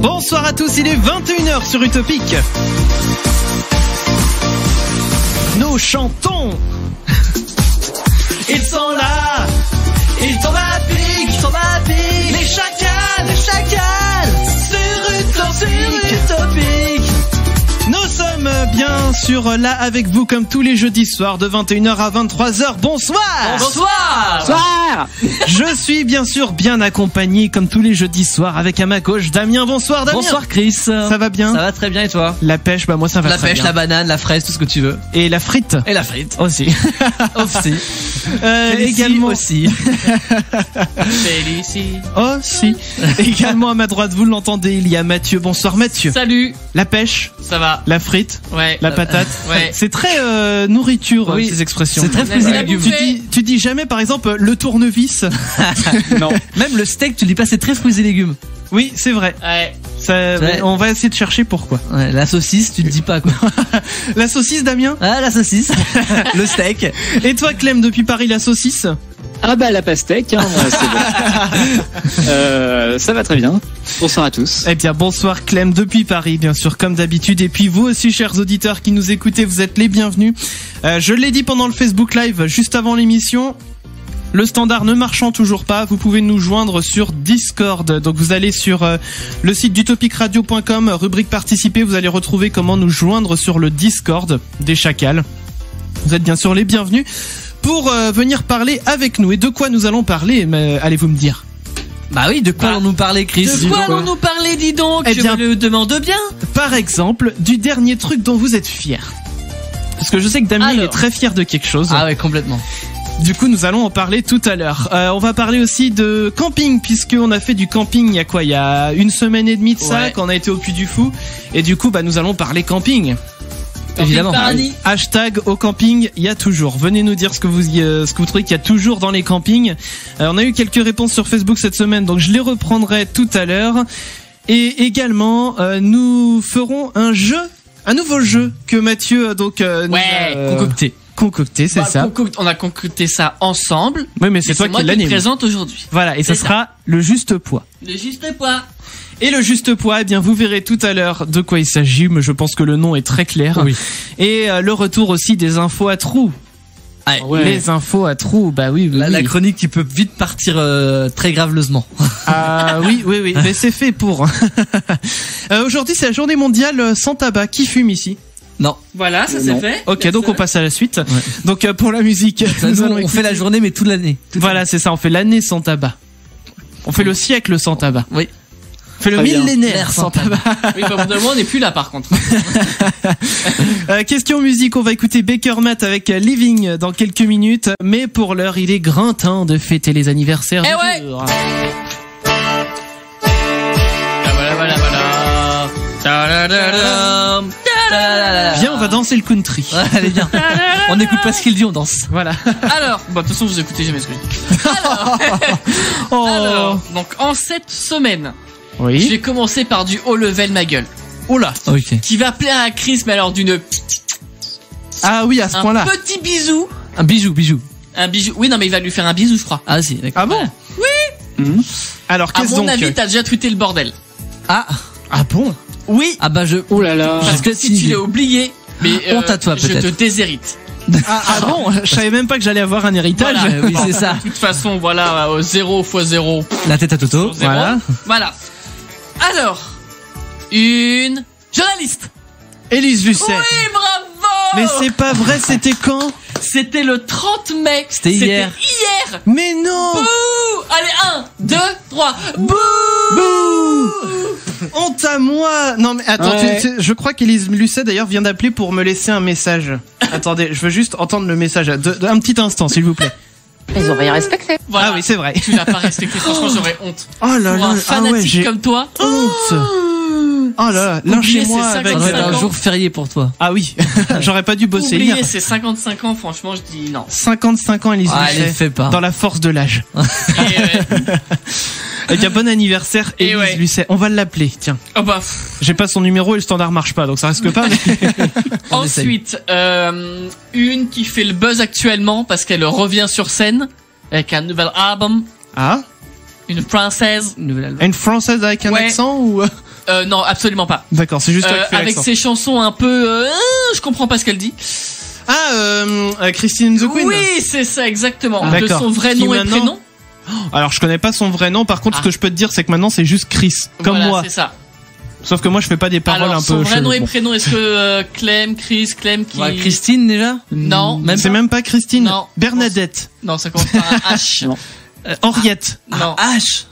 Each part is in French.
Bonsoir à tous, il est 21h sur Utopique. Nous chantons. Ils sont là. Ils tombent à pic. Ils tombent à pic. Les chacals sur Utopique. Nous sommes bien sûr là avec vous comme tous les jeudis soirs de 21h à 23h. Bonsoir. Bonsoir. Je suis bien sûr bien accompagné comme tous les jeudis soirs avec à ma gauche Damien. Bonsoir Damien. Bonsoir Chris. Ça va bien? Ça va très bien et toi? La pêche, bah moi ça va très bien. La pêche, la banane, la fraise, tout ce que tu veux. Et la frite. Et la frite. Aussi. Aussi. Également aussi. Aussi. Également à ma droite, vous l'entendez, il y a Mathieu. Bonsoir Mathieu. Salut. La pêche. Ça va. La frite. Ouais. La patate. Ouais. C'est très nourriture, oui, ces expressions. C'est très fruits et légumes. Tu dis jamais par exemple le tournevis. Non. Même le steak, tu dis pas c'est très fruits et légumes. Oui, c'est vrai. Ouais. Ouais. On va essayer de chercher pourquoi. Ouais, la saucisse, tu le dis pas quoi. La saucisse Damien. Ah, la saucisse. Le steak. Et toi Clem, depuis Paris, la saucisse? Ah bah la pastèque, hein, c'est bon. Ça va très bien. Bonsoir à tous. Eh bien bonsoir Clem depuis Paris bien sûr comme d'habitude, et puis vous aussi chers auditeurs qui nous écoutez, vous êtes les bienvenus. Je l'ai dit pendant le Facebook Live juste avant l'émission, le standard ne marchant toujours pas, vous pouvez nous joindre sur Discord. Donc vous allez sur le site d'utopicradio.com, rubrique participer, vous allez retrouver comment nous joindre sur le Discord des Chacals. Vous êtes bien sûr les bienvenus pour venir parler avec nous. Et de quoi nous allons parler, allez-vous me dire? Bah oui, de quoi allons-nous parler Chris? De quoi allons-nous parler, dis donc? Eh bien, je me le demande bien. Par exemple, du dernier truc dont vous êtes fiers. Parce que je sais que Damien il est très fier de quelque chose. Ah ouais, complètement. Du coup, nous allons en parler tout à l'heure. On va parler aussi de camping, puisqu'on a fait du camping il y a quoi? Il y a une semaine et demie de ça, Ouais. quand on a été au Puy du Fou. Et du coup, bah, nous allons parler camping. Évidemment. Paradis. Hashtag au camping, il y a toujours. Venez nous dire ce que vous trouvez qu'il y a toujours dans les campings. On a eu quelques réponses sur Facebook cette semaine, donc je les reprendrai tout à l'heure. Et également, nous ferons un nouveau jeu que Mathieu nous a concocté, c'est ça. On a concocté ça ensemble. Oui, mais c'est toi qui l'anime. Présente aujourd'hui. Voilà, et ça C'est sera le juste poids. Le juste poids. Et le juste poids, eh bien, vous verrez tout à l'heure de quoi il s'agit, mais je pense que le nom est très clair. Oui. Et le retour aussi des infos à trous. Ah, ouais. Les infos à trous, bah oui. La chronique qui peut vite partir très graveleusement. Ah oui, mais c'est fait pour. Aujourd'hui, c'est la journée mondiale sans tabac. Qui fume ici? Non. Voilà, ça c'est fait. Ok, donc on passe à la suite. Ouais. Donc pour la musique, nous allons on fait la journée mais toute l'année. Voilà, c'est ça, on fait l'année sans tabac. On fait le siècle sans tabac. Oui. On fait le Très bien. millénaire sans tabac. Oui, bah, au bout d'un moment, on n'est plus là par contre. Question musique, on va écouter Baker Matt avec Living dans quelques minutes. Mais pour l'heure, il est grand temps de fêter les anniversaires. Eh du ouais. jour. Viens, on va danser le country. Ouais, allez bien. On n'écoute pas ce qu'il dit, on danse. Voilà. Alors, bon, de toute façon, vous écoutez jamais ce que je dis. Alors, donc en cette semaine, je Oui. vais commencer par du haut level ma gueule. Oh là. Ok. Qui va plaire à Chris, mais alors Ah oui, à ce un point-là. petit bisou. Un bijou. Un bijou. Oui, non, mais il va lui faire un bisou, je crois. Ah si, d'accord. Ah bon? Voilà. Alors, À qu'est-ce mon donc? avis, t'as déjà tweeté le bordel. Ah bon? Oui. Ah bah je. Oh là là. Parce que si tu l'as oublié, mais Honte à toi, je peut-être. te déshérite. Ah bon? Je savais même pas que j'allais avoir un héritage. Voilà. Oui, c'est ça. De toute façon, voilà, 0 x 0. La tête à Toto. Voilà. Voilà. Alors, une journaliste. Élise Lucet. Oui, bravo. Mais c'est pas vrai, c'était quand? C'était le 30 mai. C'était hier. Hier. Mais non! Bouh. Allez, 1, 2, 3. Bouh. Bouh! Honte à moi! Non mais attends, Ouais. je crois qu'Élise Lucet d'ailleurs vient d'appeler pour me laisser un message. Attendez, je veux juste entendre le message. Un petit instant, s'il vous plaît. Ils ont rien respecté. Voilà. Ah oui, c'est vrai. Tu l'as pas respecté. Franchement, j'aurais honte. Oh là Pour là, un fanatique j'ai comme toi. honte. Oh là là, lâchez-moi ses avec... Ça doit être 55 un ans. jour férié pour toi. Ah oui, j'aurais pas dû bosser hier. Oubliez ses 55 ans, franchement, je dis non. 55 ans, Élise Ah, elle le Lucet. fait pas. Dans la force de l'âge. Eh bien, bon anniversaire, Et Élise ouais. Lucet. On va l'appeler, tiens. Oh bah. J'ai pas son numéro et le standard marche pas, donc ça risque pas. Mais... On essaye. Ensuite, une qui fait le buzz actuellement parce qu'elle revient sur scène avec un nouvel album. Ah? Une française. Nouvel album. Une française avec un Ouais. accent ou... Non, absolument pas. D'accord, c'est juste toi qui fais Avec l'accent. ses chansons un peu, je comprends pas ce qu'elle dit. Christine the Queen. Oui, c'est ça exactement. Ah, de d'accord. son vrai Qui nom et maintenant- prénom. Alors je connais pas son vrai nom, par contre ce que je peux te dire c'est que maintenant c'est juste Chris, comme Voilà, moi. c'est ça. Sauf que moi je fais pas des paroles Alors un son peu vrai nom et cheloues. prénom, est-ce que Clem, Chris, Clem qui... Ouais, Christine déjà? Non, C'est même pas Christine. Non. Bernadette. non, ça commence par un H. Non. Henriette. Non. H.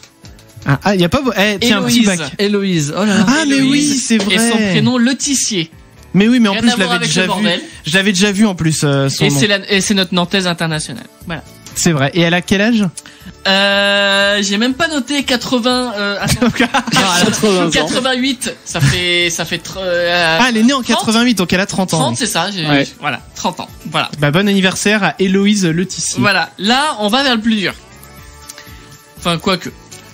Ah, y a pas. Tiens, un petit Héloïse. bac. Héloïse. Oh là là. Ah, mais oui, Héloïse. c'est vrai. Et son prénom Letizier. Mais oui, mais en Rien plus à je voir l'avais avec déjà le vu. bordel. Je l'avais déjà vu en plus son Et nom. c'est notre Nantaise internationale. Voilà. C'est vrai. Et elle a quel âge? J'ai même pas noté 80. Attends. Non, 80 ans. 88. Ça fait. Ah, elle est née en 30? 88, donc elle a 30 ans. 30, oui. c'est ça. Ouais. Voilà, 30 ans. Voilà. Bah, bon anniversaire à Héloïse Letizier. Voilà. Là, on va vers le plus dur. Enfin, quoique.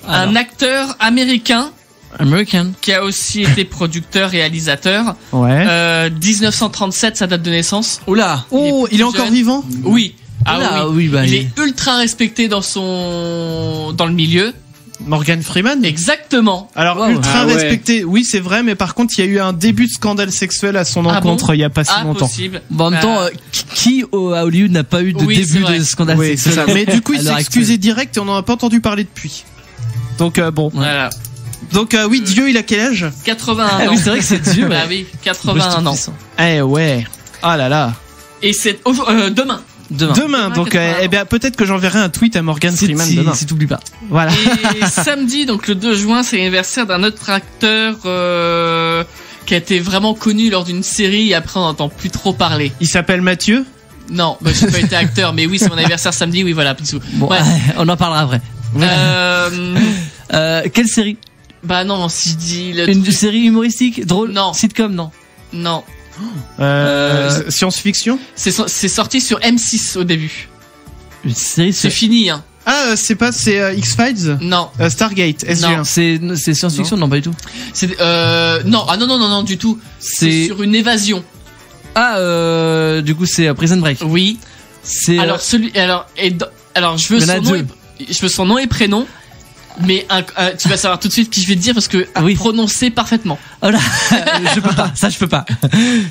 Alors. Un acteur américain American. qui a aussi été producteur, réalisateur. Ouais. 1937, sa date de naissance. Oula. Oh, il est plus encore jeune. vivant? Oui. Ah Oula, oui. oui, bah, Il est ultra respecté dans le milieu. Morgan Freeman? Exactement. Alors, Wow. ultra Ah ouais. respecté, oui, c'est vrai, mais par contre, il y a eu un début de scandale sexuel à son Ah encontre bon il y a pas si longtemps. Impossible. Bon, en même temps, qui à Hollywood n'a pas eu de Oui, c'est début vrai. de scandale Oui, c'est sexuel ça. Mais du coup, il à s'est l'heure excusé direct et on n'en a pas entendu parler depuis. Donc, bon. Voilà. Donc, oui, Dieu, il a quel âge? 81 Ah ans. oui, c'est vrai que c'est Dieu. Bah oui, 81 ans. Eh ouais. Ah là là. Et c'est demain. Demain. Demain, donc, 81 eh bien, peut-être que j'enverrai un tweet à Morgan Freeman demain. Si t'oublies pas. Voilà. Et samedi, donc le 2 juin, c'est l'anniversaire d'un autre acteur qui a été vraiment connu lors d'une série et après on n'entend plus trop parler. Il s'appelle Mathieu. Non, bah, j'ai pas été acteur, mais oui, c'est mon anniversaire samedi, oui, voilà, Pissou. Bon, Ouais. on en parlera après. Quelle série? Bah non, si je dis le Une truc- série humoristique, drôle, Non. sitcom, non. Non, Science-fiction. c'est sorti sur M6 au début. Une série, C'est fini, hein. Ah, c'est X-Files. Non, Stargate. SG1. c'est science-fiction, non pas du tout. c'est non, ah non du tout. C'est C'est sur une évasion. du coup c'est Prison Break. Oui. C'est Alors alors je veux Il y en a son nom, deux. je veux son nom et prénom. Mais tu vas savoir tout de suite qui je vais te dire parce que Oui. prononcer parfaitement. oh là, je peux pas, ça je peux pas.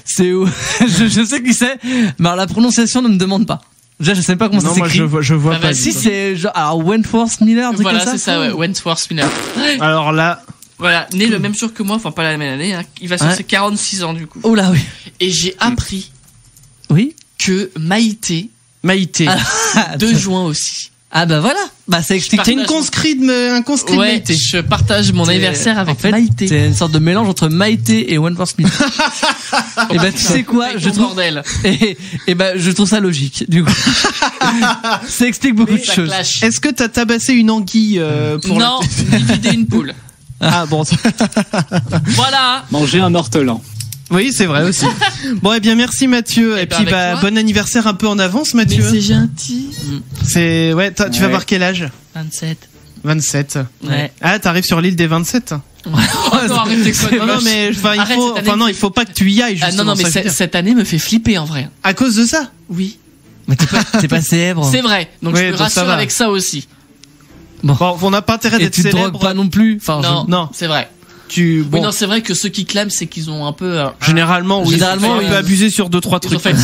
C'est où je sais qui c'est, mais alors la prononciation ne me demande pas. Déjà je sais pas comment Non, ça moi s'écrit. je vois Bah, pas. vas-y. du Si tout. c'est genre alors Wentworth Miller, un truc Voilà, comme ça. c'est ça, ouais. Wentworth Miller. Alors là, Voilà, né le même jour que moi, enfin pas la même année. Hein. Il va sur Ouais. ses 46 ans du coup. Oh là oui. Et j'ai appris Oui. que Maïté, Maïté. 2 juin aussi. Ah bah voilà. Bah ça explique. Je T'es une partage- conscrite, un conscrit de Ouais, Maïté. je partage mon anniversaire avec en fait, Maïté. C'est une sorte de mélange entre Maïté et Wentworth Miller. Et bah tu sais quoi, Avec je ton trouve bordel. et bah je trouve ça logique du coup. Ça explique beaucoup de Ça choses. clash. Est-ce que t'as tabassé une anguille pour Non, liquider une poule. Ah bon. Voilà. Manger un ortolan. Oui, c'est vrai aussi. Bon, eh bien, merci Mathieu. Et ben, puis, avec toi. bon anniversaire un peu en avance, Mais Mathieu. c'est gentil. C'est, ouais, tu vas Ouais. voir quel âge? 27. 27. Ouais. Ah, t'arrives sur l'île des 27. Oh, non, arrête tes conneries. Non, non, mais, enfin, Arrête, cette année, il faut pas que tu y ailles, Ah justement. non, non, mais ça, je veux dire. cette année me fait flipper en vrai. À cause de ça? Oui. Mais t'es pas célèbre. C'est vrai. Donc Ouais, je me donc ça rassure va. avec ça aussi. Bon, on n'a pas intérêt Et d'être tu te célèbre. drogues pas non plus. Enfin, Non, non. c'est vrai. Tu, bon, Oui, non, c'est vrai que ceux qui clament, c'est qu'ils ont un peu. généralement, oui. Généralement, on oui. peut abuser sur 2-3 Ils ont trucs. fait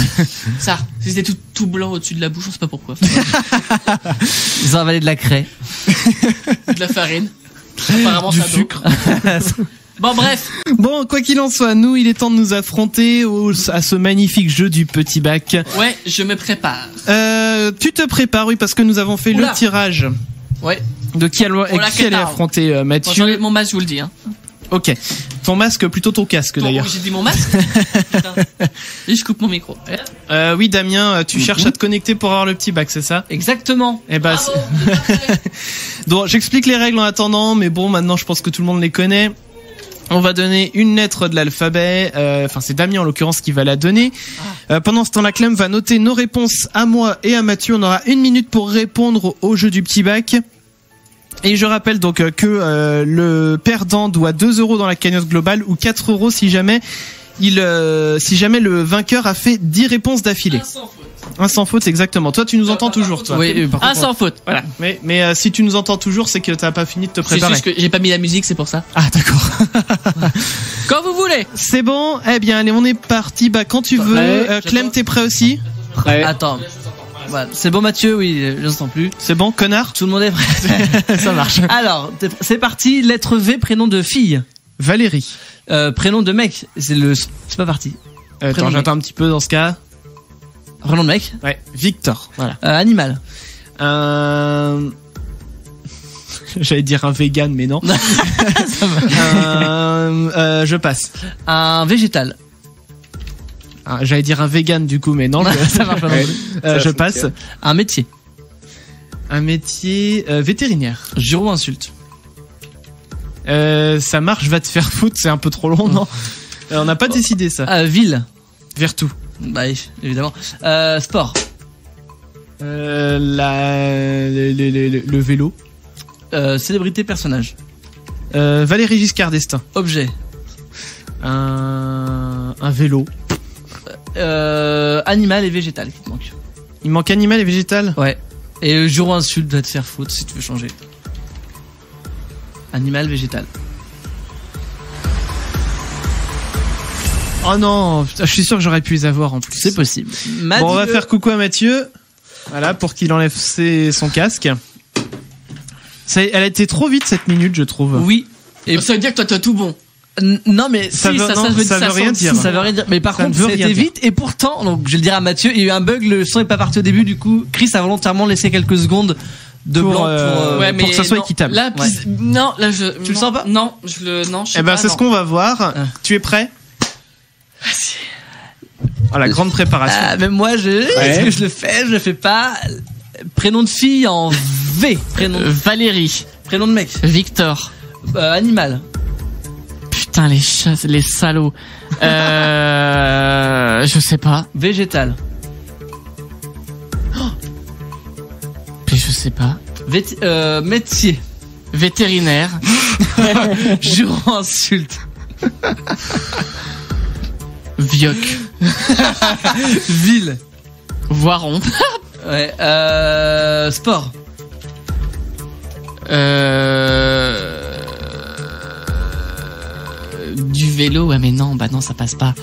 ça. Ils étaient tout blanc au-dessus de la bouche, on sait pas pourquoi. ils ont avalé de la craie. De la farine. Apparemment, Du ça sucre. Bon, bref. Bon, quoi qu'il en soit, nous, il est temps de nous affronter à ce magnifique jeu du petit bac. Ouais, je me prépare. Tu te prépares, oui, parce que nous avons fait Oula. le tirage Ouais. de qui allait Quétard. affronter Quand Mathieu. j'enlève mon masque, je vous le dis. Hein. Ok. Ton masque, plutôt ton casque d'ailleurs. J'ai dit mon masque. Putain. Et je coupe mon micro. Oui, Damien, tu cherches à te connecter pour avoir le petit bac, c'est ça? Exactement. Eh ben, Bravo. donc, j'explique les règles en attendant, mais bon, maintenant, je pense que tout le monde les connaît. On va donner une lettre de l'alphabet. Enfin, c'est Damien en l'occurrence qui va la donner. Pendant ce temps-là, Clem va noter nos réponses à moi et à Mathieu. On aura 1 minute pour répondre au jeu du petit bac. Et je rappelle donc que le perdant doit 2 € dans la cagnotte globale ou 4 € si jamais le vainqueur a fait 10 réponses d'affilée. Sans faute. Un sans faute, exactement. Toi, tu nous entends toujours, toi. Oui, par Ah, contre, sans faute, voilà. Mais si tu nous entends toujours, c'est que t'as pas fini de te C'est préparer. juste que j'ai pas mis la musique, c'est pour ça. Ah, d'accord. Quand vous voulez. C'est bon. Eh bien, allez, on est parti. Bah, quand tu veux. Ouais, Clem, t'es prêt aussi? Prêt. Attends. Voilà. C'est bon, Mathieu? Oui, je n'entends plus. C'est bon, connard? Tout le monde est prêt. Ça marche. Alors, c'est parti. Lettre V, prénom de fille. Valérie. Prénom de mec. C'est pas parti. Attends, Prénom de j'attends un petit peu dans ce cas. Prénom de mec. Ouais. Victor. Voilà. Animal. J'allais dire un vegan, mais non. Je passe. Un végétal. J'allais dire un vegan du coup, mais non. Ça marche pas non Ouais. plus. Ça Je passe. fonctionne. Un métier. Un métier vétérinaire. Jure ou insulte. Ça marche, va te faire foutre, c'est un peu trop long, non? On n'a pas décidé ça. Ville. Vertou. Bah oui, évidemment. Sport. Le vélo. Célébrité, personnage. Valérie Giscard d'Estaing. Objet. Un vélo. Animal et végétal qui te manque. Il manque animal et végétal. Ouais. Et jure ou insulte, va te faire foutre si tu veux changer. Animal, végétal. Oh non, putain, je suis sûr que j'aurais pu les avoir en plus. C'est possible. Bon, on va faire coucou à Mathieu. Voilà, pour qu'il enlève son casque. Elle a été trop vite cette minute, je trouve. Oui. Et ça veut dire que toi, t'as tout bon. Non mais Ça si, veut- non, veut ça dire veut rien dire. Ça veut rien dire. Mais par Ça contre, ne veut rien c'était dire. vite et pourtant, donc je vais le dire à Mathieu, il y a eu un bug, le son est pas parti au début, du coup, Chris a volontairement laissé quelques secondes de Pour, blanc Ouais, mais pour que ça soit non, équitable. Là, Ouais. non, là, je. Tu le sens pas Non, non, je sais Eh ben, pas, c'est non. ce qu'on va voir. Ah. Tu es prêt? Oh, la grande préparation. Ah, même moi, est-ce que je le fais pas. Prénom de fille en V. Valérie. Prénom de mec. Victor. Animal. Putain, les chats, les salauds. Je sais pas. Végétal. Puis je sais pas. Métier. Vétérinaire. Jure ou insulte. Vioc. Ville. Voiron. Ouais. Sport. Du vélo. Ouais, mais non, bah non, ça passe pas.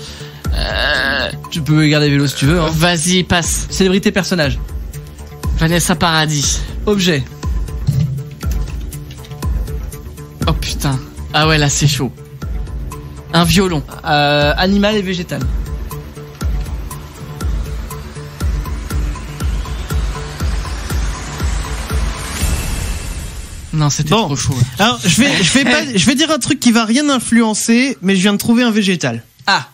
Tu peux garder vélo si tu veux. Hein. Vas-y, passe. Célébrité, personnage. Vanessa Paradis. Objet. Oh putain. Ah ouais, là, c'est chaud. Un violon. Animal et végétal. Non, c'était Bon. trop chaud. Alors, je vais dire un truc qui va rien influencer, mais je viens de trouver un végétal. Ah.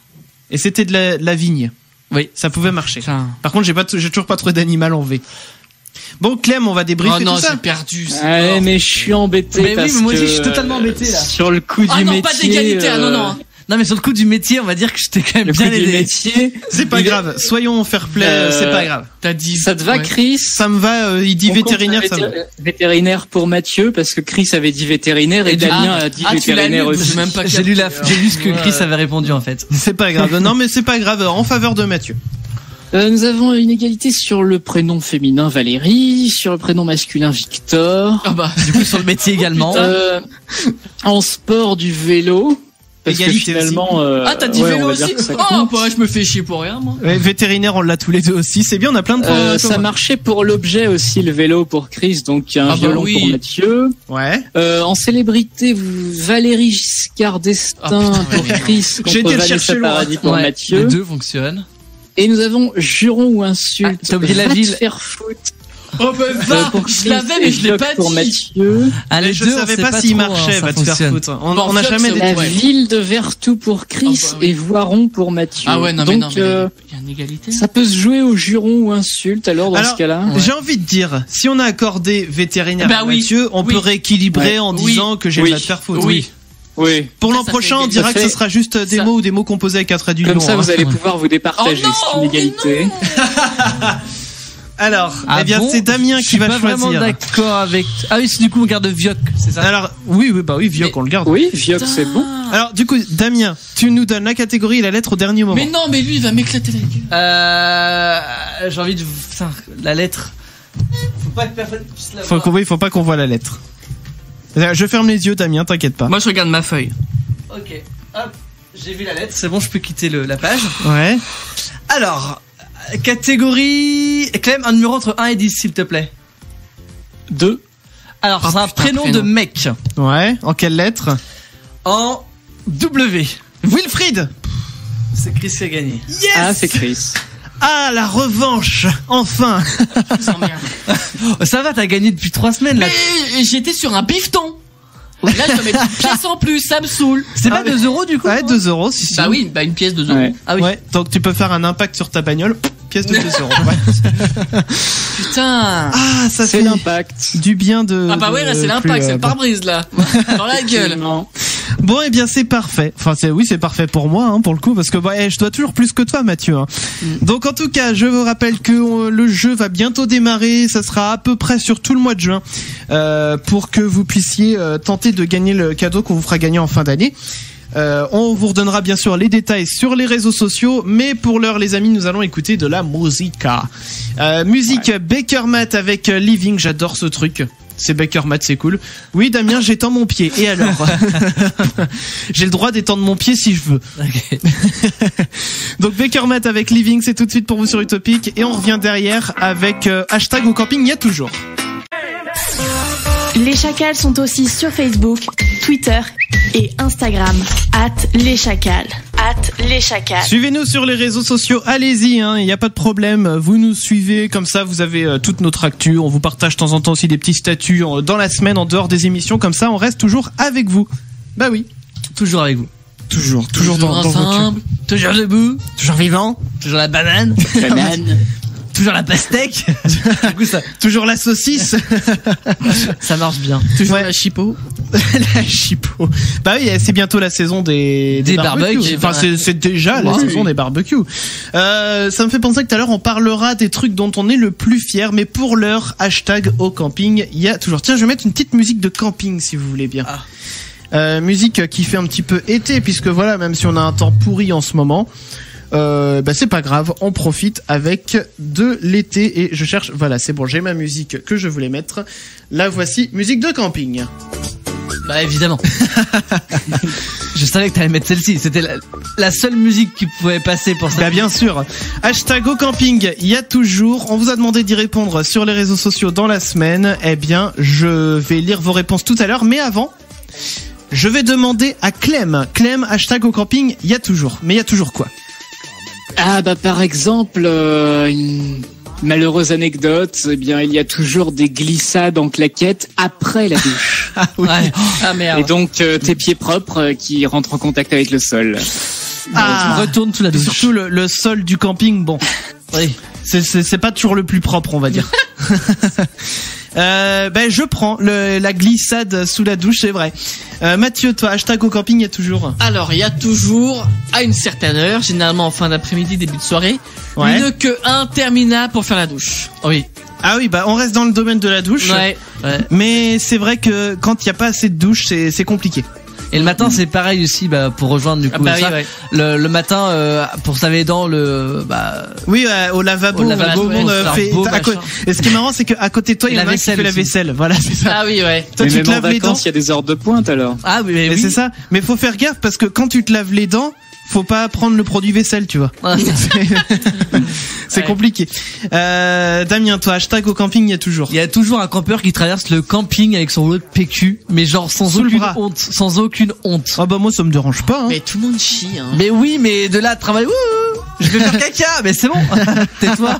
Et c'était de la vigne. Oui. Ça pouvait marcher. Putain. Par contre, j'ai toujours pas trouvé d'animal en V. Bon, Clem, on va débriefer Oh non, tout ça. j'ai perdu. c'est Ouais, mort. mais je suis embêté Mais oui, parce mais moi aussi, que, je suis totalement embêté, là. Sur le coup Ah du non, métier. pas d'égalité. Ah non, non. Non, mais sur le coup du métier, on va dire que je t'ai quand même Le coup bien du aidé. métier. C'est pas grave. Soyons fair play, c'est pas grave. T'as dit. Ça te va, ouais. Chris? Ça me va, il dit On compte vétérinaire, un ça me va. vétérinaire pour Mathieu parce que Chris avait dit vétérinaire et Damien a dit tu l'as vétérinaire lu, aussi. j'ai même pas J'ai lu j'ai lu ce que Ouais. Chris avait répondu en fait. C'est pas grave. Non, mais c'est pas grave. En faveur de Mathieu. Nous avons une égalité sur le prénom féminin Valérie, sur le prénom masculin Victor, Ah bah. Du coup sur le métier également. en sport du vélo. Parce Égalité que finalement, Ah, t'as dit ouais, vélo on va dire aussi? que ça Oh, compte. bah, je me fais chier pour rien, moi. Ouais, vétérinaire, on l'a tous les deux aussi. C'est bien, on a plein de points. Ça marchait pour l'objet aussi, le vélo pour Chris, donc un Ah bah violon oui. pour Mathieu. Ouais. En célébrité, Valérie Giscard d'Estaing Ah, putain, pour ouais. Chris, J'ai contre été le Vanessa chercher loin. Paradis pour Ouais, Mathieu. les deux fonctionnent. Et nous avons juron ou insulte. Ah, t'as oublié la Va te ville. faire foutre. Oh, bah, va. Pour Je Chris l'avais, mais et je l'ai Doc pas pour dit. Mathieu. Ah, les je deux, on savais sait pas s'il trop, marchait, hein, va ça te faire fonctionne. foutre. On Bon, n'a Fox, jamais c'est des... La Ouais. ville de Vertou pour Chris Ah bah oui. et Voiron pour Mathieu. Ah ouais, non, mais Donc, non, mais il y a une égalité. ça peut se jouer au juron ou insulte alors dans Alors, ce cas-là. J'ai envie de dire, si on a accordé vétérinaire Bah à oui, Mathieu, on oui. peut rééquilibrer Ouais. en Oui. disant que j'ai Oui. va te faire foutre. Oui. Oui. Pour Ça, l'an ça prochain, fait on dira ça que ce fait- sera juste des ça- mots ou des mots composés avec un trait d'union. Comme ça, hein. vous allez pouvoir vous départager. Oh non, c'est une égalité. Alors, eh bien bon, c'est Damien qui va Je suis pas choisir. vraiment d'accord avec. Ah oui, c'est du coup on garde Vioc, c'est ça. Alors, oui, Vioc, on le garde. Oui, Vioc, c'est bon. Alors, du coup, Damien, tu nous donnes la catégorie et la lettre au dernier moment. Mais non, mais lui, il va m'éclater la gueule. J'ai envie de. Putain, la lettre. Faut pas que personne puisse la voir. Faut pas qu'on voit la lettre. Je ferme les yeux, Damien, t'inquiète pas. Moi, je regarde ma feuille. Ok, hop, j'ai vu la lettre, c'est bon, je peux quitter la page. Ouais. Alors, catégorie. Clem, un numéro entre 1 et 10, s'il te plaît. 2. Alors, Oh, c'est un putain, prénom de prénom. mec. Ouais. En quelle lettre? En W. Wilfried. C'est Chris qui a gagné. Yes. Ah, c'est Chris. Ah, la revanche. Enfin. Je vous emmerde. Oh, ça va, t'as gagné depuis 3 semaines là. Mais j'étais sur un bifton. Là, je dois mettre une pièce en plus, ça me saoule. C'est pas Ah, 2 euros du coup. Ouais, 2 euros, si. Bah oui, bah une pièce de 2 Ouais. euros. Ah oui. Ouais. Donc tu peux faire un impact sur ta bagnole. Pièce de 2 euros. Ouais. Putain. Ah, ça C'est fait l'impact. du bien de. Ah bah ouais, là, c'est de l'impact, plus, c'est le bon. pare-brise, là. Dans la gueule. Absolument. Bon, eh bien, c'est parfait. Enfin, c'est parfait pour moi, hein, pour le coup, parce que je dois toujours plus que toi, Mathieu. Hein. Donc, en tout cas, je vous rappelle que le jeu va bientôt démarrer. Ça sera à peu près sur tout le mois de juin, pour que vous puissiez tenter de gagner le cadeau qu'on vous fera gagner en fin d'année. On vous redonnera bien sûr les détails sur les réseaux sociaux, mais pour l'heure, les amis, nous allons écouter de la musica. Musique Baker Matt avec Living. J'adore ce truc. C'est Baker Matt, c'est cool. Oui, Damien, j'étends mon pied. Et alors? J'ai le droit d'étendre mon pied si je veux. Ok. Donc Baker Matt avec Living, c'est tout de suite pour vous sur Utopic. Et on revient derrière avec hashtag au camping, il y a toujours. Les Chacals sont aussi sur Facebook, Twitter et Instagram. @leschacals. @leschacals. Suivez-nous sur les réseaux sociaux, allez-y, hein, il n'y a pas de problème. Vous nous suivez, comme ça vous avez toute notre actu. On vous partage de temps en temps aussi des petits statuts dans la semaine, en dehors des émissions. Comme ça, on reste toujours avec vous. Bah oui, Toujours avec vous. toujours dans vos cœurs. ensemble. Toujours debout. Toujours vivant. Toujours la banane. Banane. Toujours la pastèque. Du coup, Toujours la saucisse. ça marche bien. Toujours Ouais. la chipot. La chipot. Bah oui, c'est bientôt la saison des barbecues. Enfin, c'est déjà la Ouais. saison des barbecues. Ça me fait penser que tout à l'heure, on parlera des trucs dont on est le plus fier, mais pour l'heure, hashtag au camping, il y a toujours. Tiens, je vais mettre une petite musique de camping, si vous voulez bien. Musique qui fait un petit peu été, puisque voilà, même si on a un temps pourri en ce moment, c'est pas grave, on profite avec de l'été. Et je cherche, voilà, c'est bon, j'ai ma musique que je voulais mettre. La voici, musique de camping. Bah évidemment. Je savais que t'allais mettre celle-ci. C'était la seule musique qui pouvait passer pour ça. Bah bien sûr. Hashtag au camping, il y a toujours. On vous a demandé d'y répondre sur les réseaux sociaux dans la semaine. Eh bien, je vais lire vos réponses tout à l'heure. Mais avant, je vais demander à Clem. Clem, hashtag au camping, il y a toujours. Mais il y a toujours quoi? Ah bah par exemple, une malheureuse anecdote, eh bien il y a toujours des glissades en claquettes après la douche. Ah oui. Ouais. Ah merde. Et donc tes pieds propres qui rentrent en contact avec le sol. Ah. Tu retournes sous la Et douche. surtout le sol du camping, bon, Oui. c'est pas toujours le plus propre, on va dire. Je prends la glissade sous la douche, c'est vrai. Mathieu, toi, hashtag au camping, il y a toujours. Alors, il y a toujours, à une certaine heure, généralement en fin d'après-midi, début de soirée, Ouais. une queue interminable pour faire la douche. Oui. Ah oui, bah on reste dans le domaine de la douche. Ouais. Mais c'est vrai que quand il n'y a pas assez de douche, c'est compliqué. Et le matin, c'est pareil aussi, bah, pour rejoindre du coup Ah bah ça. oui, ouais. Le matin, pour se laver les dents, Oui, au lavabo, Au lavabo, tout le monde ouais, fait. beau, à côté- machin. Et ce qui est marrant, c'est qu'à côté de toi, il y en a un qui vaisselle fait la aussi. vaisselle. Voilà, c'est ça. Ah oui, ouais. Toi, Mais tu même te en laves les dents. vacances, il y a des heures de pointe alors. Ah oui, Mais oui. c'est ça. Mais faut faire gaffe parce que quand tu te laves les dents, faut pas prendre le produit vaisselle, tu vois. C'est Ouais. compliqué. Damien, toi, hashtag au camping, il y a toujours. Il y a toujours un campeur qui traverse le camping avec son rouleau de PQ, mais genre sans Sous le aucune bras. honte, sans aucune honte. Ah bah moi, ça me dérange pas. Hein. Mais tout le monde chie, hein. Mais oui, mais de là à travailler, je vais faire caca, mais c'est bon. Tais-toi.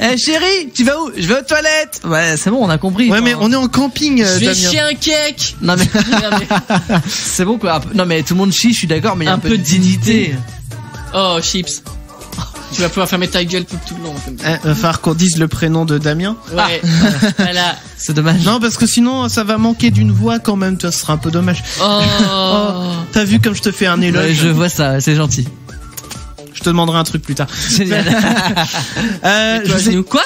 Eh chérie, tu vas où? Je vais aux toilettes. Ouais, c'est bon, on a compris. Ouais, Enfin, mais on est en camping, Je vais Damien. chier un cake. Non mais Non, mais- c'est bon quoi. Non mais tout le monde chie, je suis d'accord, mais il y a un peu de dignité. Oh, chips. Tu vas pouvoir fermer ta gueule tout le long, comme ça. Va falloir qu'on dise le prénom de Damien. Ouais. Voilà. C'est dommage. Non, parce que sinon, ça va manquer d'une voix quand même. Ça sera un peu dommage. Oh. T'as vu comme je te fais un éloge? Ouais, je vois ça, c'est gentil. Je te demanderai un truc plus tard. Génial. Je vous ai- Nous quoi?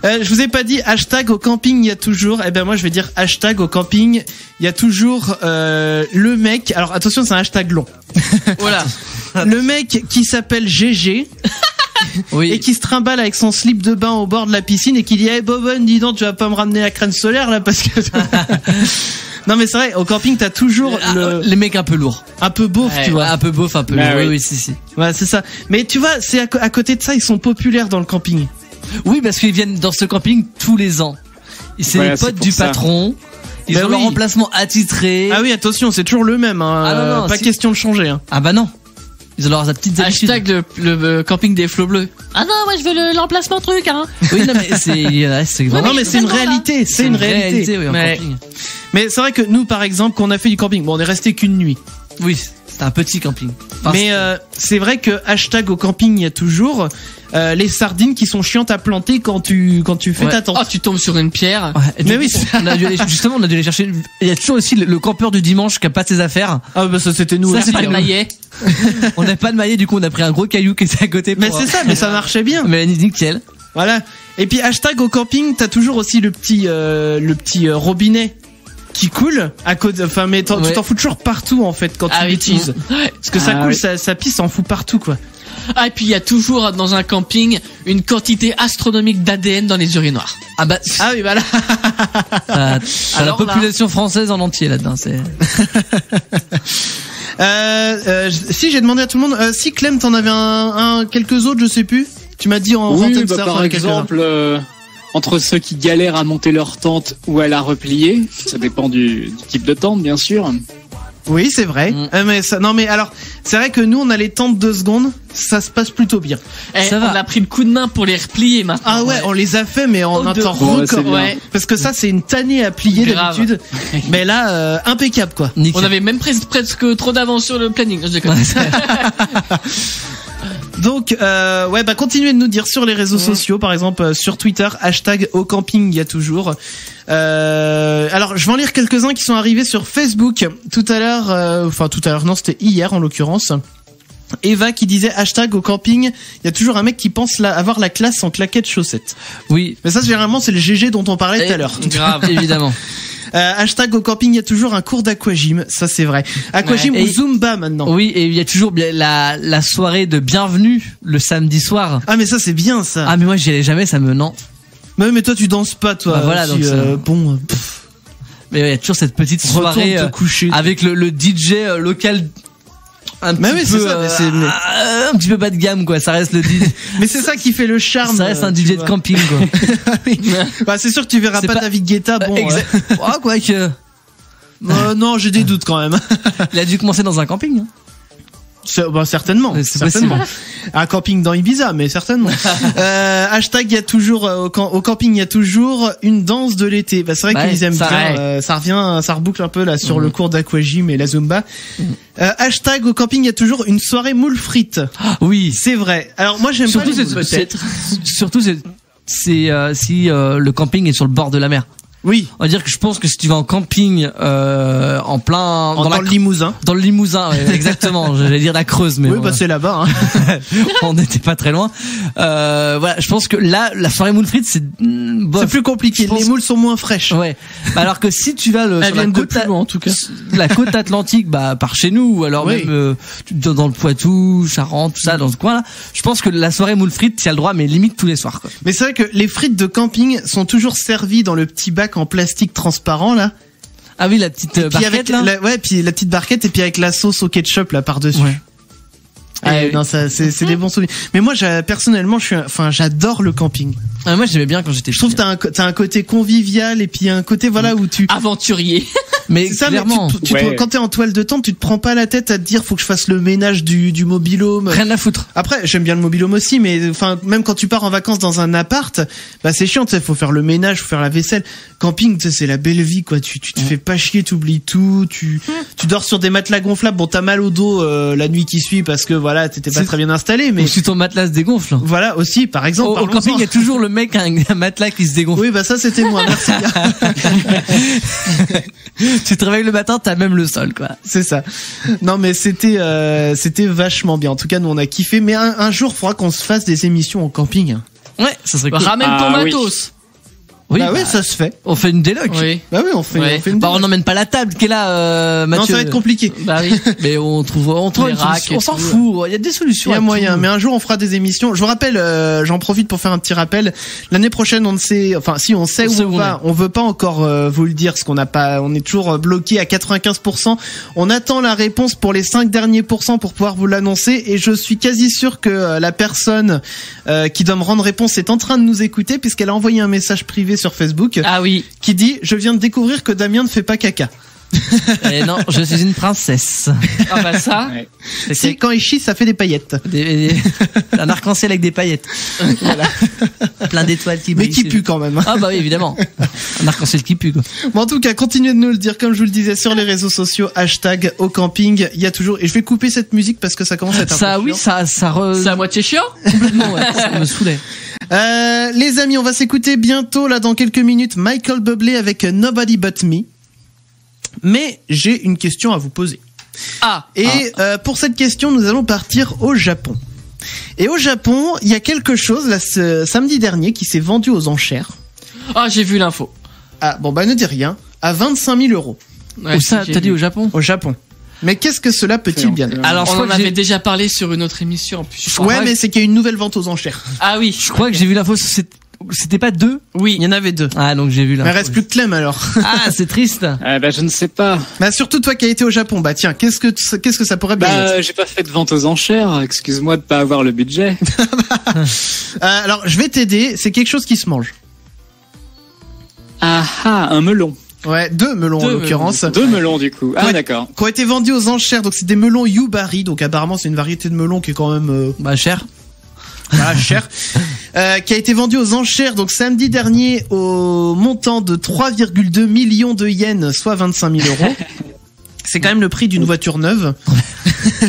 je vous ai pas dit hashtag au camping il y a toujours. Eh ben moi je vais dire hashtag au camping il y a toujours le mec. Alors attention, c'est un hashtag long. Voilà. Le mec qui s'appelle GG Oui. et qui se trimballe avec son slip de bain au bord de la piscine et qui dit hey Bobonne, dis donc, tu vas pas me ramener la crème solaire là parce que non mais c'est vrai, au camping t'as toujours Les mecs un peu lourds. un peu beauf, Ouais, tu vois. Un peu beauf, un peu Bah lourd. oui. Oui, si. Ouais, c'est ça. Mais tu vois, c'est à côté de ça, ils sont populaires dans le camping. Oui, parce qu'ils viennent dans ce camping tous les ans. Et c'est Voilà, les c'est potes pour du ça. patron. Ils Bah ont leur oui. emplacement attitré. Ah oui, attention, c'est toujours le même. Hein. Ah non, non, pas si. question de changer. Hein. Ah bah non. Ils ont leurs petites habitudes. Hashtag le camping des flots bleus. Ah non, moi je veux l'emplacement truc, hein. Oui, non, mais c'est vraiment. Non mais c'est une réalité, c'est une réalité. oui, en Ouais. camping. Mais c'est vrai que nous, par exemple, qu'on a fait du camping, bon, on est resté qu'une nuit. Oui, c'est un petit camping. Enfin, Mais c'est vrai que hashtag au camping, il y a toujours les sardines qui sont chiantes à planter quand tu fais Ouais. ta tente. Oh, tu tombes sur une pierre. ouais, et Mais du oui, coup, on a dû aller, justement, on a dû aller chercher. Il y a toujours aussi le campeur du dimanche qui a pas ses affaires. Ah bah ça c'était nous. Ça, aussi, c'est Pas de hein. maillet. On n'a pas de maillet, du coup, on a pris un gros caillou qui était à côté. Mais pour- c'est ça, mais ça marchait bien. Mais nickel. Voilà. Et puis hashtag au camping, t'as toujours aussi le petit robinet qui coule à côté. Enfin, mais tu Ouais. t'en fous toujours partout en fait quand tu Ah oui, l'utilises. Parce que ça Ah coule, oui. ça pisse, ça en fout partout quoi. Ah, et puis il y a toujours dans un camping une quantité astronomique d'ADN dans les urinoirs. Ah bah, Ah oui, voilà. t'as la Alors là- population française en entier là-dedans. C'est. Si j'ai demandé à tout le monde, si Clem t'en avais quelques autres, je sais plus. Tu m'as dit en Oui, antenne, bah, ça, par quelques-uns. exemple, entre ceux qui galèrent à monter leur tente ou à la replier, ça dépend du type de tente, bien sûr. Oui, c'est vrai. Mais ça, non mais alors, c'est vrai que nous on a les tentes 2 secondes, ça se passe plutôt bien. Eh, Ça va. on a pris le coup de main pour les replier maintenant. Ah ouais, on les a fait mais en Oh, un de- temps Bon, ouais, c'est record. bien. Ouais. Parce que ça c'est une tannée à plier Grave. d'habitude. Mais là, impeccable quoi. Nickel. On avait même presque trop d'avance sur le planning. Je déconne. Donc, ouais, bah continuez de nous dire sur les réseaux sociaux, par exemple sur Twitter, hashtag au camping, il y a toujours. Alors, je vais en lire quelques-uns qui sont arrivés sur Facebook tout à l'heure, non, c'était hier en l'occurrence. Eva qui disait hashtag au camping, il y a toujours un mec qui pense avoir la classe en claquettes chaussettes. Oui. Mais ça, généralement, c'est le GG dont on parlait tout à l'heure. Grave. Évidemment. Hashtag au camping, il y a toujours un cours d'aquagym, ça c'est vrai. Aquagym Ouais. ou Et- Zumba maintenant. Oui, et il y a toujours bien la soirée de bienvenue le samedi soir. Ah mais ça c'est bien ça. Ah mais moi j'y allais jamais, ça me non. Mais toi tu danses pas toi. Bah voilà, aussi, donc ça- bon, Mais il y a toujours cette petite retourne soirée te coucher. avec le DJ local un Mais petit oui, peu c'est ça, mais c'est- un petit peu bas de gamme quoi, ça reste le DJ. Mais c'est ça qui fait le charme. Ça reste un tu DJ de vois. camping quoi. Oui. Bah c'est sûr que tu verras C'est pas pas- David Guetta. Bon, Exact. Oh, quoi que non, j'ai des doutes quand même. il a dû commencer dans un camping. Hein. Bah certainement. C'est certainement. Un camping dans Ibiza, mais certainement. Hashtag il y a toujours au camping il y a toujours une danse de l'été. Bah c'est vrai Ouais, qu'ils aiment ça, bien. ouais. Ça revient, ça reboucle un peu là sur le cours d'aquagym et la Zumba. Hashtag au camping il y a toujours une soirée moule frites. Oui. C'est vrai. Alors moi j'aime pas Surtout les c'est moules. peut-être. Surtout c'est si le camping est sur le bord de la mer. Oui. On va dire que je pense que si tu vas en camping en plein Dans le Limousin. dans le Limousin, ouais, exactement. J'allais dire la Creuse, mais Oui, bon, bah c'est là-bas. Hein. on n'était pas très loin. Voilà, je pense que là, la soirée moule frites, c'est bof. C'est plus compliqué. Je pense- Les moules sont moins fraîches. Ouais. Bah, alors que si tu vas Elles sur la viennent de côte, plus loin en tout cas. la côte atlantique, bah par chez nous, ou alors Oui. même dans le Poitou, Charente, tout ça, dans ce coin-là, je pense que la soirée moule frites, tu as le droit, mais limite tous les soirs. Quoi. Mais c'est vrai que les frites de camping sont toujours servies dans le petit bac en plastique transparent là. Ah oui, la petite Puis barquette avec là. ouais, puis la petite barquette et puis avec la sauce au ketchup là par-dessus. Ouais. Ah, Et- non, ça c'est des bons souvenirs. Mais moi personnellement, j'adore le camping. Ah, moi j'aimais bien quand j'étais. Je trouve que t'as un côté convivial et puis un côté voilà où tu Aventurier. mais c'est ça, mais clairement, Ouais. quand t'es en toile de tente, tu te prends pas la tête à te dire faut que je fasse le ménage du mobilhome. rien à foutre. Après, j'aime bien le mobilhome aussi, mais enfin, même quand tu pars en vacances dans un appart, bah c'est chiant, tu sais, faut faire le ménage, faut faire la vaisselle. Camping, tu sais, c'est la belle vie, quoi. Tu te fais pas chier, t'oublies tout, tu dors sur des matelas gonflables. Bon, t'as mal au dos la nuit qui suit parce que voilà, t'étais pas C'est- très bien installé, mais Ou si ton matelas se dégonfle. voilà aussi, par exemple. Au parlons-en. camping, il y a toujours le mec a un matelas qui se dégonfle. Oui, bah ça c'était moi, merci. Tu te réveilles le matin, t'as même le sol, quoi. C'est ça. Non mais c'était vachement bien. En tout cas, nous on a kiffé. Mais un jour, il faudra qu'on se fasse des émissions en camping. Ouais, ça serait cool. Ramène ton Ah, oui. matos. Oui, bah ouais, ça se fait. on fait une déloc. Oui. Bah oui, on fait une Bah, on démo. n'emmène pas la table qui est là, Mathieu. Non, ça va être compliqué. Bah oui. Mais on trouve Les racks et on s'en tout. fout. Il y a des solutions. Il y a à moyen, tout. mais un jour on fera des émissions. Je vous rappelle, j'en profite pour faire un petit rappel. L'année prochaine, on ne sait, enfin si on sait où on va, on veut pas encore vous le dire, parce qu'on n'a pas, on est toujours bloqué à 95%. On attend la réponse pour les 5 derniers pourcents pour pouvoir vous l'annoncer, et je suis quasi sûr que la personne qui doit me rendre réponse est en train de nous écouter, puisqu'elle a envoyé un message privé sur Facebook Ah oui. qui dit: je viens de découvrir que Damien ne fait pas caca. Eh non, je suis une princesse. Ah bah ça. Ouais. Si, quand il chie, ça fait des paillettes. Un arc-en-ciel avec des paillettes. Voilà. Plein d'étoiles qui Mais brillent. qui pue quand même. Ah bah oui, évidemment. Un arc-en-ciel qui pue, quoi. Bon, en tout cas, continuez de nous le dire, comme je vous le disais, sur les réseaux sociaux, hashtag au camping. Il y a toujours, et je vais couper cette musique parce que ça commence à être un Ça, peu oui, chiant. ça C'est à moitié chiant. complètement, ouais, ça me saoulait. Les amis, on va s'écouter bientôt, là, dans quelques minutes, Michael Bublé avec Nobody But Me. Mais j'ai une question à vous poser. Ah. Et pour cette question, nous allons partir au Japon. Et au Japon, il y a quelque chose, là, ce samedi dernier, qui s'est vendu aux enchères. Ah, j'ai vu l'info. Ah, bon, bah, ne dis rien. À 25 000 euros. Ouais, Où ça, j'ai t'as dit vu. au Japon? Au Japon. Mais qu'est-ce que cela peut-il bien être? Alors, je On crois en que j'ai- avait déjà parlé sur une autre émission en plus. Ouais, mais c'est qu'il y a une nouvelle vente aux enchères. Ah oui. Je crois que j'ai vu l'info, c'était pas 2? Oui. Il y en avait 2. Ah, donc j'ai vu Mais l'info. reste plus que Clem alors. Ah, c'est triste. Bah, je ne sais pas. Bah surtout toi qui as été au Japon. Bah tiens, qu'est-ce que ça pourrait bien être? Bah, j'ai pas fait de vente aux enchères. Excuse-moi de pas avoir le budget. Alors je vais t'aider. C'est quelque chose qui se mange. Ah ah, un melon. Ouais, 2 melons en Deux l'occurrence. 2 melons du coup. Ah Ouais. d'accord. Qui ont été vendus aux enchères. Donc c'est des melons Yubari. Donc apparemment c'est une variété de melon qui est quand même Bah, cher. voilà, cher. Qui a été vendu aux enchères donc samedi dernier au montant de 3,2 millions de yens, soit 25 000 euros. C'est quand même le prix d'une voiture neuve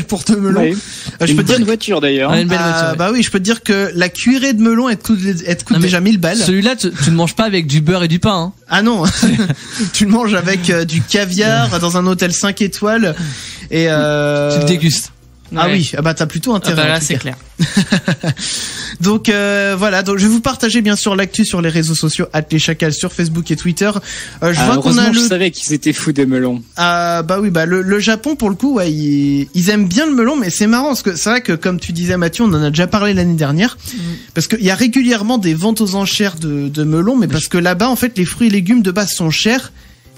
pour 2 melons. Ouais. Je Une peux te dire bonne voiture d'ailleurs. Ouais, une belle Ah, voiture. Ouais. bah oui, je peux te dire que la cuillerée de melon elle coûte Non, mais déjà 1000 balles. Celui-là, tu ne manges pas avec du beurre et du pain, hein. Ah non, tu le manges avec du caviar dans un hôtel 5 étoiles et Tu le dégustes. ah Ouais. oui, ah bah t'as plutôt Ah intérêt. bah en là, tout c'est cas. clair. Donc voilà, donc je vais vous partager bien sûr l'actu sur les réseaux sociaux @leschacals sur Facebook et Twitter. Je vois qu'on a Heureusement, je le savais qu'ils étaient fous des melons. bah oui, bah le Japon pour le coup, ouais, ils aiment bien le melon, mais c'est marrant parce que c'est vrai que comme tu disais Mathieu, on en a déjà parlé l'année dernière, parce qu'il y a régulièrement des ventes aux enchères de melons, mais parce que là-bas en fait les fruits et légumes de base sont chers,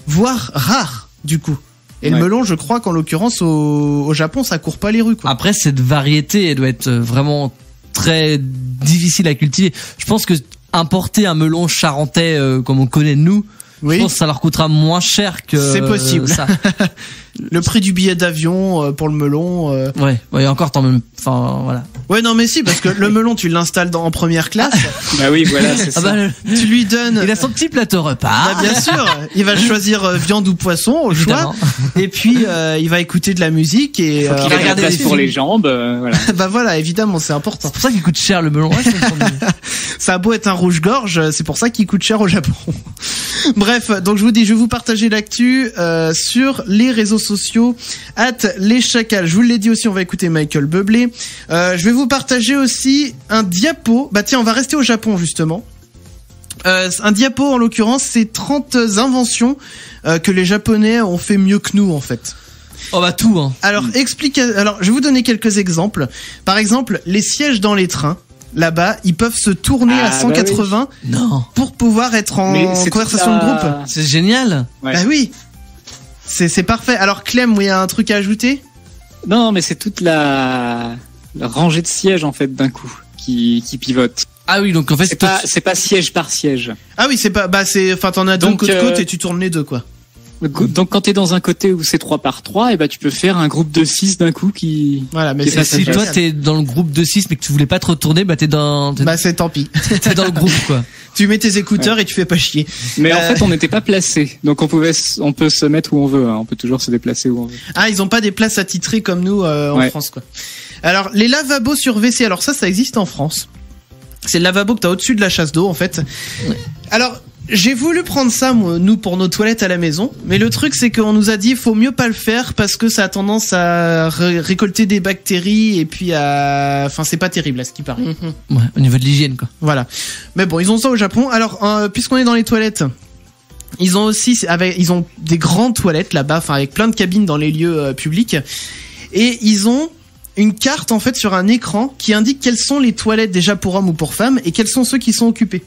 voire rares du coup. Et le Ouais. melon, je crois qu'en l'occurrence au Japon, ça court pas les rues quoi. Après, cette variété, elle doit être vraiment très difficile à cultiver. Je pense que importer un melon charentais comme on connaît nous, Oui. je pense que ça leur coûtera moins cher que C'est possible. ça. Le prix du billet d'avion pour le melon. Ouais, et encore tant même. Enfin, voilà. Ouais, non, mais si, parce que le melon, tu l'installes en première classe, Bah oui, voilà, c'est Ah ça. bah, tu lui donnes. il a son petit plateau repas. Bah, bien sûr, il va choisir viande ou poisson au Évidemment. choix, et puis il va écouter de la musique et Il a de la regarder place des pour films. les jambes, voilà. bah voilà, évidemment, c'est important. C'est pour ça qu'il coûte cher le melon. Ouais, je comprends mieux. Ça a beau être un rouge-gorge, c'est pour ça qu'il coûte cher au Japon. Bref, donc je vous dis, je vais vous partager l'actu sur les réseaux sociaux @leschacals. Je vous l'ai dit aussi, on va écouter Michael Bublé. Je vais vous partager aussi un diapo. Bah tiens, on va rester au Japon justement. Un diapo en l'occurrence, c'est 30 inventions que les Japonais ont fait mieux que nous en fait. Oh bah tout, hein. Alors alors je vais vous donner quelques exemples. Par exemple, les sièges dans les trains. Là-bas, ils peuvent se tourner Ah, à bah 180 Non. pour pouvoir être en Mais c'est conversation de tout groupe. ça- C'est génial. Ouais. Bah oui, c'est parfait. Alors Clem, il y a un truc à ajouter? Non, mais c'est toute la rangée de sièges en fait d'un coup qui pivote. Ah oui, donc en fait, C'est pas siège par siège. Ah oui, c'est pas, bah c'est, enfin t'en as deux Donc, côte à côte et tu tournes les deux quoi. Donc quand t'es dans un côté où c'est 3 par 3, et bah tu peux faire un groupe de 6 d'un coup qui. Voilà, mais Et c'est ça, c'est si génial. toi t'es dans le groupe de 6 mais que tu voulais pas te retourner, bah t'es dans tant pis. t'es dans le groupe quoi. Tu mets tes écouteurs et tu fais pas chier. Mais en Euh. fait on n'était pas placé, donc on peut se mettre où on veut, hein. On peut toujours se déplacer où on veut. Ah, ils ont pas des places attitrées comme nous en Ouais. France quoi. Alors les lavabos sur WC, alors ça existe en France. C'est le lavabo que t'as au-dessus de la chasse d'eau en fait. Alors j'ai voulu prendre ça moi, nous pour nos toilettes à la maison, mais le truc c'est qu'on nous a dit faut mieux pas le faire parce que ça a tendance à récolter des bactéries et puis enfin c'est pas terrible à ce qui paraît. Ouais, au niveau de l'hygiène quoi. Voilà. Mais bon, ils ont ça au Japon. Alors puisqu'on est dans les toilettes, ils ont des grandes toilettes là-bas, enfin avec plein de cabines dans les lieux publics, et ils ont une carte en fait sur un écran qui indique quelles sont les toilettes déjà pour hommes ou pour femmes et quels sont ceux qui sont occupés.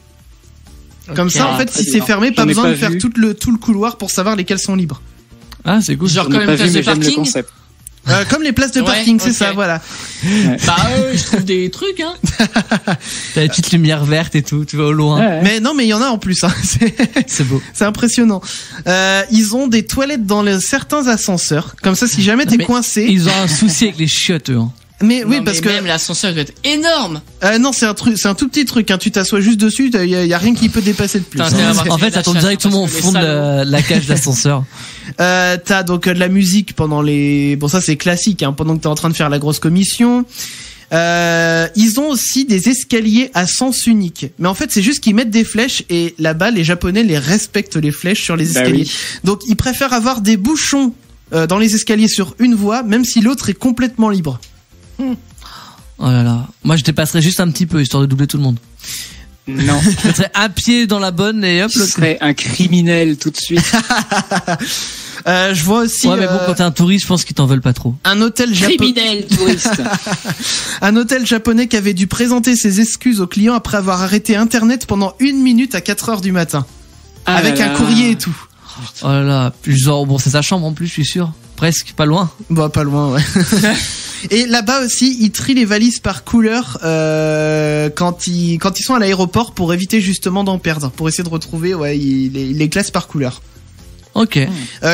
Comme ça, en fait, si c'est fermé, pas besoin de faire tout le couloir pour savoir lesquels sont libres. Ah, c'est cool. Genre comme une place de parking. Comme les places de parking, c'est ça, voilà. Ouais. Bah je trouve des trucs, hein. T'as les petites lumières vertes et tout, tu vois au loin. Ouais. Mais non, mais il y en a en plus. Hein. C'est beau. C'est impressionnant. Ils ont des toilettes dans certains ascenseurs. Comme ça, si jamais t'es coincé. Ils ont un souci avec les chiottes, eux. Hein. Mais non, oui, parce mais que même l'ascenseur doit être énorme. Non, c'est un tout petit truc. Hein. Tu t'assois juste dessus, y a rien qui peut dépasser de plus. Putain, en fait, ça tombe directement au fond de la cage d'ascenseur. T'as donc de la musique pendant bon ça c'est classique, hein, pendant que t'es en train de faire la grosse commission. Ils ont aussi des escaliers à sens unique. Mais en fait, c'est juste qu'ils mettent des flèches et là-bas, les Japonais les respectent les flèches sur les escaliers. Oui. Donc, ils préfèrent avoir des bouchons dans les escaliers sur une voie, même si l'autre est complètement libre. Oh là là. Moi, je dépasserais juste un petit peu, histoire de doubler tout le monde. Non. Je mettrais un pied dans la bonne et hop. Je serais un criminel tout de suite. Je vois aussi. Ouais, mais bon, quand t'es un touriste, je pense qu'ils t'en veulent pas trop. Un hôtel japonais. Criminel touriste. Un hôtel japonais qui avait dû présenter ses excuses aux clients après avoir arrêté Internet pendant 1 minute à 4h du matin. Avec un courrier et tout. Oh là là. Genre, bon, c'est sa chambre en plus, je suis sûr. Presque, pas loin. Bah, pas loin, ouais. Et là-bas aussi, ils trient les valises par couleur quand ils sont à l'aéroport pour éviter justement d'en perdre, pour essayer de retrouver les classes par couleur. Ok.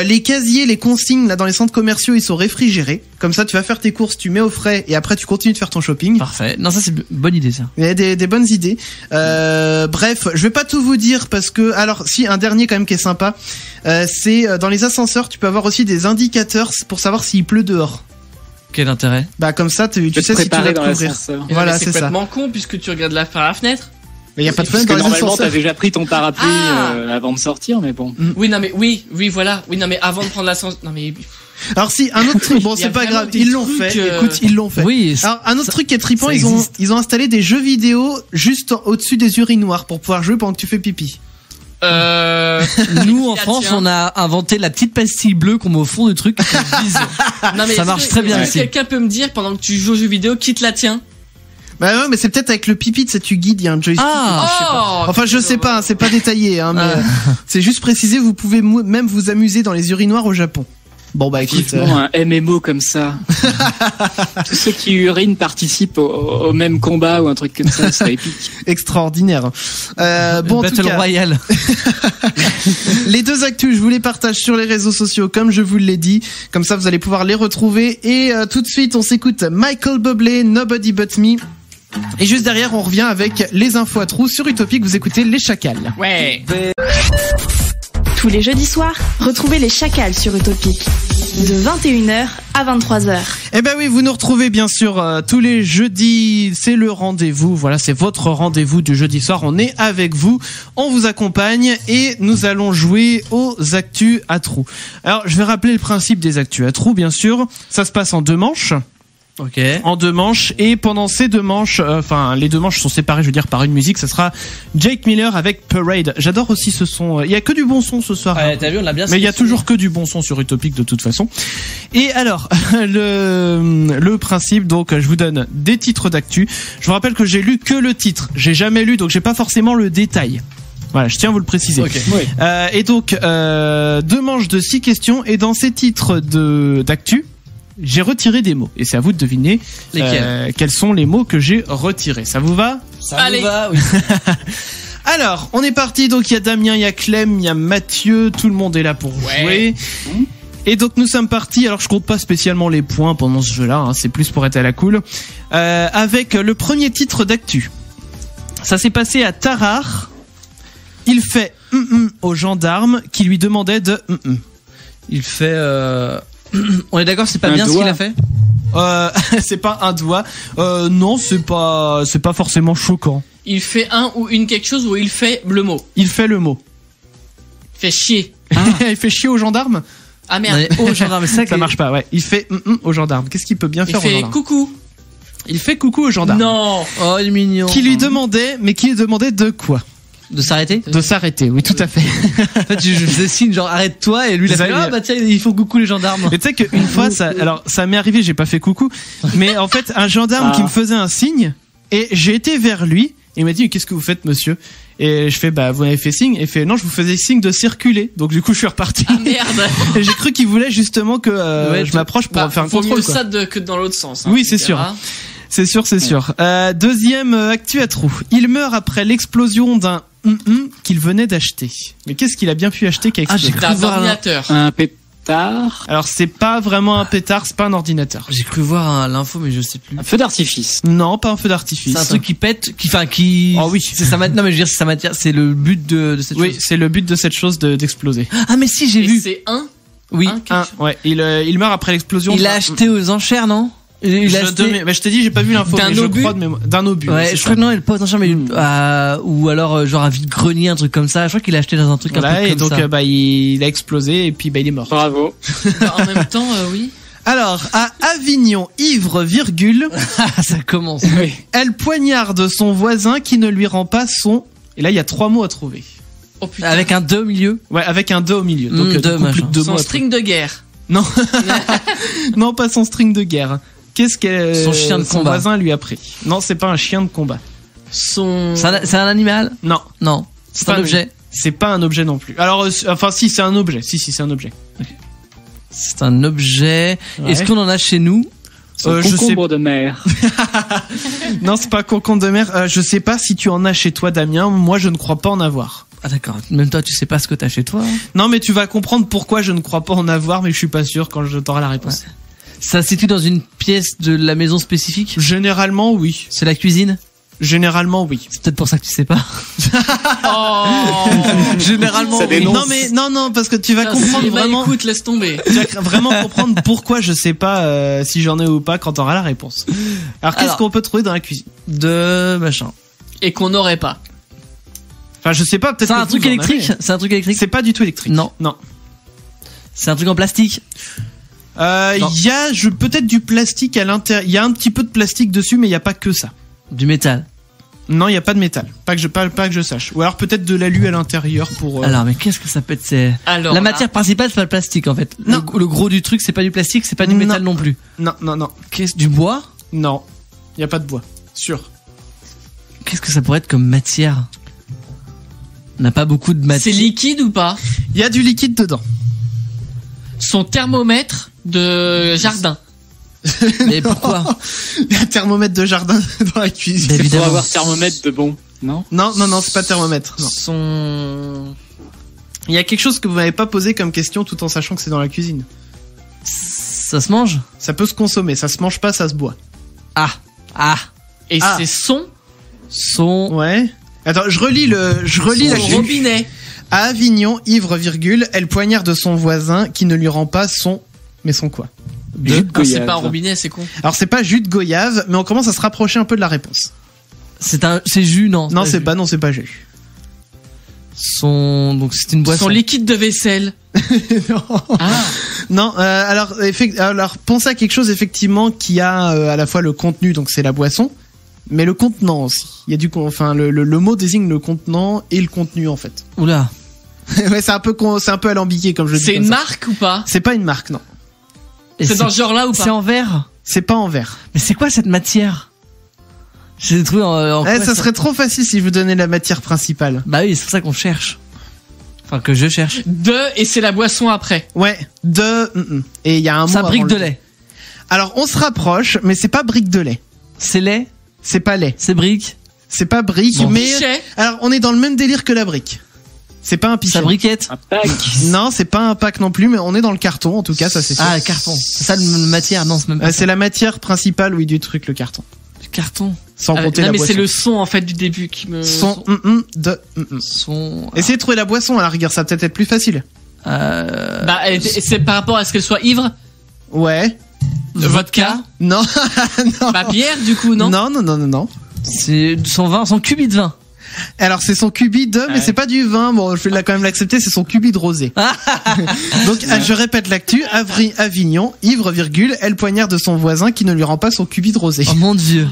Les casiers, les consignes là dans les centres commerciaux, ils sont réfrigérés. Comme ça, tu vas faire tes courses, tu mets au frais et après tu continues de faire ton shopping. Parfait. Non, ça c'est une bonne idée ça. Il y a des bonnes idées. Bref, je vais pas tout vous dire parce que si un dernier quand même qui est sympa, c'est dans les ascenseurs, tu peux avoir aussi des indicateurs pour savoir s'il pleut dehors. Quel intérêt? Bah comme ça, tu sais si tu vas te couvrir. Voilà, c'est complètement con puisque tu regardes par la fenêtre. Mais y a pas de fenêtre dans les ascenseurs. Normalement, t'as déjà pris ton parapluie avant de sortir, mais bon. Oui, non mais oui, voilà. Oui, non mais avant de prendre l'ascenseur. Non mais. Alors si un autre truc, bon c'est pas grave, ils l'ont fait. Écoute, ils l'ont fait. Oui. Alors un autre truc qui est trippant, ils ont installé des jeux vidéo juste au-dessus des urinoirs pour pouvoir jouer pendant que tu fais pipi. Nous en France, on a inventé la petite pastille bleue qu'on met au fond du truc. Non mais ça marche très bien. Si quelqu'un peut me dire pendant que tu joues aux jeux vidéo, qui te la tient? Bah ouais, mais c'est peut-être avec le pipi de tu guides, il y a un joystick. Enfin, je sais pas, c'est pas détaillé, hein, mais c'est juste précisé, vous pouvez même vous amuser dans les urinoirs au Japon. Bon bah écoute, un MMO comme ça. Tous ceux qui urinent participent au même combat ou un truc comme ça, c'est épique. Extraordinaire. Bon, Battle Royale. Les deux actus, je vous les partage sur les réseaux sociaux, comme je vous l'ai dit. Comme ça, vous allez pouvoir les retrouver. Et tout de suite, on s'écoute Michael Bublé, Nobody But Me. Et juste derrière, on revient avec les infos à trous sur Utopique. Vous écoutez Les Chacals. Ouais. Tous les jeudis soirs, retrouvez les Chacals sur Utopique. De 21h à 23h. Eh ben oui, vous nous retrouvez bien sûr tous les jeudis. C'est le rendez-vous. Voilà, c'est votre rendez-vous du jeudi soir. On est avec vous. On vous accompagne et nous allons jouer aux actus à trous. Alors, je vais rappeler le principe des actus à trous, bien sûr. Ça se passe en 2 manches. Ok. En 2 manches, et pendant ces 2 manches, les 2 manches sont séparées, je veux dire, par une musique. Ça sera Jake Miller avec Parade. J'adore aussi ce son. Il y a que du bon son ce soir. Ouais, t'as vu, on l'a bien. Mais il y a toujours que du bon son sur Utopique de toute façon. Et alors, le principe, donc, je vous donne des titres d'actu. Je vous rappelle que j'ai lu que le titre. J'ai jamais lu, donc j'ai pas forcément le détail. Voilà, je tiens à vous le préciser. Okay. Oui. Et donc, 2 manches de 6 questions, et dans ces titres d'actu, j'ai retiré des mots. Et c'est à vous de deviner quels sont les mots que j'ai retirés. Ça vous va? Ça vous va, oui. Alors, on est parti. Donc, il y a Damien, il y a Clem, il y a Mathieu. Tout le monde est là pour jouer. Et donc, nous sommes partis. Alors, je compte pas spécialement les points pendant ce jeu-là. Hein, c'est plus pour être à la cool. Avec le premier titre d'actu. Ça s'est passé à Tarare. Il fait aux gendarmes qui lui demandaient de Il fait... On est d'accord, c'est pas bien ce qu'il a fait? C'est pas un doigt. Non, c'est pas forcément choquant. Il fait un ou une quelque chose ou il fait le mot. Il fait le mot. Il fait chier. Il fait chier aux gendarmes. Ah merde. Oh, gendarme, c'est ça Ça marche pas, ouais. Il fait aux gendarmes. Qu'est-ce qu'il peut bien Il faire aux fait gendarmes? coucou. Il fait coucou aux gendarmes. Non. Oh, il est mignon. Qui lui demandait de quoi? De s'arrêter? De s'arrêter, oui, tout à fait. En fait, je faisais signe, genre, arrête-toi, et lui, il a Vous fait, avez- ah, bah, tiens, il faut coucou les gendarmes. Mais tu sais qu'une fois, ça m'est arrivé, j'ai pas fait coucou, mais en fait, un gendarme qui me faisait un signe, et j'ai été vers lui, et il m'a dit, qu'est-ce que vous faites, monsieur? Et je fais, bah, vous m'avez fait signe, et il fait, non, je vous faisais signe de circuler. Donc, du coup, je suis reparti. Ah merde. Et j'ai cru qu'il voulait justement que Ouais, je m'approche pour Bah, faire un faut mieux contrôle, quoi. ça que dans l'autre sens. Oui, tu c'est me sûr. diras. C'est sûr. Deuxième actu à trous. Il meurt après l'explosion d'un qu'il venait d'acheter. Mais qu'est-ce qu'il a bien pu acheter qui a explosé? j'ai cru D'un voir ordinateur. Un pétard. Alors, c'est pas vraiment un pétard, c'est pas un ordinateur. J'ai cru voir l'info, mais je sais plus. Un feu d'artifice. Non, pas un feu d'artifice. C'est un truc qui pète, qui. Oh oui. C'est sa matière. Non, mais je veux dire, c'est sa matière, c'est le but de cette Oui, chose. c'est le but de cette chose d'exploser. Ah, mais si, j'ai Et vu. c'est un. Oui. Ouais, il meurt après l'explosion. Il l'a acheté aux enchères, non? Il a acheté. Mais je te dis, j'ai pas vu l'info. D'un mais je obus crois de mémoire. D'un obus. Ouais, c'est je ça. crois que non, il pas aux enchères, mais ou alors genre un vide-grenier, un truc comme ça. Je crois qu'il a acheté dans un truc un Voilà, peu et comme donc ça. bah il a explosé et puis bah il est mort. Bravo. En même temps, oui. Alors à Avignon, ivre virgule, Ah, ça commence. Oui. elle poignarde son voisin qui ne lui rend pas son. Et là il y a 3 mots à trouver. Oh putain. Avec un 2 au milieu. Ouais, avec un 2 au milieu. Donc du deux, coup, plus de machin. 2 Son mots. À string de guerre. Non, non pas son string de guerre. Qu'est-ce que Son chien de son combat. voisin lui a pris? Non, c'est pas un chien de combat. Son. C'est un animal? Non, Non. C'est pas un objet. c'est pas un objet non plus. Alors enfin si, c'est un objet. Si c'est un objet. C'est un objet. Ouais. Est-ce qu'on en a chez nous? Un Je sais concombre de mer. Non, c'est pas concombre de mer. Je sais pas si tu en as chez toi, Damien. Moi, je ne crois pas en avoir. Ah d'accord. Même toi, tu sais pas ce que t'as chez toi. Non, mais tu vas comprendre pourquoi je ne crois pas en avoir, mais je suis pas sûr quand je t'aurai la réponse. Ça se situe dans une pièce de la maison spécifique? Généralement, oui. C'est la cuisine? Généralement, oui. C'est peut-être pour ça que tu sais pas. Oh. Généralement, Ça oui. dénonce. Non, mais non, parce que tu vas Putain, comprendre si, bah, vraiment. écoute, laisse tomber. Tu vas vraiment comprendre pourquoi je sais pas si j'en ai ou pas quand t'auras la réponse. Alors, qu'est-ce Alors. qu'on peut trouver dans la cuisine? De machin. Et qu'on n'aurait pas. Enfin, je sais pas. Peut-être. C'est que un vous truc en électrique? avez. C'est un truc électrique? C'est pas du tout électrique. Non. Non. C'est un truc en plastique? Non. Il y a peut-être du plastique à l'intérieur. Il y a un petit peu de plastique dessus, mais il y a pas que ça. Du métal? Non, il y a pas de métal. Pas que je sache. Ou alors peut-être de l'alu à l'intérieur pour. Alors, mais qu'est-ce que ça peut être? Alors. La là, matière principale, c'est pas le plastique en fait. Non. Le gros du truc, c'est pas du plastique, c'est pas du Non. métal non plus. Non. Du bois? Non. Il y a pas de bois. Sûr. Qu'est-ce que ça pourrait être comme matière? On n'a pas beaucoup de C'est matière. liquide ou pas? Il y a du liquide dedans. Son thermomètre de jardin. Mais pourquoi? Il y a un thermomètre de jardin dans la cuisine. Mais Pour évidemment. avoir thermomètre de bon. Non? Non, c'est pas thermomètre. Non. Son. Il y a quelque chose que vous m'avez pas posé comme question tout en sachant que c'est dans la cuisine. Ça se mange? Ça peut se consommer, ça se mange pas, ça se boit. Ah. Et Ah. c'est son. Son. Ouais. Attends, je relis la Son cuisine. robinet. À Avignon, ivre virgule, elle poignarde son voisin qui ne lui rend pas son. Mais son quoi? Jus de Ah, c'est goyave. pas un robinet, c'est con. Alors c'est pas jus de goyave, mais on commence à se rapprocher un peu de la réponse. C'est jus, non? Non, c'est jus. pas, non, c'est pas jus. Donc c'est une boisson. Son liquide de vaisselle. Non. Ah. Non, alors pensez à quelque chose effectivement qui a à la fois le contenu, donc c'est la boisson, mais le contenant aussi. Il y a le mot désigne le contenant et le contenu en fait. Oula. Ouais, c'est un peu alambiqué comme je dis. C'est comme une ça. marque ou pas? C'est pas une marque, non. Et C'est dans ce genre-là ou C'est pas? en verre? C'est pas en verre. Mais c'est quoi cette matière? J'ai trouvé en quoi Ça serait trop facile si je vous donnais la matière principale. Bah oui, c'est pour ça qu'on cherche. Enfin, que je cherche. Et c'est la boisson après. Ouais, et il y a un mot. Ça brique avant de le- lait. Alors on se rapproche, mais c'est pas brique de lait. C'est lait? C'est pas lait. C'est brique? C'est pas brique, Bon. mais Pichet. alors on est dans le même délire que la brique. C'est pas un pichet. Ça briquette? Un pack. Non, c'est pas un pack non plus, mais on est dans le carton en tout cas, ça c'est sûr. Ah, carton. C'est ça la matière? Non, c'est même pas. C'est la matière principale, oui, du truc, le carton. Du carton. Sans compter non, la mais boisson. c'est le son en fait du début qui me. Son de. Son. Essayez de trouver la boisson à la rigueur, ça va peut-être être plus facile. Bah, c'est par rapport à ce qu'elle soit ivre. Ouais. Vodka. Non, non. Bah bière du coup, non? Non. C'est son vin, son cubi de vin. Alors c'est son cubi de, mais Ouais. c'est pas du vin. Bon, je vais quand même l'accepter. C'est son cubi de rosé. Donc je répète l'actu. Avignon, ivre, elle poignarde son voisin qui ne lui rend pas son cubi de rosé. Oh mon dieu.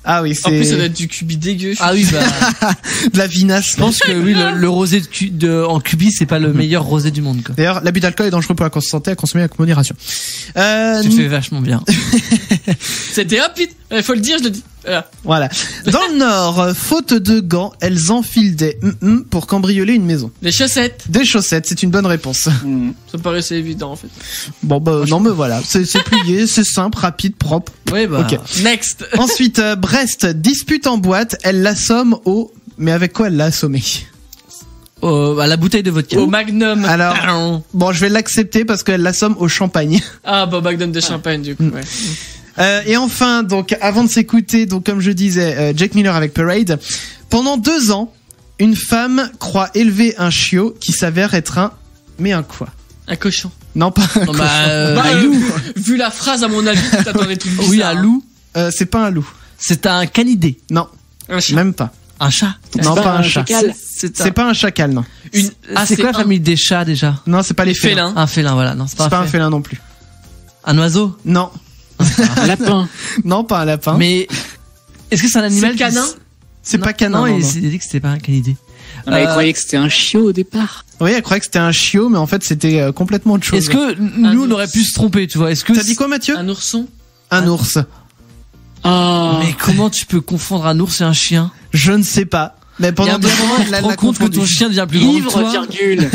Ah oui, En plus, ça doit c'est être du cubi dégueu. Ah oui, bah. de la vinasse. Je pense que oui, le rosé en cubi, c'est pas le meilleur rosé du monde, quoi. D'ailleurs, l'abus d'alcool est dangereux pour la santé, à consommer avec modération. Tu fais vachement bien. C'était rapide. Il faut le dire, je le dis. Voilà. Dans le Nord, faute de gants, elles enfilent des pour cambrioler une maison. Les chaussettes. Des chaussettes, c'est une bonne réponse. Ça me paraissait évident en fait. Bon, bah non, mais voilà, c'est plié, c'est simple, rapide, propre. Oui, bah. Ok. Next. Ensuite, Brest, dispute en boîte, elle l'assomme au... Mais avec quoi elle l'a assommé? À la bouteille de vodka. Au Magnum. Alors, bon, je vais l'accepter parce qu'elle l'assomme au champagne. Ah bah Magnum de champagne du coup. Ouais. Et enfin, donc, avant de s'écouter, donc comme je disais, Jack Miller avec Parade, pendant 2 ans, une femme croit élever un chiot qui s'avère être un... Mais un quoi? Un cochon. Non, pas un Non, cochon. bah, Bah, vu la phrase à mon avis, t'attendais tout bizarre. oui, un loup. C'est pas un loup. C'est un canidé. Non, Un chien. même pas. Un chat. Non, pas un chat. chacal. C'est pas un chacal, non. C'est quoi la famille des chats déjà? Non, c'est pas les félins. Félin. Un félin, voilà. Non, c'est C'est pas un félin. félin non plus. Un oiseau. Non, Un lapin. non, pas un lapin. Mais est-ce que c'est un animal C'est canin? c'est pas canin. Non, Non, il non. s'est dit que c'était pas un canidé. On avait croyé que c'était un chiot au départ. Oui, elle croyait que c'était un chiot, mais en fait, c'était complètement autre chose. Est-ce que nous on aurait pu se tromper, tu vois? Est-ce que T'as dit quoi, Mathieu? Un ourson. Un ours. Oh. Mais comment tu peux confondre un ours et un chien? Je ne sais pas. Mais Il y a pendant un 2 moment, ans, tu elle te l'a rends compte que confondu. ton chien devient plus grand que Ivre, toi. virgule.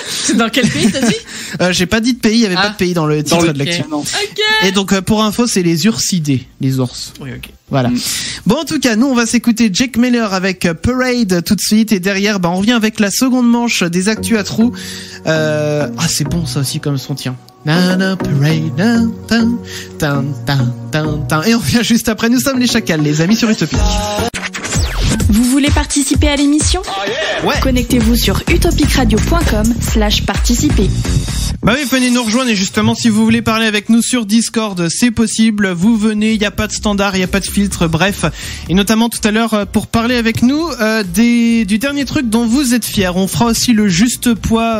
C'est dans quel pays t'as dit? J'ai pas dit de pays, il y avait Ah. pas de pays dans le titre Dans le de l'actu. non. Ok. Et donc pour info, c'est les ursidés, les ours. Oui, ok. Voilà. Bon, en tout cas, nous on va s'écouter Jack Miller avec Parade tout de suite, et derrière, bah on revient avec la seconde manche des actus à trous. Ah, c'est bon ça aussi comme son, tiens. Nana Parade, nan, tan, tan, tan, tan, tan. Et on revient juste après. Nous sommes les Chacals, les amis sur Utopique. Vous voulez participer à l'émission? Ouais. Connectez-vous sur utopicradio.com/participer. Bah oui, venez nous rejoindre, et justement, si vous voulez parler avec nous sur Discord, c'est possible. Vous venez, il n'y a pas de standard, il n'y a pas de filtre, bref. Et notamment tout à l'heure, pour parler avec nous du dernier truc dont vous êtes fiers. On fera aussi le juste poids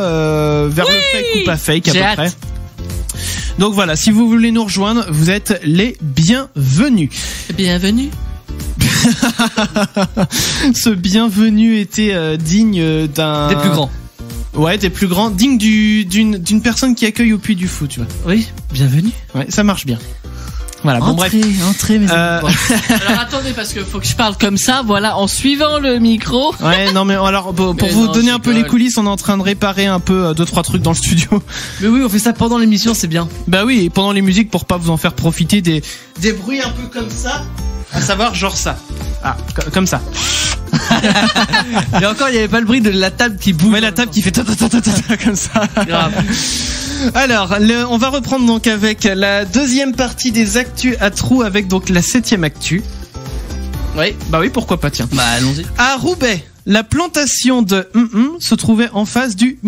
vers le fake ou pas fake à J'ai peu hâte. près. Donc voilà, si vous voulez nous rejoindre, vous êtes les bienvenus. Bienvenue. Ce bienvenu était digne d'un... Des plus grands. Ouais, des plus grands, digne d'une personne qui accueille au Puy du Fou, tu vois. Oui, bienvenue. Ouais, ça marche bien. Voilà, bon bref. Entrez, mes Euh, amis. Alors attendez, parce que faut que je parle comme ça, voilà, en suivant le micro. Ouais, non mais alors pour Mais vous non, donner je un peu les rigole. coulisses, on est en train de réparer un peu 2-3 trucs dans le studio. Mais oui, on fait ça pendant l'émission, c'est bien. Bah oui, et pendant les musiques pour pas vous en faire profiter des bruits un peu comme ça, à savoir genre ça. Ah, comme ça. Et encore, il n'y avait pas le bruit de la table qui bouge. Ouais, la table qui fait ta ta ta ta ta ta comme ça. Grave. Alors, on va reprendre donc avec la deuxième partie des actus à trous, avec donc la 7ème actu. Oui. Bah oui, pourquoi pas, tiens. Bah, allons-y. À Roubaix, la plantation de se trouvait en face du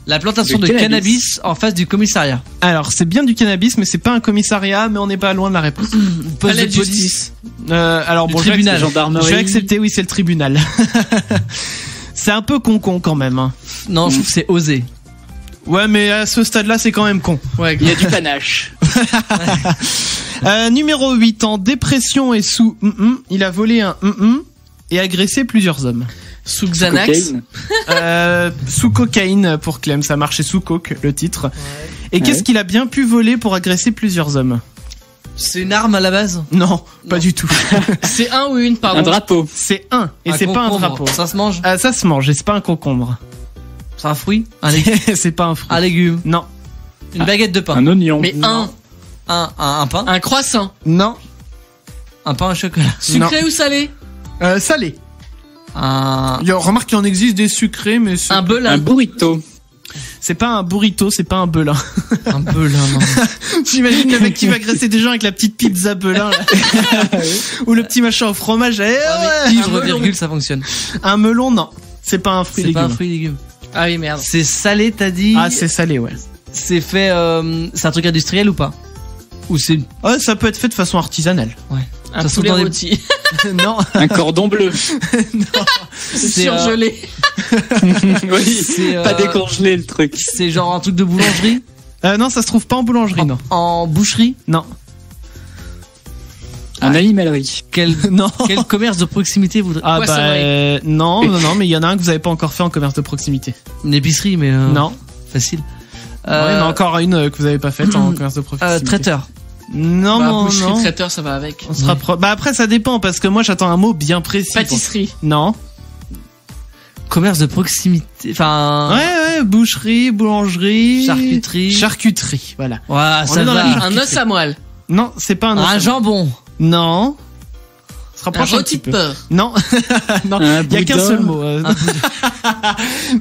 La plantation Du de cannabis. cannabis en face du commissariat. Alors, c'est bien du cannabis, mais c'est pas un commissariat, mais on n'est pas loin de la réponse. Poste Palais de de police. justice. Alors Du bon, je vais tribunal. accepter- Gendarmerie. Je vais accepter, oui, c'est le tribunal. C'est un peu con quand même. Hein. Non, je trouve que c'est osé. Ouais, mais à ce stade-là, c'est quand même con. Ouais, Il y a du panache. Numéro 8, en dépression et sous il a volé un et agressé plusieurs hommes. sous Xanax. Cocaïne. Sous cocaïne pour Clem, ça marchait sous coke, le titre. Et Ouais. qu'est-ce qu'il a bien pu voler pour agresser plusieurs hommes? C'est une arme à la base. Non, pas du tout. C'est un ou une, pardon. Un drapeau. C'est un, et c'est pas un concombre. drapeau. Ça se mange. Ça se mange, et c'est pas un concombre. C'est un fruit. C'est pas un fruit. Un légume. Non, Une baguette de pain. Un oignon. Mais Non. Un pain. un croissant. non, Un pain au chocolat. Sucré ou salé? salé. Un. Remarque qu'il en existe des sucrés, mais Un Un belin. burrito. c'est pas un burrito, c'est pas un belin. Un belin, non. J'imagine le mec qui va agresser des gens avec la petite pizza belin, là. Ou le petit machin au fromage. Mais Ouais. ivre, melon. virgule, ça fonctionne. Un melon, non. C'est pas un fruit C'est pas un légume. fruit légume. Ah oui, merde. C'est salé, t'as dit. Ah, c'est salé, ouais. C'est fait. C'est un truc industriel ou pas? Ou c'est Ouais, ça peut être fait de façon artisanale. Un Ça se poulet trouve dans des- rôti. Non, Un cordon bleu. c'est, Surgelé. Oui, C'est, pas décongelé le truc. c'est genre un truc de boulangerie, non, ça se trouve pas en boulangerie, non. en boucherie. Non, En animalerie. non. Quel commerce de proximité voudrait Ah Poissonnerie. non, mais il y en a un que vous avez pas encore fait en commerce de proximité. Une épicerie, mais Non. facile. Il y en a encore une que vous avez pas faite en commerce de proximité. Traiteur. Non, Bah, non, boucherie, non. traiteur, ça va avec. On se rapproche. Bah après ça dépend parce que moi j'attends un mot bien précis. Pâtisserie. Non. Commerce de proximité. Enfin. Ouais, boucherie, boulangerie, Charcuterie. charcuterie, voilà. Ouais, On ça est dans la va. charcuterie. Un os à moelle. Non, c'est pas un. Un os. jambon. Non. On se Un rapproche un rôti petit de peu. porc. Non, non. Un Il y a qu'un boudin. seul mot.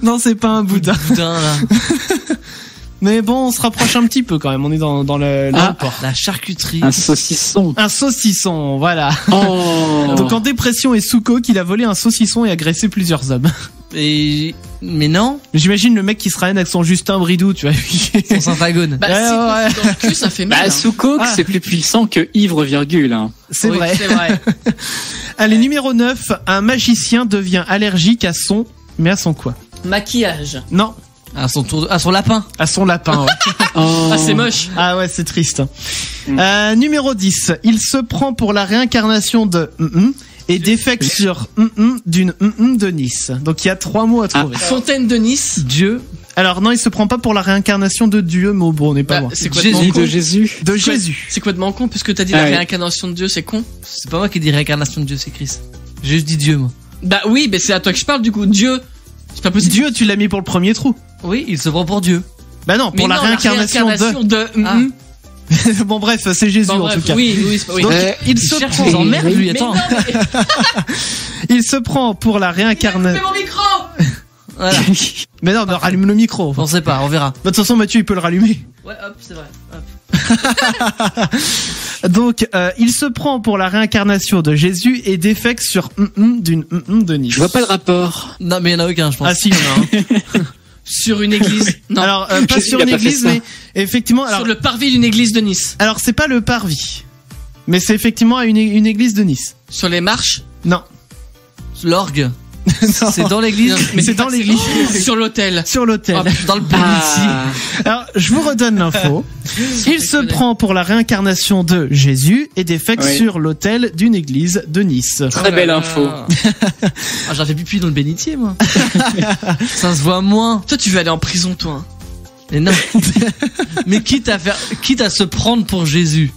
Non, c'est pas un boudin. Boudin, là. Mais bon, on se rapproche un petit peu quand même. On est dans le port. La charcuterie. Un saucisson. Un saucisson, voilà. Oh. Donc en dépression est Souko qu'il a volé un saucisson et agressé plusieurs hommes. Mais non. J'imagine le mec qui se ramène avec son Justin Bridou, tu vois. Son syntagone. Bah, Ouais, si ouais. dans le cul, ça fait mal. Bah, hein. sous coke, Ah. c'est plus puissant que ivre virgule. Hein. C'est Oui, vrai. C'est vrai. Allez, numéro 9, un magicien devient allergique à son... Mais à son quoi? Maquillage. Non, À son lapin. à son lapin, ouais. Oh. Ah, c'est moche. Ah ouais, c'est triste. Numéro 10, il se prend pour la réincarnation de et défecte sur d'une de Nice. Donc il y a 3 mots à trouver. Fontaine de Nice. Dieu. Alors non, il se prend pas pour la réincarnation de Dieu, mais bon, on n'est pas Bah, loin. c'est complètement Jésus con. de Jésus. De Jésus. C'est complètement con puisque t'as dit Ah la ouais. réincarnation de Dieu, c'est con. C'est pas moi qui dis réincarnation de Dieu, c'est Christ. J'ai juste dit Dieu, moi. Bah oui, mais c'est à toi que je parle du coup. Dieu. C'est pas possible. Dieu, tu l'as mis pour le premier trou. Oui, il se prend pour Dieu. Bah non, pour Mais la non, réincarnation de. Ah. de. Bon bref, c'est Jésus Bon, en bref, tout cas. oui, c'est pas oui. Donc il Il se cherche prend, des emmerdes, lui, Mais attends. non, mais- il se prend pour la Fais réincarnation. mon micro. Voilà. Mais non, mais rallume le micro. On sait pas, on verra. De toute façon, Mathieu, il peut le rallumer. Ouais, hop, c'est vrai. Hop. Donc, il se prend pour la réincarnation de Jésus et défecte sur d'une de Nice. Je vois pas le rapport. Non, mais il y en a aucun, je pense. Ah si, il y en a un. Sur une église. Non. Alors, pas Jésus, sur il a une pas fait église, ça. mais effectivement, alors, Sur le parvis d'une église de Nice. alors c'est pas le parvis, mais c'est effectivement à une église de Nice. Sur les marches. Non, L'orgue. Non. C'est dans l'église. Non, mais c'est dans l'église, Sur l'hôtel. sur l'autel. Oh, Dans le bénitier. Ah. Alors, je vous redonne l'info. Il se prend pour la réincarnation de Jésus et défecte Oui. sur l'autel d'une église de Nice. Très belle info. Ah, j'en fais pipi dans le bénitier, moi. Ça se voit moins. Toi, tu veux aller en prison, toi. Hein. Mais non. Mais quitte à se prendre pour Jésus.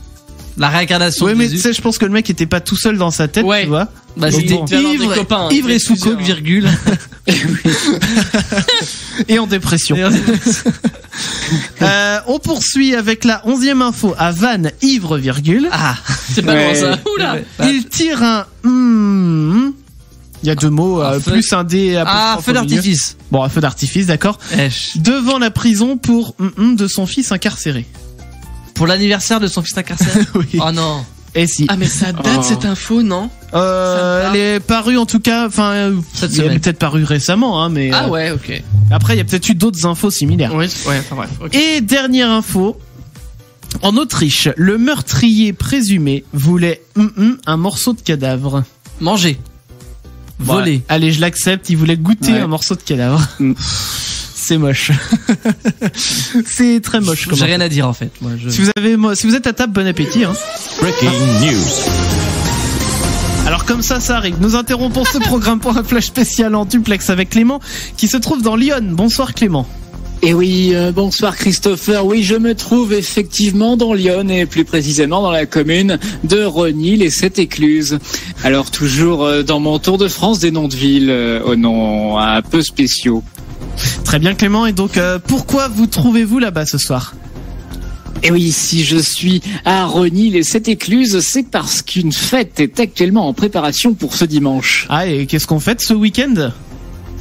La réincarnation Oui, de mais Jésus. tu sais, je pense que le mec était pas tout seul dans sa tête, Ouais. tu vois. Bah, Donc c'était bon. Tu vas avoir des ivre, copains, hein. ivre et sous Plusieurs, coke, hein. virgule. Et en dépression. On poursuit avec la 11e info à Vannes, ivre, virgule. Ah. C'est pas Ouais. loin ça. Oula. Il tire un il y a 2 mots, Un feu. plus un dé Ah, apostrophe feu au milieu. d'artifice. Bon, un feu d'artifice, d'accord. Devant la prison pour de son fils incarcéré. Pour l'anniversaire de son fils incarcéré. Oui. Oh non. Et si. Ah, mais ça date Oh. cette info, non? Elle est parue en tout cas, enfin, Cette elle est semaine. peut-être parue récemment, hein, mais Ah ouais, ok. après il y a peut-être eu d'autres infos similaires. Ouais, enfin bref. Ok. Et dernière info, en Autriche, le meurtrier présumé voulait un morceau de cadavre. Manger. Voler. Ouais. Allez, je l'accepte, il voulait goûter Ouais. un morceau de cadavre. Mm. C'est moche. C'est très moche. comme J'ai info. rien à dire en fait. Moi, je... Si vous êtes à table, bon appétit. Hein. Breaking news. Alors comme ça arrive. Nous interrompons ce programme pour un flash spécial en duplex avec Clément qui se trouve dans Lyon. Bonsoir Clément. Et oui, bonsoir Christopher. Oui, je me trouve effectivement dans Lyon et plus précisément dans la commune de Rosny-les-Sept-Écluses. Alors toujours dans mon tour de France des noms de villes aux noms un peu spéciaux. Très bien Clément. Et donc pourquoi vous trouvez-vous là-bas ce soir? Et oui, si je suis à Rosny-les-Sept-Écluses, c'est parce qu'une fête est actuellement en préparation pour ce dimanche. Ah, et qu'est-ce qu'on fait ce week-end?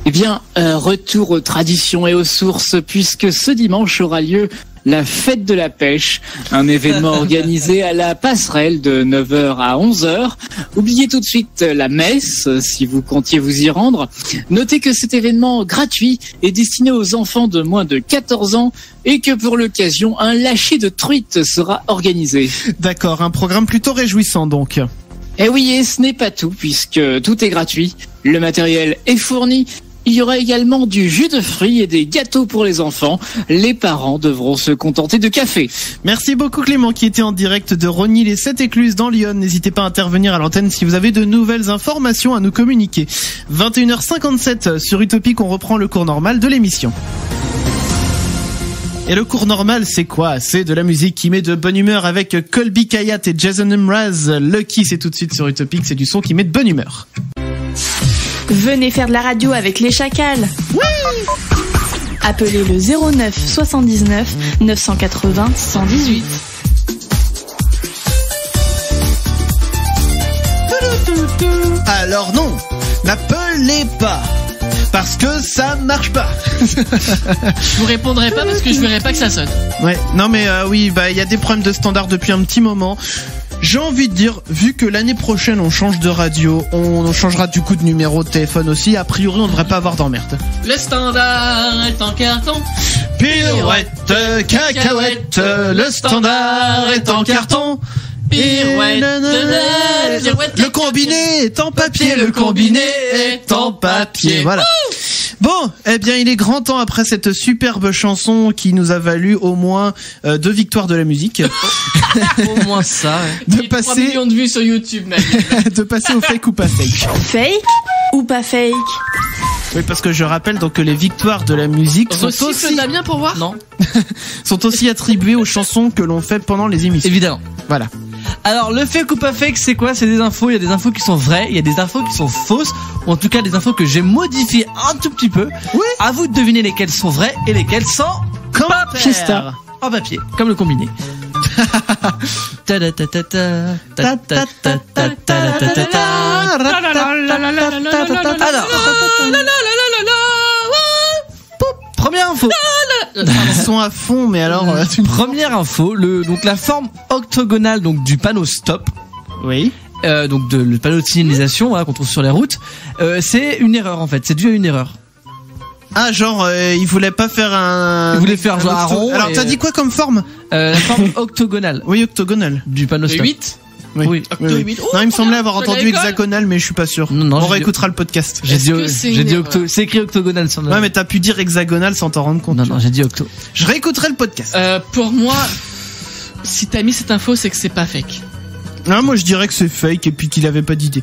Eh bien, retour aux traditions et aux sources, puisque ce dimanche aura lieu la fête de la pêche, un événement organisé à la passerelle de 9h à 11h. Oubliez tout de suite la messe si vous comptiez vous y rendre. Notez que cet événement gratuit est destiné aux enfants de moins de 14 ans et que pour l'occasion, un lâcher de truites sera organisé. D'accord, un programme plutôt réjouissant donc. Et oui, et ce n'est pas tout puisque tout est gratuit. Le matériel est fourni. Il y aura également du jus de fruits et des gâteaux pour les enfants. Les parents devront se contenter de café. Merci beaucoup Clément qui était en direct de Rosny les 7 écluses dans Lyon. N'hésitez pas à intervenir à l'antenne si vous avez de nouvelles informations à nous communiquer. 21h57 sur Utopique, on reprend le cours normal de l'émission. Et le cours normal, c'est quoi? C'est de la musique qui met de bonne humeur avec Colby Kayat et Jason Mraz. Lucky, c'est tout de suite sur Utopique, c'est du son qui met de bonne humeur. Venez faire de la radio avec les Chacals. Oui. Appelez le 09 79 980 118. Alors non, n'appelez pas, parce que ça marche pas. Je vous répondrai pas parce que je verrai pas que ça sonne. Ouais, non mais oui, bah il y a des problèmes de standard depuis un petit moment. J'ai envie de dire, vu que l'année prochaine on change de radio, on changera du coup de numéro de téléphone aussi, a priori on devrait pas avoir d'emmerde. Le standard est en carton. Pirouette, cacahuète, le standard est en carton. Pirouette, pirouette, le combiné est en papier, le combiné est en papier. Voilà. Bon, eh bien, il est grand temps après cette superbe chanson qui nous a valu au moins 2 victoires de la musique. Au moins ça. De Et 3 passer, millions de vues sur YouTube, mec. de passer au fake ou pas fake. Fake ou pas fake? Oui, parce que je rappelle donc que les victoires de la musique sont aussi, bien pour voir. Non, sont aussi attribuées aux chansons que l'on fait pendant les émissions. évidemment. Voilà. Alors, le fake ou pas fake, c'est quoi? C'est des infos. Il y a des infos qui sont vraies, il y a des infos qui sont fausses, ou en tout cas des infos que j'ai modifiées un tout petit peu. Oui. À vous de deviner lesquelles sont vraies et lesquelles sont Fiesta. en papier, comme le combiné. Première info. Ils sont à fond, mais alors... Première info, donc la forme octogonale donc du panneau stop, Oui. donc le panneau de signalisation qu'on trouve sur les routes, c'est une erreur en fait, c'est dû à une erreur. Ah, genre, il voulait pas faire un... Il voulait faire genre un rond. Alors, et, t'as dit quoi comme forme? la forme octogonale Oui, octogonal. du panneau Le stop. 8. Oui. Oui. Oui, oui. 8. Non, il me semblait avoir de entendu l'école. hexagonal, mais je suis pas sûr. Non, On j'ai- réécoutera le podcast. J'ai Est-ce dit, que c'est j'ai une dit erreur octo, c'est écrit octogonal sur le. Ouais, mais t'as pu dire hexagonal sans t'en rendre compte. Non, non, j'ai dit octo. Je réécouterai le podcast. Pour moi, si t'as mis cette info, c'est que c'est pas fake. Non, moi je dirais que c'est fake et puis qu'il avait pas d'idée.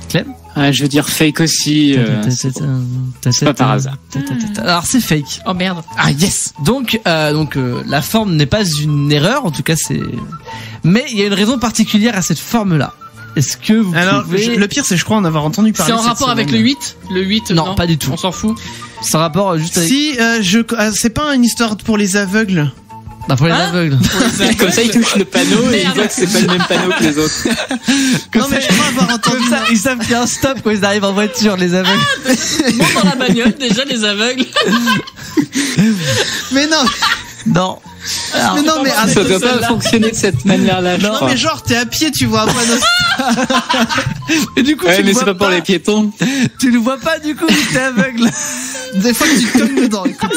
Clem? Je veux dire fake aussi. C'est pas par hasard. Alors c'est fake. Oh merde. Ah yes. Donc la forme n'est pas une erreur, en tout cas c'est. Mais il y a une raison particulière à cette forme-là. Est-ce que vous Alors, pouvez... le pire c'est je crois en avoir entendu parler. C'est en cette rapport avec le semaine. 8? Le 8, Non, pas du tout. On s'en fout. C'est un rapport juste avec... Si, c'est pas une histoire pour les aveugles. Non, pour les Hein aveugles. Comme ça, il touche le panneau et il Merde. voit que c'est pas le même panneau que les autres. Non mais je crois avoir entendu Comme ça, ils savent qu'il y a un stop quand ils arrivent en voiture, les aveugles. Monte dans la bagnole, déjà, les aveugles. Mais non, Non. Alors, mais non, mais pas ah, Ça doit pas celle-là. fonctionner de cette manière-là, je non crois. mais genre t'es à pied, tu vois un panneau. et du coup, Ouais, tu mais le c'est vois pas pour les piétons. Tu le vois pas du coup, t'es aveugle. Des fois que tu cognes dedans. Écoute.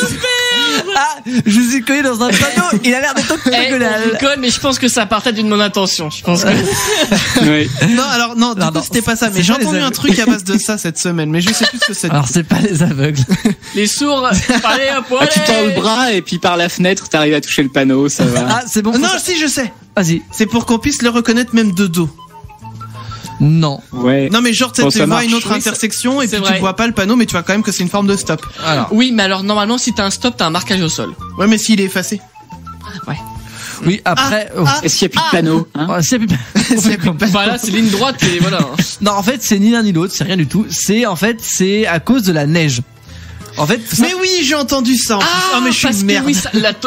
Ah, je suis collé dans un panneau, il a l'air d'être Eh, on octogonal. rigole, mais je pense que ça partait d'une bonne intention. Je pense que... Oui. Non, alors non, du Non, coup non, c'était pas ça. c'est Mais j'ai pas les entendu un aveugles. truc à base de ça cette semaine, mais je sais plus ce que c'est. Alors c'est pas les aveugles. Les sourds, allez, hop, Ah, tu tends le allez. bras et puis par la fenêtre, t'arrives à toucher le panneau, ça va. Ah, c'est bon. Non, faut ça- si je sais. Vas-y. C'est pour qu'on puisse le reconnaître même de dos. Non. Ouais. Non mais genre tu Bon, sais, ça tu vois marche. une autre Oui, intersection et c'est puis vrai. tu vois pas le panneau, mais tu vois quand même que c'est une forme de stop. Alors. Oui, mais alors, normalement, si t'as un stop, t'as un marquage au sol. Ouais, mais s'il est effacé. Oui, après. Est-ce qu'il n'y a plus de panneau hein Oh, c'est plus- Voilà, c'est ligne droite et voilà. Non, en fait, c'est ni l'un ni l'autre, c'est rien du tout. C'est à cause de la neige. En fait, ça- Mais oui, j'ai entendu ça. En plus. Oh, mais je suis parce une que merde. oui,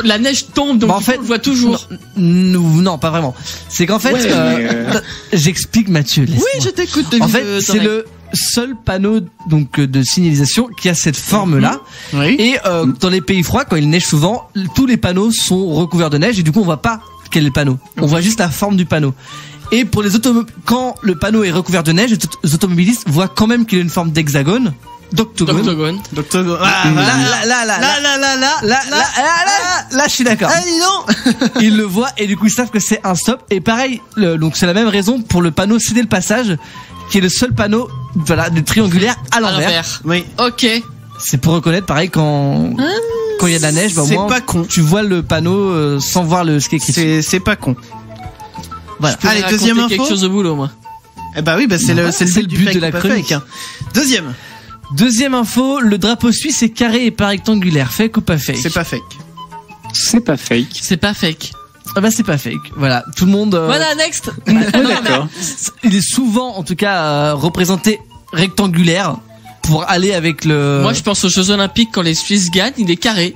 la neige tombe, donc Bah, en du coup, fait, on le voit toujours. non, pas vraiment. C'est qu'en fait, Ouais, mais, j'explique Mathieu. laisse-moi. Oui, je t'écoute. En fait, c'est seul panneau donc de signalisation qui a cette forme-là. Oui. Et dans les pays froids, quand il neige souvent, tous les panneaux sont recouverts de neige et du coup on voit pas quel est le panneau. On voit juste la forme du panneau. Et pour les quand le panneau est recouvert de neige, les automobilistes voient quand même qu'il a une forme d'octogone. D'octogone. Là, je suis d'accord. Ah, dis donc. Ils le voient et du coup ils savent que c'est un stop. Et pareil, donc c'est la même raison pour le panneau céder le passage, qui est le seul panneau, voilà, de triangulaire à l'envers. Oui. Ok. C'est pour reconnaître pareil quand il y a de la neige, bah, au C'est moins, pas con. tu vois le panneau sans voir ce qui est écrit. C'est pas con. Voilà. Je peux Allez, raconter deuxième info. quelque chose au boulot, moi. Eh bah oui, bah c'est le but de la chronique. Deuxième. Deuxième info, le drapeau suisse est carré et pas rectangulaire. Fake ou pas fake? C'est pas fake. C'est pas fake. C'est pas fake. Ah bah c'est pas fake. Voilà, tout le monde. Voilà, next. D'accord. Il est souvent, en tout cas, représenté rectangulaire pour aller avec le. Moi, je pense aux Jeux Olympiques quand les Suisses gagnent, il est carré.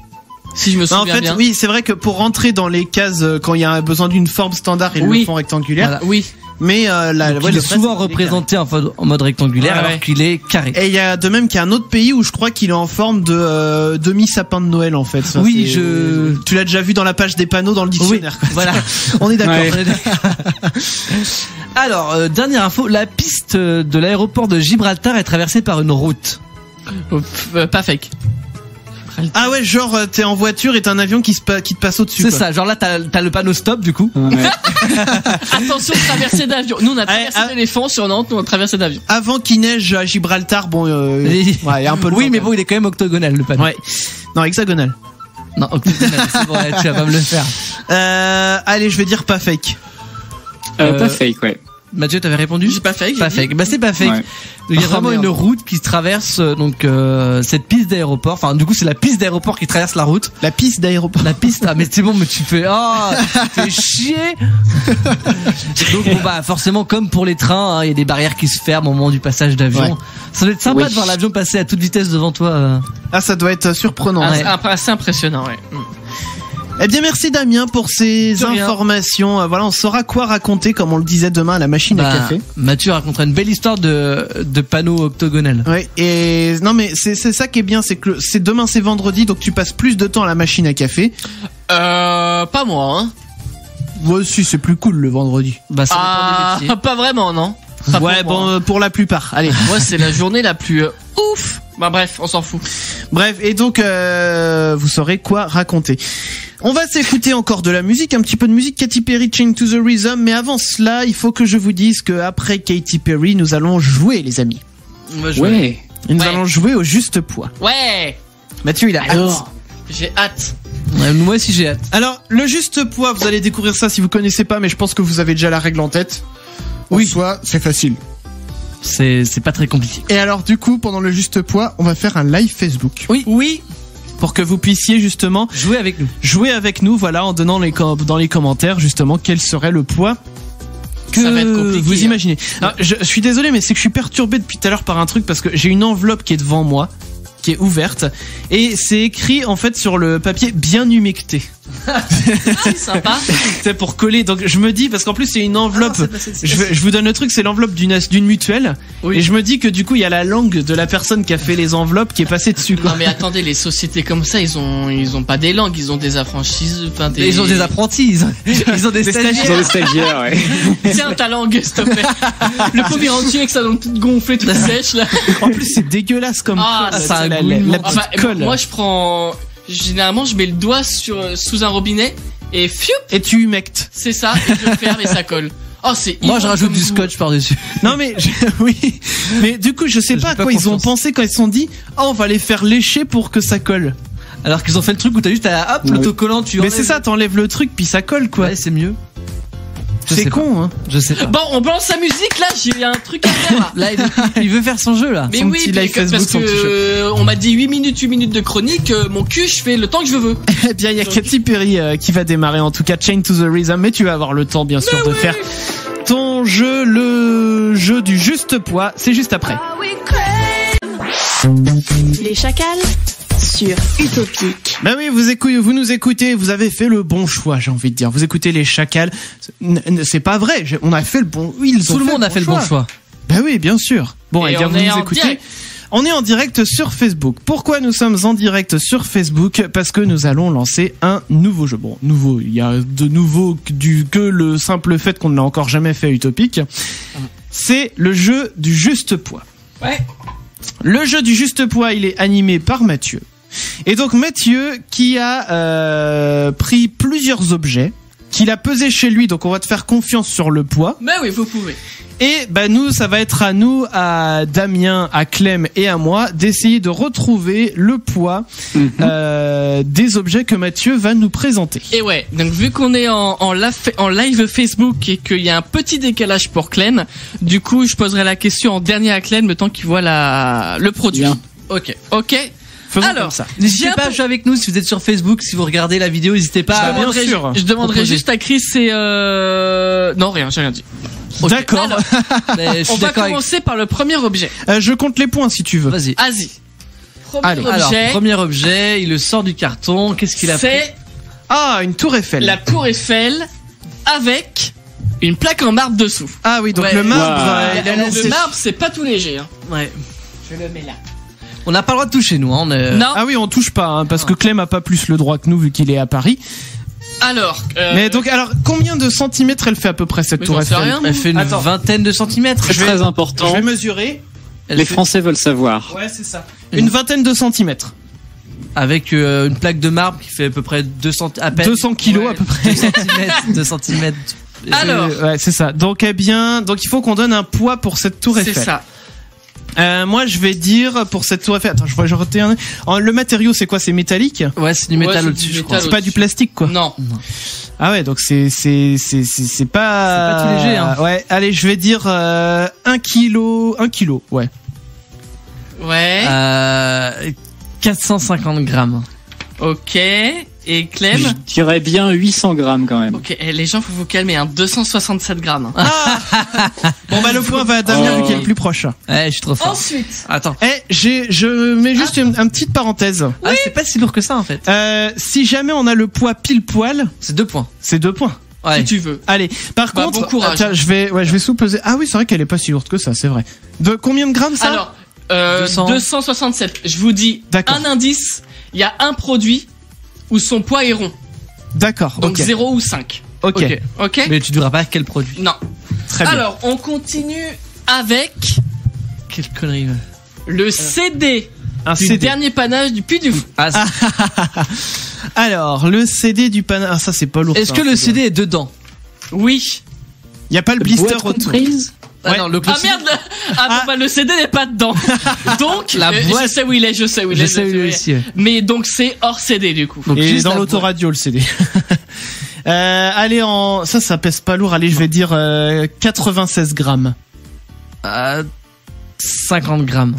Si je me Non, en souviens fait, bien. oui, c'est vrai que pour rentrer dans les cases, quand il y a besoin d'une forme standard, ils Oui. le font rectangulaire. Voilà. Oui. Mais Donc, ouais, il le est vrai, souvent c'est qu'il est représenté en mode rectangulaire Ouais, alors ouais. qu'il est carré. carré. Et il y a de même qu'il y a un autre pays où je crois qu'il est en forme de demi-sapin de Noël en fait. Ça, Oui, c'est- Tu l'as déjà vu dans la page des panneaux dans le dictionnaire. quoi. Voilà. On est d'accord. Ouais. On est d'accord. Alors, dernière info, la piste de l'aéroport de Gibraltar est traversée par une route. Pas fake. Ah ouais, genre t'es en voiture et t'as un avion qui te passe au-dessus. C'est quoi. ça, genre là t'as le panneau stop du coup. Ouais. Attention, traversée d'avion. Nous, on a traversé ah. d'éléphant sur Nantes, nous, on a traversé d'avion. Avant qu'il neige à Gibraltar, bon, ouais, il y a un peu de Oui, vent, mais quand bon, il est quand même octogonal le panneau. même. Ouais. Non, hexagonal. Non, octogonal, c'est bon, tu vas pas me le faire. Allez, je vais dire pas fake. Pas fake, ouais. Mathieu, t'avais répondu? J'ai pas fake. Pas j'ai dit. fake. Bah c'est pas fake. Ouais. Il y a Ah, vraiment merde. une route qui traverse donc cette piste d'aéroport. Enfin, du coup, c'est la piste d'aéroport qui traverse la route. La piste d'aéroport. La piste, ah mais c'est bon, mais tu fais tu fais chier. Donc bon bah forcément comme pour les trains, hein, il y a des barrières qui se ferment au moment du passage d'avion. Ouais. Ça doit être sympa Oui. de voir l'avion passer à toute vitesse devant toi. Ah, ça doit être surprenant. Ah, Ouais. c'est assez impressionnant, ouais. Eh bien, merci Damien pour ces De rien. informations. Voilà, on saura quoi raconter, comme on le disait demain à la machine à Bah, café. Mathieu racontera une belle histoire de panneaux octogonal. Ouais, et non mais c'est ça qui est bien, c'est que c'est demain, c'est vendredi, donc tu passes plus de temps à la machine à café. Pas moi, hein. Ouais, si, c'est plus cool le vendredi. Bah ça dépend des métiers. Pas vraiment, non. Pas pour Ouais, moi. bon, pour la plupart. Allez. Moi, c'est la journée la plus ouf. Bah bref, on s'en fout. Bref, et donc vous saurez quoi raconter. On va s'écouter encore de la musique, un petit peu de musique, Katy Perry, Chain to the Rhythm, mais avant cela, il faut que je vous dise que après Katy Perry, nous allons jouer, les amis. On va jouer. Ouais. Et nous Ouais. allons jouer au juste poids. Ouais. Mathieu, il a hâte. Alors. J'ai hâte. Ouais, moi aussi j'ai hâte. Alors, le juste poids, vous allez découvrir ça si vous connaissez pas, mais je pense que vous avez déjà la règle en tête. Oui. Soit, c'est facile. C'est pas très compliqué. Et alors, du coup, pendant le juste poids, on va faire un live Facebook. Oui. Pour que vous puissiez justement Jouez avec nous. jouer avec nous, voilà, en donnant dans les commentaires justement quel serait le poids que Ça va être compliqué, vous hein. imaginez. Alors, je suis désolé, mais c'est que je suis perturbé depuis tout à l'heure par un truc parce que j'ai une enveloppe qui est devant moi, qui est ouverte, et c'est écrit en fait sur le papier bien humecté. C'est sympa. C'est pour coller. Donc je me dis, parce qu'en plus c'est une enveloppe. Je vous donne le truc, c'est l'enveloppe d'une mutuelle. Oui. Et je me dis que du coup il y a la langue de la personne qui a fait les enveloppes qui est passée dessus. Quoi. Non mais attendez, les sociétés comme ça, ils ont pas des langues, ils ont des affranchis, enfin des. Ils ont des apprentis, ils ont des stagiaires. Ils ont des stagiaires, ouais. Tiens ta langue, s'il te plaît. Le pauvre entier avec sa langue toute gonflée, toute sèche là. En plus c'est dégueulasse comme Ah, colle, ça tu sais, a la, un goût la immonde. petite colle. Moi je prends. Généralement, je mets le doigt sous un robinet et fiou, Et tu humectes. c'est ça, et je le ferme et ça colle. Oh, c'est. Moi je immonde rajoute comme du goût. scotch par-dessus. Non mais oui, mais du coup je sais J'ai pas à pas quoi ils ont confiance. pensé quand ils se sont dit oh on va les faire lécher pour que ça colle. Alors qu'ils ont fait le truc où t'as juste à hop, Oui. l'autocollant, tu Mais enlèves. c'est ça, t'enlèves le truc puis ça colle quoi. Ouais, c'est mieux. Je C'est sais con hein. Je sais pas. Bon, on balance sa musique là, j'ai un truc à faire là. Là, il veut faire son jeu là. Mais Son oui, petit mais live parce Facebook, son que petit jeu. on m'a dit 8 minutes de chronique, mon cul, je fais le temps que je veux. Eh bien il y a Katy Perry qui va démarrer en tout cas Chain to the Rhythm, mais tu vas avoir le temps bien sûr de faire ton jeu, le jeu du juste poids, c'est juste après. Les chacals sur Utopique. Ben oui, vous nous écoutez, vous avez fait le bon choix, j'ai envie de dire. Vous écoutez les chacals, c'est pas vrai, on a fait le bon. Oui, ils Tout ont le fait monde a fait le bon choix. Bah oui, bien sûr. Bon, Et eh bien, on vous est nous en écoutez. direct. On est en direct sur Facebook. Pourquoi nous sommes en direct sur Facebook? Parce que nous allons lancer un nouveau jeu. Bon, nouveau, il y a de nouveau que le simple fait qu'on ne l'a encore jamais fait à Utopique. C'est le jeu du juste poids. Ouais. Le jeu du juste poids, il est animé par Mathieu. Et donc Mathieu qui a pris plusieurs objets, qu'il a pesé chez lui, donc on va te faire confiance sur le poids. Mais oui, vous pouvez. Et bah nous, ça va être à nous, à Damien, à Clem et à moi, d'essayer de retrouver le poids des objets que Mathieu va nous présenter. Et ouais, donc vu qu'on est en live Facebook et qu'il y a un petit décalage pour Clem, du coup je poserai la question en dernier à Clem le temps qu'il voit le produit. Bien. Ok. Faisons Alors, comme ça. N'hésitez J'ai pas à jouer avec nous si vous êtes sur Facebook, si vous regardez la vidéo, n'hésitez pas. Bah, bien demanderai- sûr. Je demanderai Proposer. juste à Chris et non rien, j'ai rien dit. Ok. D'accord. Alors, Mais je on suis va d'accord avec. commencer par le premier objet. Je compte les points si tu veux. Vas-y. Asie. Premier Allez. Alors, objet, premier objet, il le sort du carton. Qu'est-ce qu'il a pris? c'est Ah, une tour Eiffel. la tour Eiffel avec une plaque en marbre dessous. Ah oui, donc Ouais. le marbre, Wow. il a lancé- Le marbre, c'est pas tout léger. Hein. Ouais. Je le mets là. On n'a pas le droit de toucher, nous. Hein. Non. Ah oui, on touche pas, hein, parce que Clem a pas plus le droit que nous vu qu'il est à Paris. Alors. Mais donc, alors, combien de centimètres elle fait à peu près cette Mais tour j'en sais Eiffel? rien. Elle fait une Attends. vingtaine de centimètres. C'est très important. Je vais mesurer. Elle Les fait- Français veulent savoir. Ouais, c'est ça. Une vingtaine de centimètres. Avec une plaque de marbre qui fait à peu près 200 kilos Ouais. à peu près. 2 centimètres. 2 centimètres. Alors. Ouais, c'est ça. Donc, eh bien, donc il faut qu'on donne un poids pour cette tour C'est Eiffel. ça. Moi, je vais dire pour cette tour Eiffel. Attends, je vais retirer un. Le matériau, c'est quoi? C'est métallique? Ouais, c'est du métal c'est au-dessus, du je crois. métal. C'est pas du plastique, quoi. Non. Ah ouais, donc c'est pas. C'est pas tout léger, hein. Ouais, allez, je vais dire 1 kilo, ouais. Ouais. 450 grammes. Ok. Et Clem. Je dirais bien 800 grammes quand même. Ok. Les gens, faut vous calmer. 267 grammes. Bon bah le point va à Damien Oh. vu qu'il est le plus proche. Ouais, je suis trop fort. Ensuite. Attends. Je mets juste une petite parenthèse. Ah, c'est pas si lourd que ça, en fait. Si jamais on a le poids pile poil, C'est 2 points. c'est 2 points. Ouais. Si tu veux. Allez, par Bah, contre, bon courage. attends, je vais sous-peser. Ah oui, c'est vrai qu'elle est pas si lourde que ça, c'est vrai. De combien de grammes ça? Alors. 200. 267. Je vous dis D'accord. un indice. Il y a un produit où son poids est rond. D'accord. Donc Ok. 0 ou 5. Ok. Ok. Mais tu ne diras pas quel produit. Non. Très bien. Alors, on continue avec Quelle connerie. le CD Un du CD. dernier panache du Puy du Fou. Ah, Alors, le CD du pan. Ah ça c'est pas lourd. est-ce ça, que le c'est CD est dedans? Oui. Y a pas le blister Boîte autour. comprise. Ah Ouais. non, le Ah merde. Le CD n'est pas dedans. Donc, La boîte. je sais où il est, je sais où il est. Je sais où il est aussi. Ouais. Mais donc, c'est hors CD du coup. Donc, Et juste dans la l'autoradio le CD. Allez ça pèse pas lourd. Allez, je vais dire 96 grammes. 50 grammes.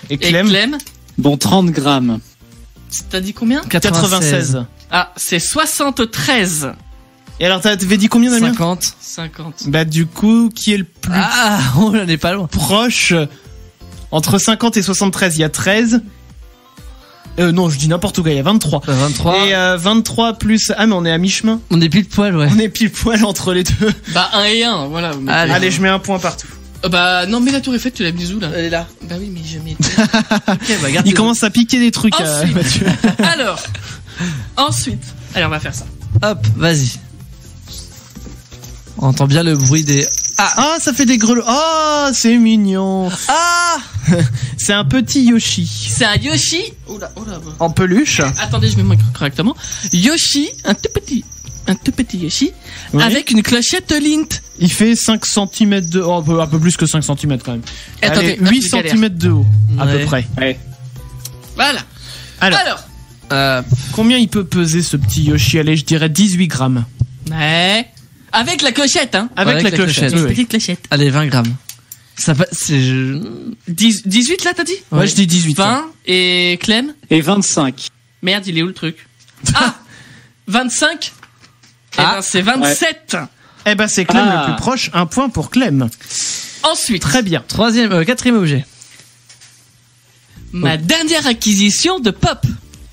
Et Et Clem, Clem, Bon, 30 grammes. t'as dit combien 96. Ah, c'est 73. Et alors t'avais dit combien Damien? 50. 50. Bah du coup, qui est le plus Ah, on en est pas loin. proche? Entre 50 et 73, il y a 13. Non, je dis n'importe quoi, il y a 23. 23. Et 23 plus... Ah mais on est à mi-chemin. On est pile poil, ouais. On est pile poil entre les deux. Bah, 1 et 1, voilà. vous mettez- Allez. Allez, je mets un point partout. Bah, non, mais la tour Eiffel, tu l'as mis où là Elle est là. Bah oui, mais je mets. Ok, bah garde. Il commence à piquer des trucs, Ensuite. Mathieu. Alors, ensuite. Allez, on va faire ça. Hop, vas-y. On entend bien le bruit des. Ah, ça fait des grelots. Oh, c'est mignon. Ah C'est un petit Yoshi. C'est un Yoshi. Oula, oula. En peluche. Attendez, je vais me correctement. Yoshi, un tout petit Yoshi, Oui. avec une clochette Lint. Il fait 5 cm de... Oh, un peu plus que 5 cm quand même. Attendez, Allez, 8 galère. cm de haut, à Ouais. peu près. Ouais. Voilà. Alors, Alors. combien il peut peser ce petit Yoshi? Allez, je dirais 18 grammes. Ouais. Avec la clochette, hein. Avec, Avec la la clochette. clochette. oui, oui. Petite clochette. Allez, 20 grammes. Ça passe. C'est. 18 là, t'as dit Ouais, je dis 18. 20 et Clem. Et 25. Merde, il est où le truc? Ah 25. Eh Ah. ben, c'est 27. Eh ben, c'est Clem Ah. le plus proche. Un point pour Clem. Ensuite, Très bien. Quatrième objet. ma dernière acquisition de pop.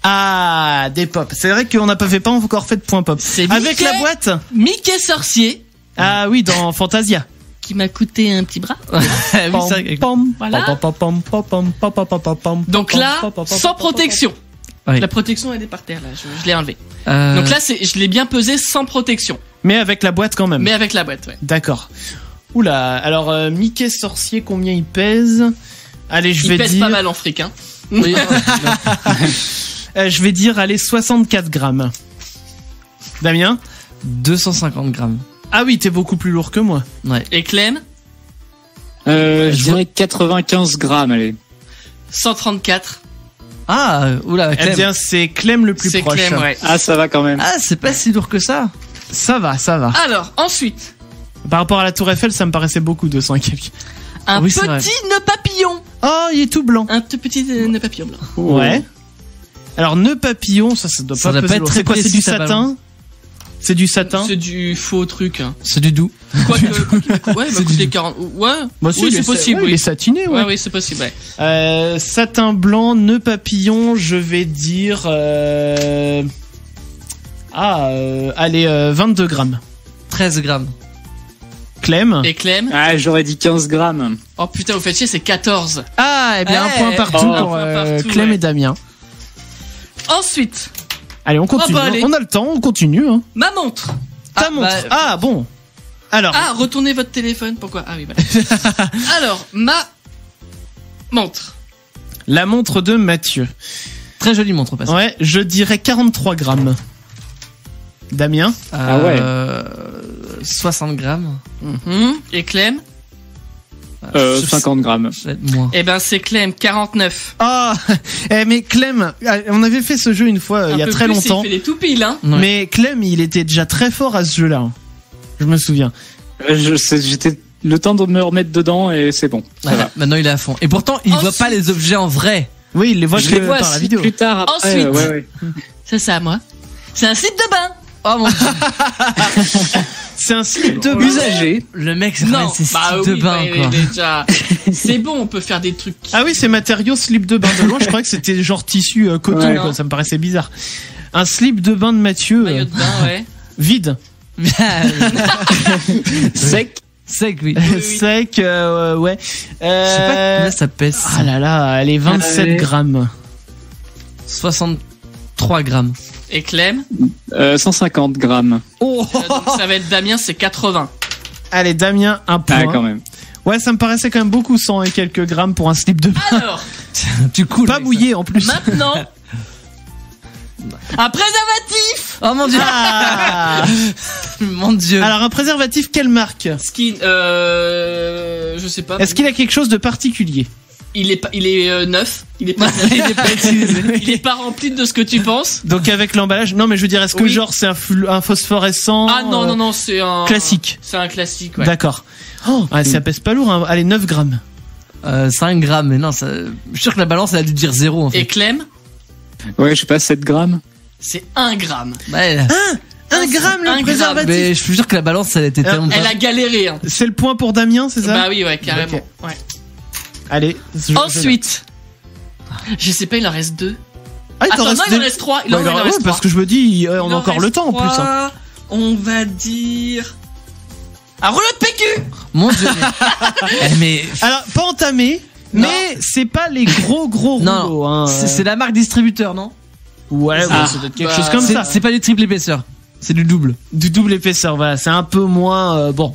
Ah, des pop. C'est vrai qu'on n'a pas encore fait de point pop. C'est Avec Mickey. la boîte? Mickey sorcier Ah oui, dans Fantasia. qui m'a coûté un petit bras. Oui, c'est vrai. Voilà. Donc là, sans protection. Oui. La protection, elle est par terre, là. Je l'ai enlevée. Euh, Donc là, je l'ai bien pesé sans protection. Mais avec la boîte quand même. Mais avec la boîte, ouais. D'accord. Oula, alors Mickey Sorcier, combien il pèse? Allez, je Il vais pèse dire... pas mal en fric, hein. oui, je vais dire, allez, 64 grammes. Damien? 250 grammes. Ah oui, t'es beaucoup plus lourd que moi. Ouais. Et Clem, Je dirais 95 grammes, allez. 134. Ah, oula, Eh Clem. bien, c'est Clem le plus C'est proche. Clem, ouais. Ah, ça va quand même. Ah, c'est pas si lourd que ça. Ça va, ça va. Alors, ensuite, Par rapport à la Tour Eiffel, ça me paraissait beaucoup, 200 et quelques. un Oui, c'est vrai. petit nœud papillon. Oh, il est tout blanc. Un tout petit nœud papillon blanc. Ouais. Alors, nœud papillon, ça doit Ça pas doit peser pas être lourd. très C'est quoi, c'est précis, du ça satin? C'est du satin? C'est du faux truc. Hein. C'est du doux. Quoique, ouais, bah coûter 40. Ouais, Bah, si, oui, il est c'est possible. ouais, il est Oui, satiné, ouais. ouais, oui, c'est possible. Ouais. Satin blanc, nœud papillon, je vais dire... allez, 22 grammes. 13 grammes. Clem? Et Clem, Ah, j'aurais dit 15 grammes. oh putain, vous faites chier, c'est 14. Ah, eh bien, un Eh, point partout oh. pour Un point partout, Clem ouais. et Damien. Ensuite, Allez, on continue. bah, allez. On a le temps, on continue. Hein. ma montre. Ta Ah, montre. bah, Ah, bon. Alors, Ah, retournez votre téléphone, pourquoi? Ah oui, voilà. Alors, ma montre. la montre de Mathieu. Très jolie montre au passage. Ouais, je dirais 43 grammes. Damien? Ah ouais. 60 grammes. Et Clem, 50 grammes. Ça va être moins. eh ben c'est Clem, 49. Ah, mais Clem, on avait fait ce jeu une fois, il y a Un peu très plus, longtemps. Il fait les tout piles, hein. Ouais. Mais Clem, il était déjà très fort à ce jeu-là. Je me souviens. J'étais le temps de me remettre dedans et c'est bon. Ça Ouais, va. maintenant il est à fond. Et pourtant, il voit Ensuite- pas les objets en vrai. Oui, il les voit Je que les vois par la si vidéo. plus tard après. Ensuite. Ouais. Ça, c'est à moi. C'est un slip de bain. Oh mon dieu. C'est un slip de bain. Usagé. Le mec, c'est Non, c'est bah slip oui, de bain, bah, il quoi. est déjà. C'est bon, on peut faire des trucs. Ah oui, c'est matériaux slip de bain de loin. Je croyais que c'était genre tissu coton, Ouais. quoi. Ça me paraissait bizarre. Un slip de bain de Mathieu, Maillot de bain, ouais. vide, Sec. Sec, oui. oui. sec, ouais. Je sais pas combien ça pèse. Ah là là, elle est 27 Allez. grammes. 63 grammes. Et Clem, 150 grammes. Oh, donc ça va être Damien, c'est 80. allez, Damien, un point. Ah, quand même. Ouais, ça me paraissait quand même beaucoup, 100 et quelques grammes pour un slip de bain. Alors, Tu coules. Pas avec mouillé en plus. maintenant, un préservatif. ça. Oh mon dieu. Ah. Mon dieu. Alors, un préservatif, quelle marque? Skin, je sais pas. Est-ce qu'il a quelque chose de particulier? Il est neuf. Il est pas, Il est pas utilisé. il est pas rempli de ce que tu penses. Donc avec l'emballage, non mais je veux dire, est-ce que Oui. genre c'est un phosphorescent Ah non, c'est un classique. C'est un classique, ouais. D'accord. Oh, ah, ça pèse pas lourd, hein. Allez, 9 grammes. 5 grammes, mais non, ça... je suis sûr que la balance, elle a dû dire 0 en fait. Et Clem, Ouais, je sais pas, 7 grammes. c'est 1 gramme. Ouais, 1 gramme le un préservatif. mais je suis sûr que la balance, elle était tellement Elle a galéré, hein. C'est le point pour Damien, c'est ça? Bah oui, ouais, carrément. Ok. Ouais. Allez. Ensuite, je sais pas, il en reste 2. Ah, il t'en Attends, non, reste il en deux. reste 3. Il Ouais, en il en- reste ouais, 3. parce que je me dis, on a encore le temps en plus. Hein. On va dire un rouleau de PQ. Mon dieu. mais Alors, pas entamé, Non. mais c'est pas les gros non, rouleaux. Hein. c'est la marque distributeur, non? Ouais, Ah, bon, c'est peut-être quelque bah, chose comme ça. C'est pas du triple épaisseur. C'est du double. Du double épaisseur, voilà. C'est un peu moins bon.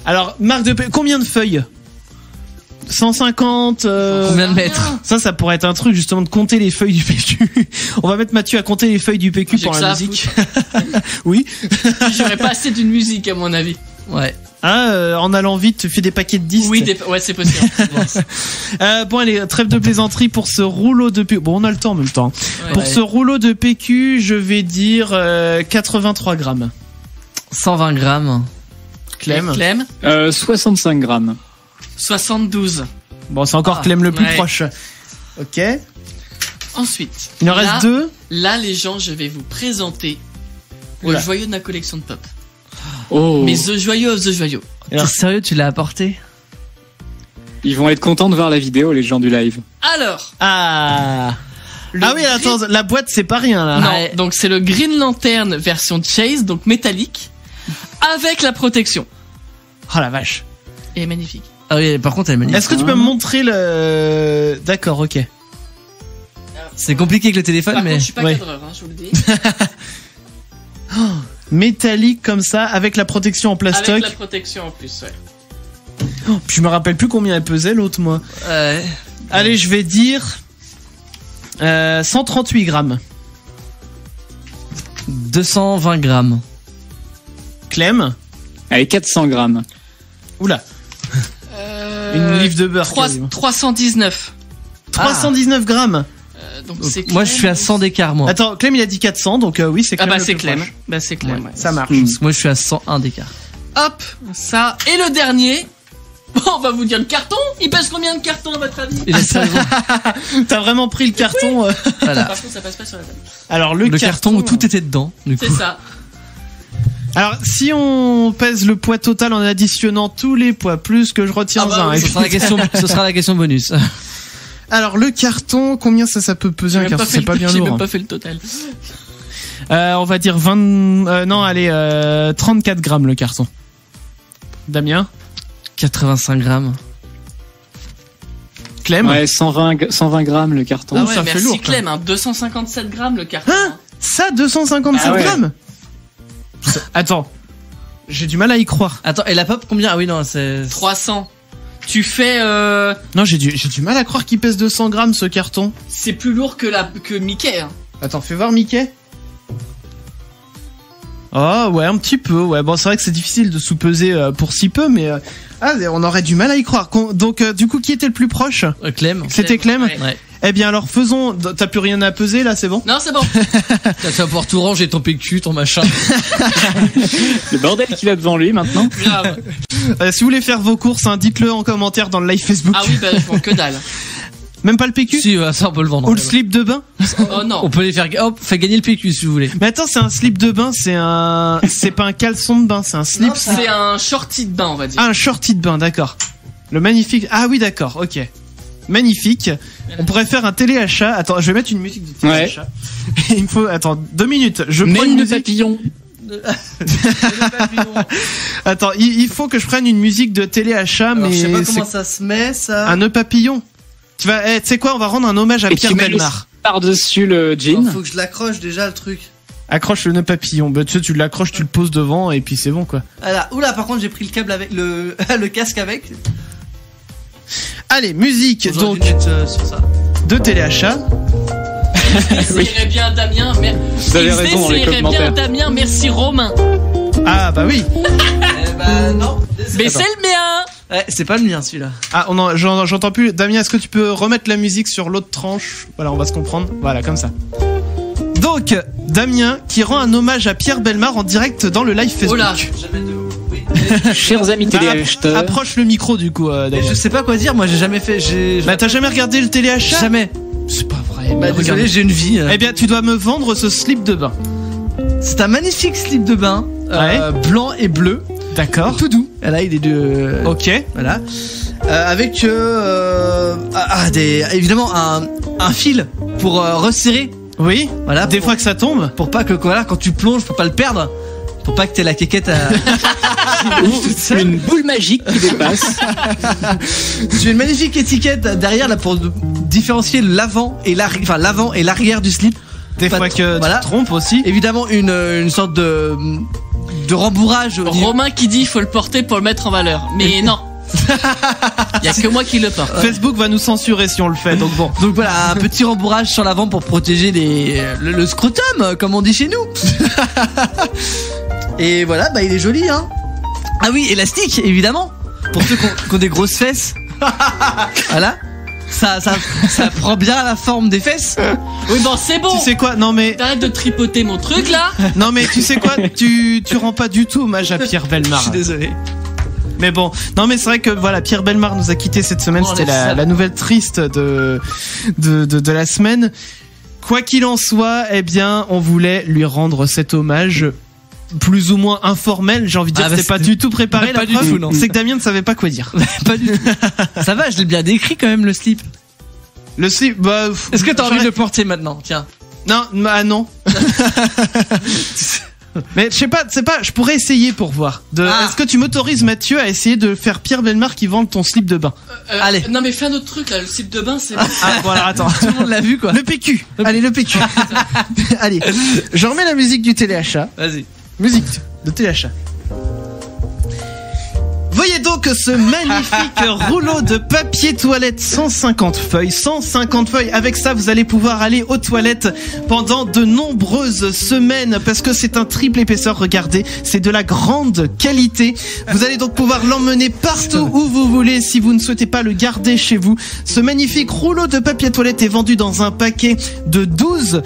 Alors, marque de combien de feuilles? 150 Combien de mètres? Ça pourrait être un truc justement de compter les feuilles du PQ. On va mettre Mathieu à compter les feuilles du PQ J'ai pour que la ça à musique. Oui. J'aurais pas assez d'une musique à mon avis. Ouais. Ah, en allant vite, tu fais des paquets de 10. Oui, ouais, c'est possible. Bon, allez, trêve de plaisanterie pour ce rouleau de PQ. Bon, on a le temps en même temps. Ouais. Pour ce rouleau de PQ, je vais dire 83 grammes. 120 grammes. Clem. Clem, 65 grammes. 72. Bon, c'est encore Ah, Clem le plus ouais. proche. Ok. Ensuite, Il en là, reste 2. Là, les gens, je vais vous présenter Oula. le joyau de ma collection de pop. Oh. Mais The Joyau of the Joyau. Alors- T'es sérieux, tu l'as apporté? Ils vont être contents de voir la vidéo, les gens du live. Alors, Ah. Ah oui, attends, la boîte c'est pas rien là. non, Ouais. donc c'est le Green Lantern version Chase, donc métallique, avec la protection. Oh la vache. Elle est magnifique. Ah oui, par contre, elle est magnifique. Est-ce que tu peux me montrer le... D'accord, ok. C'est compliqué avec le téléphone, Par mais. contre, je suis pas ouais. cadreur, hein, je vous le dis. Métallique comme ça, avec la protection en plastoc. Avec la protection en plus, ouais. Oh, je me rappelle plus combien elle pesait l'autre, moi. Ouais. Allez, je vais dire 138 grammes. 220 grammes. Clem. Allez, 400 grammes. Oula. Une livre de beurre. quasiment. 319. 319 grammes. Donc Donc, c'est moi, Clem. je suis à 100 d'écart, moi. Attends, Clem il a dit 400, donc oui, c'est Ah Clem. bah le c'est plus Clem. proche. Bah c'est Clem, ouais. Ça marche. Mm. Moi, je suis à 101 d'écart. Hop, ça. Et le dernier. Bon, on va vous dire le carton. Il pèse combien de cartons à votre avis? Il a 16 ans. T'as vraiment pris le carton. Voilà. Par contre, ça passe pas sur la table. Alors Le carton où tout était dedans, du coup. C'est ça. Alors si on pèse le poids total en additionnant tous les poids plus que je retiens Ah bah un. oui, et Ce puis- sera la question, ce sera la question bonus. Alors le carton, combien ça peut peser un J'ai même carton? pas fait C'est le- pas bien j'ai lourd. même hein. pas fait le total. On va dire 20. Non, allez, 34 grammes le carton. Damien, 85 grammes. Clem. Ouais, 120 grammes le carton. Ah Oh, ouais, ça fait merci lourd, quand Clem, hein, 257 grammes le carton. Hein Ça, 257 Ah ouais. grammes. Attends, j'ai du mal à y croire. Attends, et la pop combien? Ah oui, non, c'est. 300. Tu fais Non, j'ai du mal à croire qu'il pèse 200 grammes ce carton. c'est plus lourd que Mickey. Hein. Attends, fais voir Mickey. Oh ouais, un petit peu. Ouais, bon, c'est vrai que c'est difficile de sous-peser pour si peu, mais on aurait du mal à y croire. Donc, du coup, qui était le plus proche? Clem. C'était Clem. Ouais. Ouais. Eh bien, alors faisons. T'as plus rien à peser là, c'est bon? Non, c'est bon. Tu vas pouvoir tout ranger, ton PQ, ton machin. Le bordel qu'il a devant lui maintenant. Grave. Si vous voulez faire vos courses, hein, dites-le en commentaire dans le live Facebook. Ah oui, bah je vends que dalle. Même pas le PQ? Si, ça on peut le vendre. Ou le slip de bain? Oh non. On peut les faire. Hop, fais gagner le PQ si vous voulez. Mais attends, c'est un slip de bain, c'est pas un caleçon de bain, c'est un slip. C'est un shorty de bain, on va dire. Ah, un shorty de bain, d'accord. Le magnifique. Ah oui, d'accord, ok. Magnifique. On pourrait faire un téléachat. Attends, je vais mettre une musique de téléachat. Il me faut. Attends, 2 minutes. Je prends une Même le musique. papillon. Attends, il faut que je prenne une musique de téléachat, Alors, mais je sais pas c'est comment ça se met, ça. un nœud papillon. Tu sais quoi, on va rendre un hommage à Et Pierre tu mets Bellemare. par-dessus le jean. Faut que je l'accroche déjà le truc. Accroche le nœud papillon. Bah, tu sais, tu l'accroches, tu le poses devant, et puis c'est bon, quoi. Voilà. Oula, par contre, j'ai pris le câble avec le casque avec. Allez, musique, J'aurais donc, dû mettre, sur ça. de téléachat. Ça irait bien Damien. Vous avez raison dans les Ça irait bien commentaires. Damien, merci Romain. Ah, bah oui. Bah non. Mais c'est le mien. Ouais, c'est pas le mien celui-là. Ah, j'entends plus. Damien, est-ce que tu peux remettre la musique sur l'autre tranche? Voilà, on va se comprendre. Voilà, comme ça. Donc, Damien qui rend un hommage à Pierre Bellemare en direct dans le live Facebook. Oh là. Chers amis Ah, téléacheteurs. approche le micro du coup, Damien. Je sais pas quoi dire, moi j'ai jamais fait. Bah, t'as jamais regardé le téléachat? Jamais. C'est pas vrai. Bah mais désolé, regarde. j'ai une vie. Eh bien, tu dois me vendre ce slip de bain. C'est un magnifique slip de bain, blanc et bleu, D'accord. tout doux. Là, il est de. Ok. Voilà. Avec évidemment un fil pour resserrer. Oui. Voilà. Des fois que ça tombe. Pour pas que voilà, quand tu plonges, pour pas le perdre. Pour pas que t'aies la quéquette à. Ou une boule magique qui dépasse. J'ai une magnifique étiquette derrière là pour différencier l'avant et l'arrière du slip. Des Pas fois trop. que Voilà. tu te trompes aussi. Évidemment une sorte de rembourrage. au niveau- Romain qui dit il faut le porter pour le mettre en valeur. Mais non. Il y a que moi qui le porte. Facebook va nous censurer si on le fait, donc bon. Donc voilà, un petit rembourrage sur l'avant pour protéger le scrotum, comme on dit chez nous. Et voilà, bah il est joli, hein. Ah oui, élastique, évidemment. Pour ceux qui ont des grosses fesses. Voilà. Ça prend bien la forme des fesses. Oui, bon, c'est bon. Tu sais quoi? Non mais, T'arrêtes de tripoter mon truc là. non mais tu sais quoi? Tu rends pas du tout hommage à Pierre Je Bellemare. suis désolé. Mais bon, non mais c'est vrai que voilà, Pierre Bellemare nous a quitté cette semaine, Oh, c'était laisse ça. la nouvelle triste de la semaine. Quoi qu'il en soit, eh bien, on voulait lui rendre cet hommage plus ou moins informel, j'ai envie de dire, Ah bah, c'était pas c'était- du tout préparé. pas La du preuve, tout, non. c'est que Damien ne savait pas quoi dire. Pas du tout. Ça va, je l'ai bien décrit quand même le slip. Le slip, bah, Est-ce que t'as envie de le porter maintenant? Tiens. Non, ah non. Mais je sais pas, je pourrais essayer pour voir. Est-ce que tu m'autorises, Mathieu, à essayer de faire Pierre Bellemare qui vend ton slip de bain? Allez. Non mais fais un autre truc là, le slip de bain c'est... Ah, voilà, attends. Tout le monde l'a vu quoi. Le PQ. Allez, le PQ. Allez, je remets la musique du téléachat. Vas-y. Musique de téléachat. Voyez donc ce magnifique rouleau de papier toilette, 150 feuilles. 150 feuilles. Avec ça, vous allez pouvoir aller aux toilettes pendant de nombreuses semaines parce que c'est un triple épaisseur. Regardez, c'est de la grande qualité. Vous allez donc pouvoir l'emmener partout où vous voulez si vous ne souhaitez pas le garder chez vous. Ce magnifique rouleau de papier toilette est vendu dans un paquet de 12.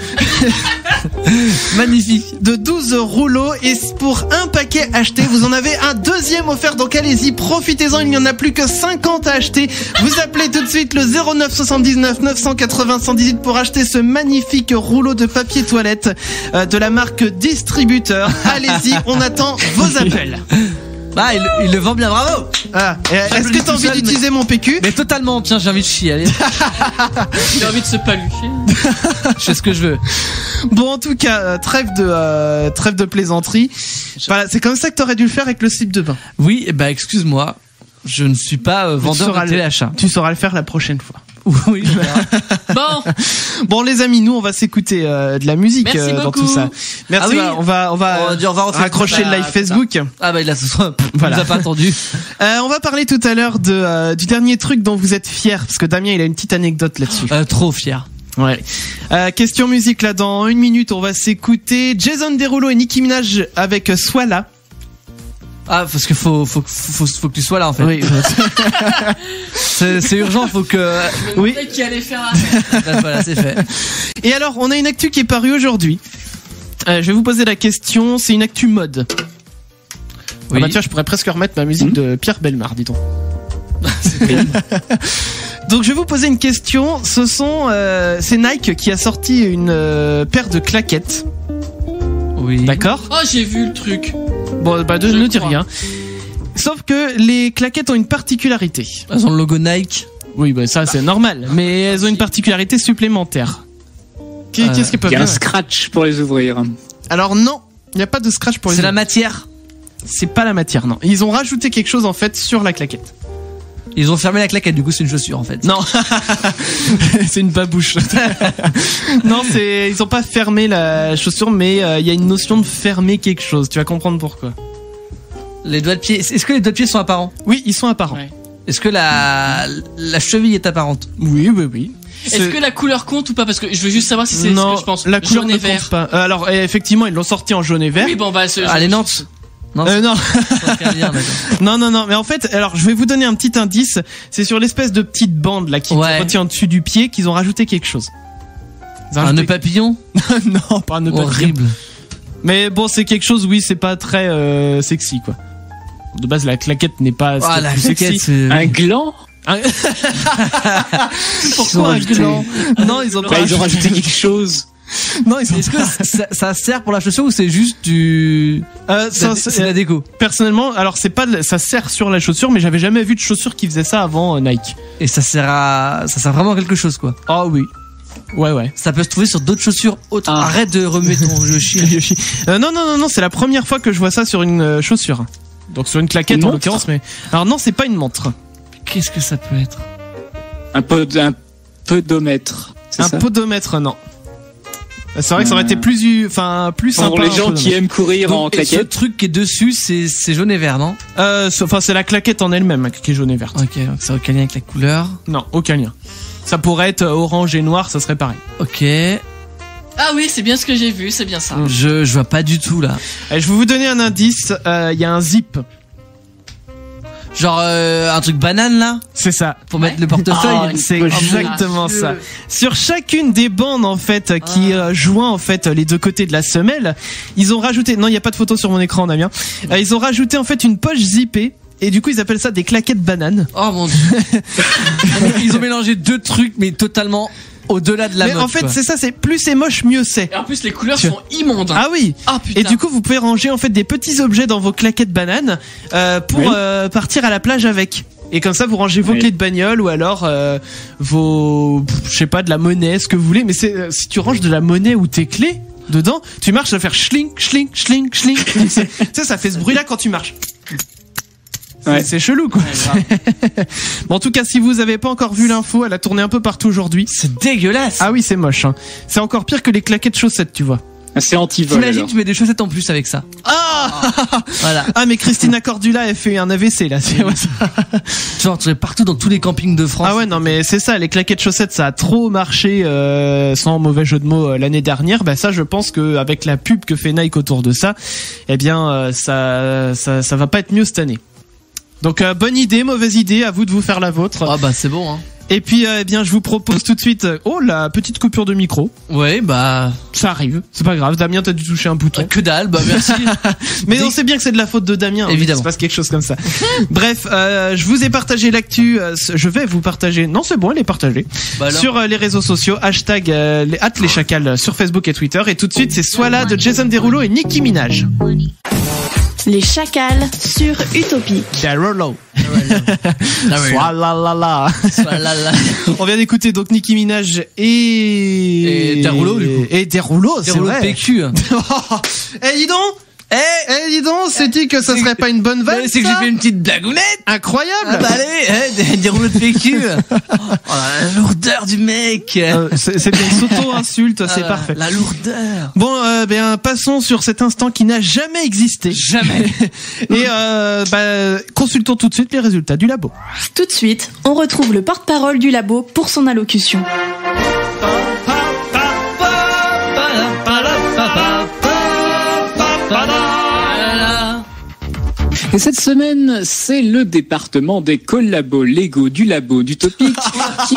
Magnifique. De 12 rouleaux et pour un paquet acheté, vous en avez un deuxième offert. Donc allez-y, profitez-en, il n'y en a plus que 50 à acheter. Vous appelez tout de suite le 09 79 980 118 pour acheter ce magnifique rouleau de papier toilette de la marque Distributeur. Allez-y, on attend vos appels. Bah, il le vend bien, bravo. Ah, est-ce que t'as envie d'utiliser mon PQ? Mais totalement, tiens, j'ai envie de chier, allez. J'ai envie de se palucher. Je fais ce que je veux. Bon, en tout cas, trêve de plaisanterie. Voilà, c'est comme ça que t'aurais dû le faire avec le slip de bain. Oui, bah excuse-moi, je ne suis pas vendeur de téléachat. Tu sauras le faire la prochaine fois. Oui, Bon. Bon, les amis, nous on va s'écouter de la musique dans tout ça. Merci. Ah oui, on va raccrocher le live Facebook. Ah bah il a ce soir, voilà. Il nous a pas attendu. On va parler tout à l'heure du dernier truc dont vous êtes fiers parce que Damien il a une petite anecdote là-dessus. Trop fier. Ouais. Question musique là, dans une minute on va s'écouter Jason Derulo et Nicki Minaj avec Sois là. Ah, parce que faut que tu sois là en fait. Oui. c'est urgent, faut que. Oui. Qui allait faire un... Voilà, c'est fait. Et alors, on a une actu qui est parue aujourd'hui. Je vais vous poser la question. C'est une actu mode. Oui. Ah bah tiens, je pourrais presque remettre ma musique de Pierre Bellemare, dis donc. Donc, je vais vous poser une question. C'est Nike qui a sorti une paire de claquettes. Oui. D'accord. Oh, j'ai vu le truc. Bon, bah ne dis rien. Sauf que les claquettes ont une particularité. Elles ont le logo Nike. Oui, bah ça c'est normal. Mais elles ont une particularité supplémentaire. Qu'est-ce qu'elles peuvent Il y a un faire? scratch pour les ouvrir. Alors non, il n'y a pas de scratch pour les C'est la autres. matière. C'est pas la matière, non. Ils ont rajouté quelque chose en fait sur la claquette. Ils ont fermé la claquette, du coup c'est une chaussure en fait. Non, c'est une babouche. Non, ils ont pas fermé la chaussure, mais il y a une notion de fermer quelque chose. Tu vas comprendre pourquoi. Les doigts de pied. Est-ce que les doigts de pied sont apparents? Oui, ils sont apparents. Ouais. Est-ce que la cheville est apparente? Oui. Est-ce que la couleur compte ou pas? Parce que je veux juste savoir si c'est non, ce que je pense. la couleur jaune ne et vert. compte pas. Alors effectivement, ils l'ont sorti en jaune et vert. Oui, bon bah Les Nantes. Non. Non. Non. Non, mais en fait, alors je vais vous donner un petit indice, c'est sur l'espèce de petite bande là qui retient en dessus du pied qu'ils ont rajouté quelque chose. Un nœud papillon? Non, pas un nœud papillon. Horrible. Mais bon, c'est quelque chose, oui, c'est pas très sexy quoi. De base, la claquette n'est pas la plus claquette, sexy. Un gland? Pourquoi un gland? Non, ils ont pas Ils ont rajouté quelque chose. Non, ils ont Est-ce que ça sert pour la chaussure ou c'est juste du... c'est la déco? Personnellement, alors c'est pas ça sert sur la chaussure, mais j'avais jamais vu de chaussure qui faisait ça avant Nike. Et ça sert vraiment à quelque chose quoi. Ah oui. Ouais. Ça peut se trouver sur d'autres chaussures autres. Ah. Arrête de remettre ton jeu chien. Non, c'est la première fois que je vois ça sur une chaussure. Donc sur une claquette Une en montre l'occurrence, mais alors non, c'est pas une montre. Qu'est-ce que ça peut être? Un podomètre. C'est Un ça podomètre, non. C'est vrai que ça aurait été plus sympa. Pour les un gens qui podomètre. aiment courir en Donc, et ce claquette. truc qui est dessus, c'est jaune et vert, non? C'est la claquette en elle-même qui est jaune et verte. Ok, donc ça n'a aucun lien avec la couleur. Non, aucun lien. Ça pourrait être orange et noir, ça serait pareil. Ok. Ah oui, c'est bien ce que j'ai vu, c'est bien ça. Je vois pas du tout là. Allez, je vais vous donner un indice. Il y a un zip. Genre un truc banane là C'est ça. pour mettre le portefeuille. Ah, C'est Oh, exactement mon ça. Sur chacune des bandes en fait qui joint en fait les deux côtés de la semelle, ils ont rajouté. Non, il y a pas de photo sur mon écran, Damien. Ils ont rajouté en fait une poche zippée. Et du coup, ils appellent ça des claquettes bananes. Oh mon dieu. Ils ont mélangé deux trucs mais totalement au-delà de la Mais mode. en fait, quoi. c'est ça, c'est plus c'est moche, mieux c'est. Et en plus, les couleurs sont immondes. Ah oui. Ah putain. Et du coup, vous pouvez ranger en fait des petits objets dans vos claquettes bananes pour Oui. partir à la plage avec. Et comme ça, vous rangez vos Oui. clés de bagnole ou alors je sais pas, de la monnaie, ce que vous voulez. Mais si tu ranges de la monnaie ou tes clés, dedans, tu marches, ça va faire schling, schling, schling, schling. Tu sais, ça fait ce bruit-là quand tu marches. Ouais. C'est chelou, quoi. Bon, en tout cas, si vous avez pas encore vu l'info, elle a tourné un peu partout aujourd'hui. C'est dégueulasse. Ah oui, c'est moche, hein. C'est encore pire que les claquettes chaussettes, tu vois. C'est anti-vol. T'imagines, alors. tu mets des chaussettes en plus avec ça. Voilà. Ah, mais Christina Cordula, elle fait un AVC, là. Tu vois ça. Genre, tu es partout dans tous les campings de France. Ah ouais, non, mais c'est ça, les claquettes chaussettes, ça a trop marché, sans mauvais jeu de mots, l'année dernière. Bah, ça, je pense que avec la pub que fait Nike autour de ça, eh bien, ça va pas être mieux cette année. Donc, bonne idée, mauvaise idée, à vous de vous faire la vôtre. Ah bah, c'est bon, hein. Et puis, eh bien, je vous propose tout de suite, la petite coupure de micro. Ouais, bah. Ça arrive, c'est pas grave. Damien, t'as dû toucher un bouton. Que dalle, bah, merci. Mais on sait bien que c'est de la faute de Damien. Évidemment. Il se passe quelque chose comme ça. Bref, je vous ai partagé l'actu. Je vais vous partager. Non, c'est bon, elle est partagée. Bah alors. Sur les réseaux sociaux. Hashtag les chacals sur Facebook et Twitter. Et tout de suite, c'est Sois là de Jason Derulo et Nicki Minaj. Les chacals sur Utopie. Derulo. Sois là. Voilà. On vient d'écouter donc Nicki Minaj et Derulo, du coup. Et Derulo, c'est Derulo vrai. PQ. Eh, dis donc. Dis donc, c'est dit que ça serait pas une bonne vanne. C'est que j'ai fait une petite blagounette. Incroyable. Ah bah allez, des rouleaux de PQ. Oh, la lourdeur du mec. C'est bien s'auto-insulte, c'est parfait. La lourdeur. Bon, passons sur cet instant qui n'a jamais existé. Jamais. Et consultons tout de suite les résultats du labo. Tout de suite, on retrouve le porte-parole du labo pour son allocution. Et cette semaine, c'est le département des collabos Lego du labo d'Utopique qui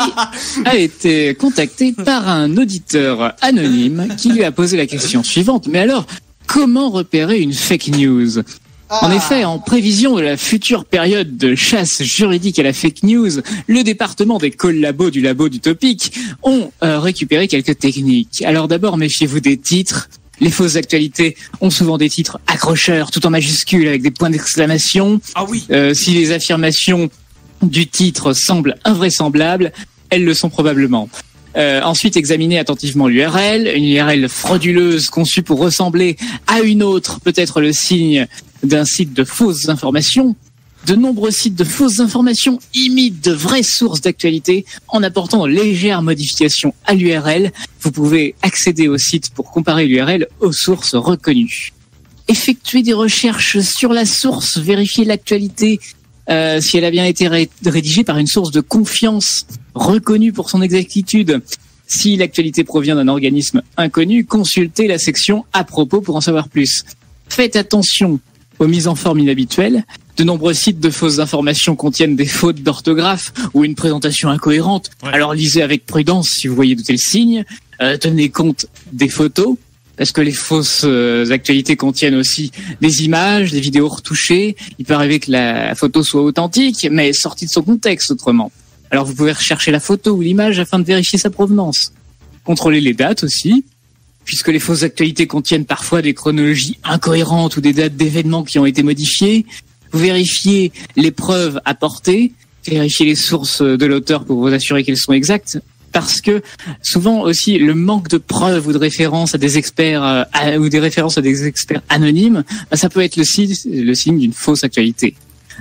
a été contacté par un auditeur anonyme qui lui a posé la question suivante. Mais alors, comment repérer une fake news ? En effet, en prévision de la future période de chasse juridique à la fake news, le département des collabos du labo d'Utopique ont récupéré quelques techniques. Alors d'abord, méfiez-vous des titres. Les fausses actualités ont souvent des titres accrocheurs, tout en majuscules, avec des points d'exclamation. Ah oui. Si les affirmations du titre semblent invraisemblables, elles le sont probablement. Ensuite, examinez attentivement l'URL. Une URL frauduleuse conçue pour ressembler à une autre peut être le signe d'un site de fausses informations. De nombreux sites de fausses informations imitent de vraies sources d'actualité en apportant de légères modifications à l'URL. Vous pouvez accéder au site pour comparer l'URL aux sources reconnues. Effectuez des recherches sur la source, vérifiez l'actualité si elle a bien été rédigée par une source de confiance reconnue pour son exactitude. Si l'actualité provient d'un organisme inconnu, consultez la section à propos pour en savoir plus. Faites attention aux mises en forme inhabituelles. De nombreux sites de fausses informations contiennent des fautes d'orthographe ou une présentation incohérente. Ouais. Alors lisez avec prudence si vous voyez de tels signes. Tenez compte des photos, parce que les fausses actualités contiennent aussi des images, des vidéos retouchées. Il peut arriver que la photo soit authentique, mais sortie de son contexte autrement. Alors vous pouvez rechercher la photo ou l'image afin de vérifier sa provenance. Contrôlez les dates aussi, puisque les fausses actualités contiennent parfois des chronologies incohérentes ou des dates d'événements qui ont été modifiées. Vous vérifiez les preuves apportées, vérifiez les sources de l'auteur pour vous assurer qu'elles sont exactes, parce que souvent aussi le manque de preuves ou de références à des experts ou des références à des experts anonymes, ça peut être le signe d'une fausse actualité.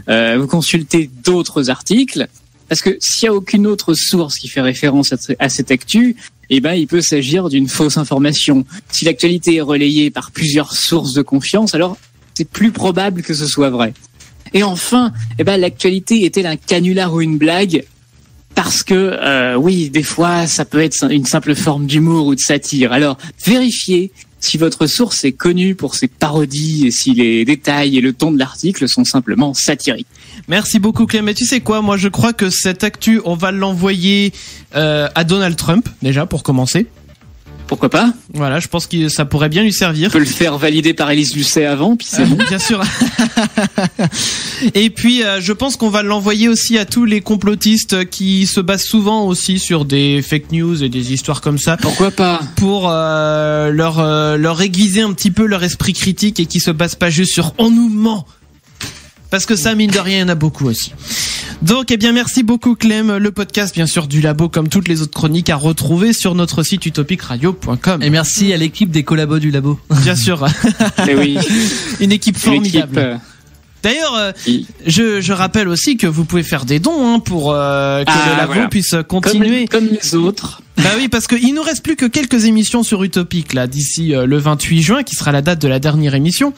Vous consultez d'autres articles, parce que s'il n'y a aucune autre source qui fait référence à cette actu, eh ben, il peut s'agir d'une fausse information. Si l'actualité est relayée par plusieurs sources de confiance, alors c'est plus probable que ce soit vrai. Et enfin, eh ben, l'actualité est-elle un canular ou une blague ? Parce que, oui, des fois, ça peut être une simple forme d'humour ou de satire. Alors, vérifiez si votre source est connue pour ses parodies et si les détails et le ton de l'article sont simplement satiriques. Merci beaucoup Clem. Mais tu sais quoi, moi je crois que cette actu, on va l'envoyer à Donald Trump, déjà, pour commencer. Pourquoi pas ? Voilà, je pense que ça pourrait bien lui servir. On peut le faire valider par Élise Lucet avant, puis c'est bon. Bien sûr. Et puis, je pense qu'on va l'envoyer aussi à tous les complotistes qui se basent souvent aussi sur des fake news et des histoires comme ça. Pourquoi pas ? Pour leur aiguiser un petit peu leur esprit critique et qui se basent pas juste sur « on nous ment ». parce que ça, mine de rien, il y en a beaucoup aussi. Donc, eh bien, merci beaucoup Clem. Le podcast, bien sûr, du labo, comme toutes les autres chroniques, à retrouver sur notre site utopicradio.com. Et merci à l'équipe des collabos du labo. Bien sûr. Et oui. Une équipe formidable. L'équipe, D'ailleurs, je rappelle aussi que vous pouvez faire des dons pour que le labo puisse continuer. Comme les autres. Bah oui, parce qu'il nous reste plus que quelques émissions sur Utopic là d'ici le 28 juin, qui sera la date de la dernière émission.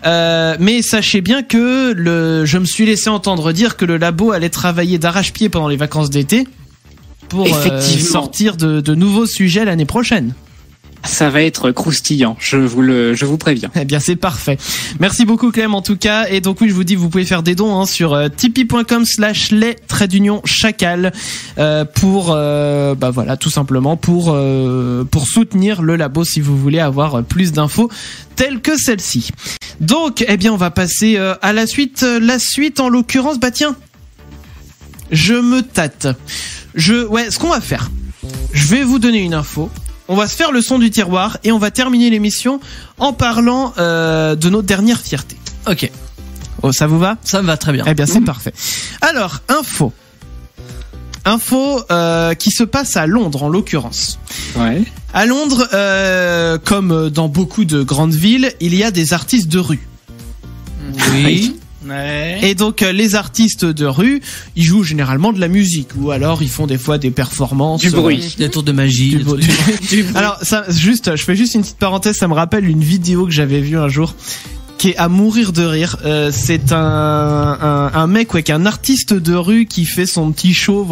Mais sachez bien que je me suis laissé entendre dire que le labo allait travailler d'arrache-pied pendant les vacances d'été pour sortir de nouveaux sujets l'année prochaine. Ça va être croustillant, je vous préviens. Eh bien, c'est parfait. Merci beaucoup Clem en tout cas. Et donc oui, je vous dis, vous pouvez faire des dons sur tipeee.com/les-chacal pour voilà, tout simplement pour soutenir le labo si vous voulez avoir plus d'infos telles que celle-ci. Donc, eh bien, on va passer à la suite. La suite, en l'occurrence, bah tiens, je me tâte. Ce qu'on va faire, je vais vous donner une info. On va se faire le son du tiroir et on va terminer l'émission en parlant de notre dernière fierté. Ok. Oh, ça vous va ? Ça me va très bien. Eh bien, c'est parfait. Alors, info qui se passe à Londres en l'occurrence. Ouais. À Londres, comme dans beaucoup de grandes villes, il y a des artistes de rue. Oui. Ouais. Et donc les artistes de rue, ils jouent généralement de la musique ou alors ils font des fois des performances, du bruit, des tours de magie. Du bruit. Alors ça, je fais juste une petite parenthèse, ça me rappelle une vidéo que j'avais vue un jour qui est à mourir de rire. C'est un mec qui est un artiste de rue qui fait son petit show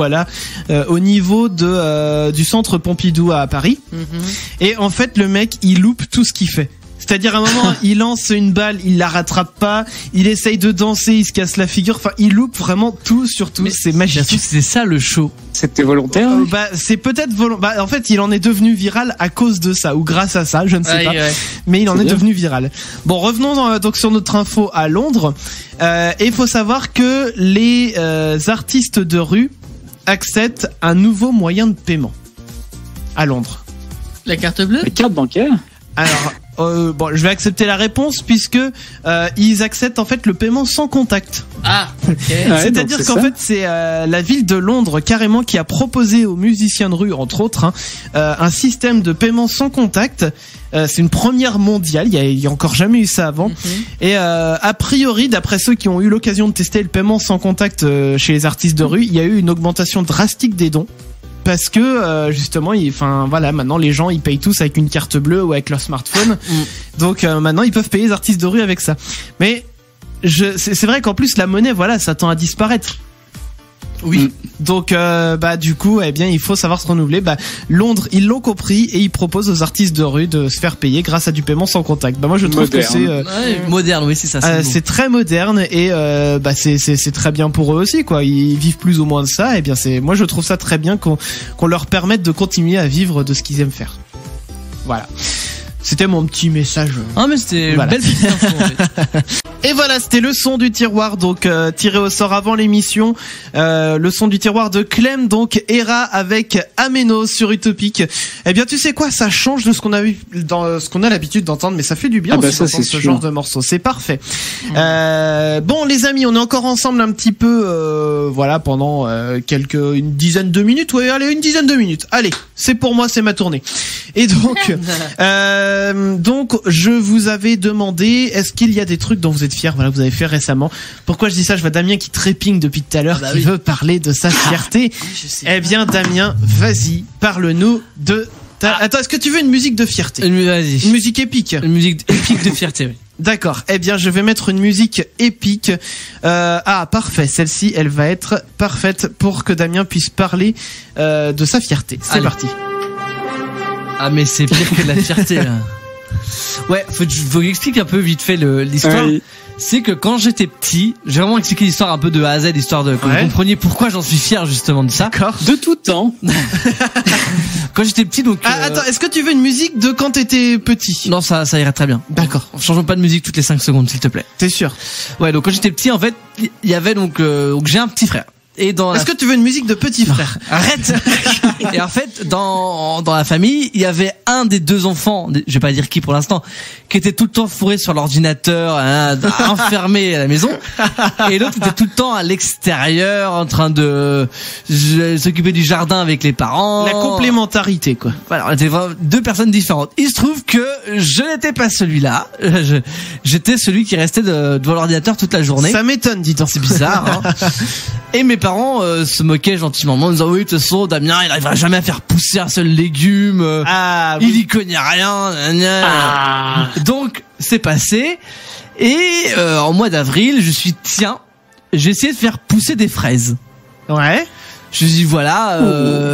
au niveau du centre Pompidou à Paris. Et en fait le mec il loupe tout ce qu'il fait. C'est-à-dire à un moment, il lance une balle, il la rattrape pas, il essaye de danser, il se casse la figure, enfin, il loupe vraiment tout sur tout, c'est magique. C'est ça le show. C'était volontaire? C'est peut-être volontaire. En fait, il en est devenu viral à cause de ça, ou grâce à ça, je ne sais pas. Ouais. Mais il en est devenu viral. Bon, revenons donc sur notre info à Londres. Et il faut savoir que les artistes de rue acceptent un nouveau moyen de paiement à Londres. La carte bleue? La carte bancaire? Alors, je vais accepter la réponse puisque ils acceptent en fait le paiement sans contact. Ah, ok. C'est-à-dire qu'en fait c'est la ville de Londres carrément qui a proposé aux musiciens de rue, entre autres, un système de paiement sans contact. C'est une première mondiale, il y a encore jamais eu ça avant. Et a priori, d'après ceux qui ont eu l'occasion de tester le paiement sans contact chez les artistes de rue, il y a eu une augmentation drastique des dons. Parce que justement, maintenant les gens ils payent tous avec une carte bleue ou avec leur smartphone. Donc maintenant ils peuvent payer les artistes de rue avec ça. Mais c'est vrai qu'en plus la monnaie, ça tend à disparaître. Oui. Donc du coup, eh bien, il faut savoir se renouveler. Londres, ils l'ont compris et ils proposent aux artistes de rue de se faire payer grâce à du paiement sans contact. Moi, je trouve que c'est moderne. Oui, c'est ça. C'est très moderne et c'est très bien pour eux aussi, quoi. Ils vivent plus ou moins de ça. Et bien, moi, je trouve ça très bien qu'on leur permette de continuer à vivre de ce qu'ils aiment faire. Voilà. C'était mon petit message. Ah mais c'était une belle petite info en fait. Et voilà, c'était le son du tiroir, donc tiré au sort avant l'émission. Le son du tiroir de Clem, donc Hera avec Ameno sur Utopic. Eh bien, tu sais quoi, ça change de ce qu'on a eu dans ce qu'on a l'habitude d'entendre, mais ça fait du bien aussi d'entendre ce genre de morceau. C'est parfait. Bon, les amis, on est encore ensemble un petit peu, pendant une dizaine de minutes. Ouais, allez, une dizaine de minutes. Allez, c'est pour moi, c'est ma tournée. Et donc, donc, je vous avais demandé, est-ce qu'il y a des trucs dont vous êtes fiers, vous avez fait récemment. Pourquoi je dis ça? Je vois Damien qui trépigne depuis tout à l'heure, qui veut parler de sa fierté. Eh bien, Damien, vas-y, parle-nous de ta... Attends, est-ce que tu veux une musique de fierté? Vas-y. Une musique épique? Une musique épique de fierté, oui. D'accord. Eh bien, je vais mettre une musique épique. Parfait. Celle-ci, elle va être parfaite pour que Damien puisse parler de sa fierté. C'est parti. Ah, mais c'est pire que de la fierté, là. Ouais, faut que je vous explique un peu vite fait l'histoire. Oui. C'est que quand j'étais petit, j'ai vraiment expliqué l'histoire un peu de A à Z, histoire de que vous compreniez pourquoi j'en suis fier justement de ça. D'accord. De tout temps. Quand j'étais petit, donc. Attends, est-ce que tu veux une musique de quand t'étais petit? Non, ça irait très bien. D'accord. Changeons pas de musique toutes les 5 secondes, s'il te plaît. T'es sûr? Ouais, donc quand j'étais petit, en fait, il y avait donc j'ai un petit frère. Et dans Est-ce que tu veux une musique de petit frère? Arrête. Et en fait, dans la famille, il y avait un des deux enfants, je vais pas dire qui pour l'instant, qui était tout le temps fourré sur l'ordinateur, enfermé à la maison, et l'autre était tout le temps à l'extérieur, en train de s'occuper du jardin avec les parents. La complémentarité, quoi. Voilà, on était vraiment deux personnes différentes. Il se trouve que je n'étais pas celui-là. J'étais celui qui restait devant l'ordinateur toute la journée. Ça m'étonne, dis-donc. C'est bizarre, hein. Et mes parents se moquaient gentiment en disant oui, de toute façon, Damien, il arrivera jamais à faire pousser un seul légume. Il y connaît rien. Donc, c'est passé. Et en mois d'avril, je suis j'ai essayé de faire pousser des fraises. Ouais. Je me suis dit voilà,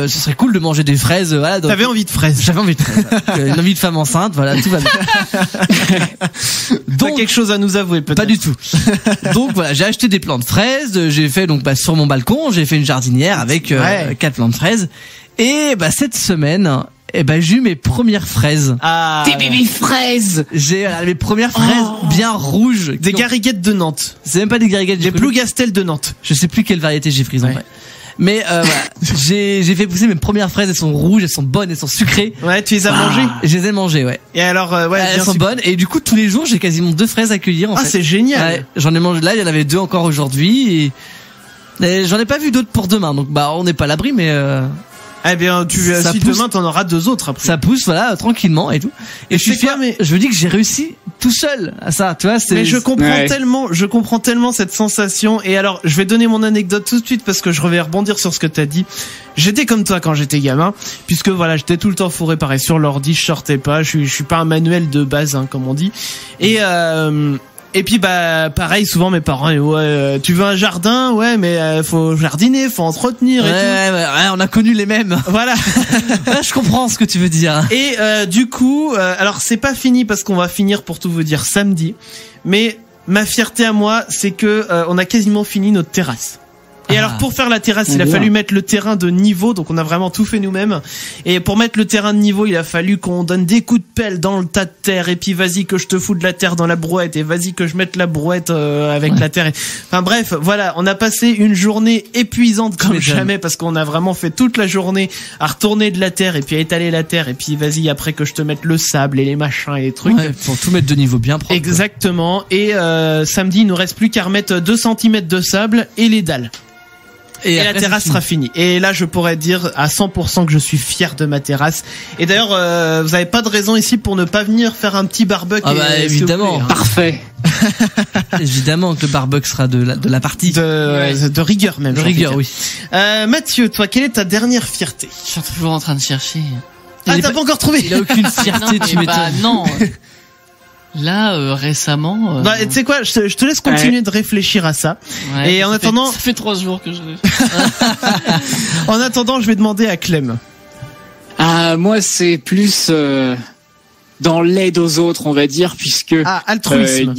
ce serait cool de manger des fraises. Voilà. T'avais envie de fraises. J'avais envie de fraises. Une envie de femme enceinte. Voilà, tout va bien. Donc, t'as quelque chose à nous avouer, peut-être. Pas du tout. Donc voilà, j'ai acheté des plants de fraises. J'ai fait donc sur mon balcon, j'ai fait une jardinière avec 4 plants de fraises. Et cette semaine, j'ai eu mes premières fraises. Des bébés fraises. J'ai mes premières fraises bien rouges. Des gariguettes de Nantes. C'est même pas des gariguettes. Des Plougastel de Nantes. Je sais plus quelle variété j'ai prise en vrai. Mais voilà, j'ai fait pousser mes premières fraises, elles sont rouges, elles sont bonnes, elles sont sucrées. Ouais, tu les as mangées? Je les ai mangées, ouais. Et alors elles sont bonnes et du coup tous les jours, j'ai quasiment 2 fraises à cueillir en fait. C'est génial. Ouais, j'en ai mangé là, il y en avait 2 encore aujourd'hui et j'en ai pas vu d'autres pour demain. Donc on n'est pas à l'abri mais eh bien, si demain t'en auras 2 autres après. Ça pousse, voilà, tranquillement et tout. Et je suis fier, mais je me dis que j'ai réussi tout seul à ça, tu vois. Mais je comprends tellement cette sensation. Et alors, je vais donner mon anecdote tout de suite parce que je vais rebondir sur ce que t'as dit. J'étais comme toi quand j'étais gamin, puisque voilà, j'étais tout le temps fourré pareil sur l'ordi, je sortais pas, je suis pas un manuel de base, hein, comme on dit. Et puis pareil, souvent mes parents, tu veux un jardin, ouais, mais faut jardiner, faut entretenir et tout. Ouais, on a connu les mêmes. Voilà. Je comprends ce que tu veux dire. Et du coup, alors c'est pas fini parce qu'on va finir pour tout vous dire samedi, mais ma fierté à moi, c'est que on a quasiment fini notre terrasse. Et alors pour faire la terrasse, il a fallu mettre le terrain de niveau, donc on a vraiment tout fait nous-mêmes. Et pour mettre le terrain de niveau, il a fallu qu'on donne des coups de pelle dans le tas de terre, et puis vas-y que je te fous de la terre dans la brouette, et vas-y que je mette la brouette avec la terre. Enfin bref, voilà, on a passé une journée épuisante comme jamais, parce qu'on a vraiment fait toute la journée à retourner de la terre, et puis à étaler la terre, et puis vas-y après que je te mette le sable et les machins et les trucs. Ouais, pour tout mettre de niveau bien propre. Exactement. Et samedi, il nous reste plus qu'à remettre 2 cm de sable et les dalles. Et la terrasse sera finie. Et là, je pourrais dire à 100% que je suis fier de ma terrasse. Et d'ailleurs, vous avez pas de raison ici pour ne pas venir faire un petit barbecue. Évidemment. Plaît, hein. Parfait. Évidemment que le barbecue sera de la partie. De rigueur même. De rigueur, oui. Mathieu, toi, quelle est ta dernière fierté? Je suis toujours en train de chercher. T'as pas encore trouvé? Il a aucune fierté, tu m'étonnes. Non. Là, récemment. Tu sais quoi, je te laisse continuer de réfléchir à ça. Ouais, et en attendant. Ça fait 3 jours que je. En attendant, je vais demander à Clem. Moi, c'est plus dans l'aide aux autres, on va dire, puisque altruisme.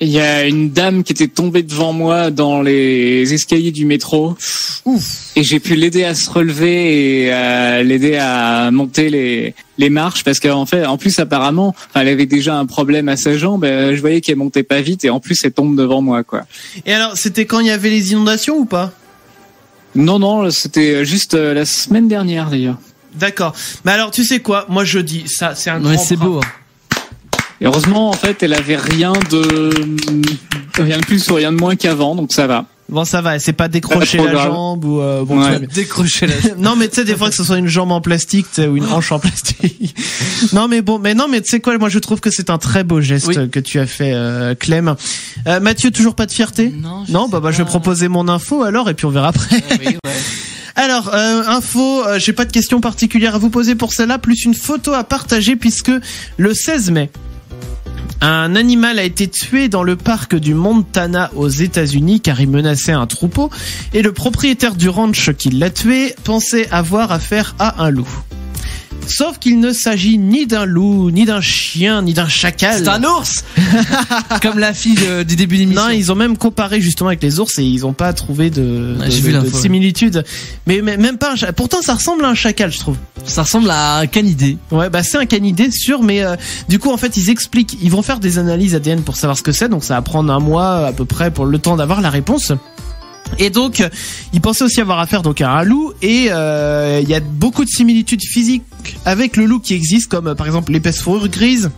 Il y a une dame qui était tombée devant moi dans les escaliers du métro. Ouf. Et j'ai pu l'aider à se relever et l'aider à monter les marches, parce qu'en fait, en plus apparemment, elle avait déjà un problème à sa jambe. Je voyais qu'elle montait pas vite et en plus elle tombe devant moi, quoi. Et alors, c'était quand il y avait les inondations ou pas? Non, c'était juste la semaine dernière d'ailleurs. D'accord. Mais alors, tu sais quoi? Moi, je dis ça, c'est un grand. C'est beau. Hein. Et heureusement, en fait, elle avait rien de plus ou rien de moins qu'avant, donc ça va. Bon, ça va, c'est pas décrocher la jambe ou décrocher la jambe. Non, mais tu sais, des fois que ce soit une jambe en plastique, ou une hanche en plastique. Non, mais tu sais quoi, moi je trouve que c'est un très beau geste que tu as fait, Clem. Mathieu, toujours pas de fierté? Non, je vais proposer mon info alors, et puis on verra après. Alors, info, j'ai pas de questions particulières à vous poser pour celle-là, plus une photo à partager, puisque le 16 mai, un animal a été tué dans le parc du Montana aux États-Unis car il menaçait un troupeau, et le propriétaire du ranch qui l'a tué pensait avoir affaire à un loup. Sauf qu'il ne s'agit ni d'un loup, ni d'un chien, ni d'un chacal. C'est un ours. Comme la fille du début d'émission. Non, ils ont même comparé justement avec les ours et ils ont pas trouvé de similitude. Mais même pas pourtant ça ressemble à un chacal, je trouve. Ça ressemble à un canidé. Ouais, c'est un canidé sûr, mais du coup en fait ils vont faire des analyses ADN pour savoir ce que c'est, donc ça va prendre un mois à peu près pour le temps d'avoir la réponse. Et donc, il pensait aussi avoir affaire donc à un loup, et il y a beaucoup de similitudes physiques avec le loup qui existe, comme par exemple l'épaisse fourrure grise,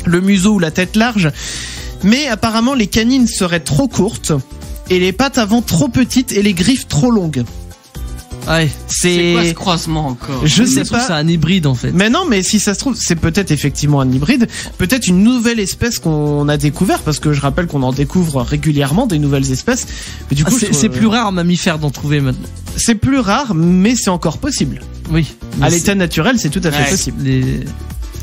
le museau ou la tête large. Mais apparemment, les canines seraient trop courtes, et les pattes avant trop petites, et les griffes trop longues. Ouais. C'est quoi ce croisement encore? Je sais Ça se trouve, pas. c'est un hybride en fait. Mais non, mais si ça se trouve, c'est peut-être effectivement un hybride, peut-être une nouvelle espèce qu'on a découvert, parce que je rappelle qu'on en découvre régulièrement des nouvelles espèces. Mais du coup, C'est plus rare en mammifère d'en trouver maintenant. C'est plus rare, mais c'est encore possible. Oui. À l'état naturel, c'est tout à fait Ouais. possible.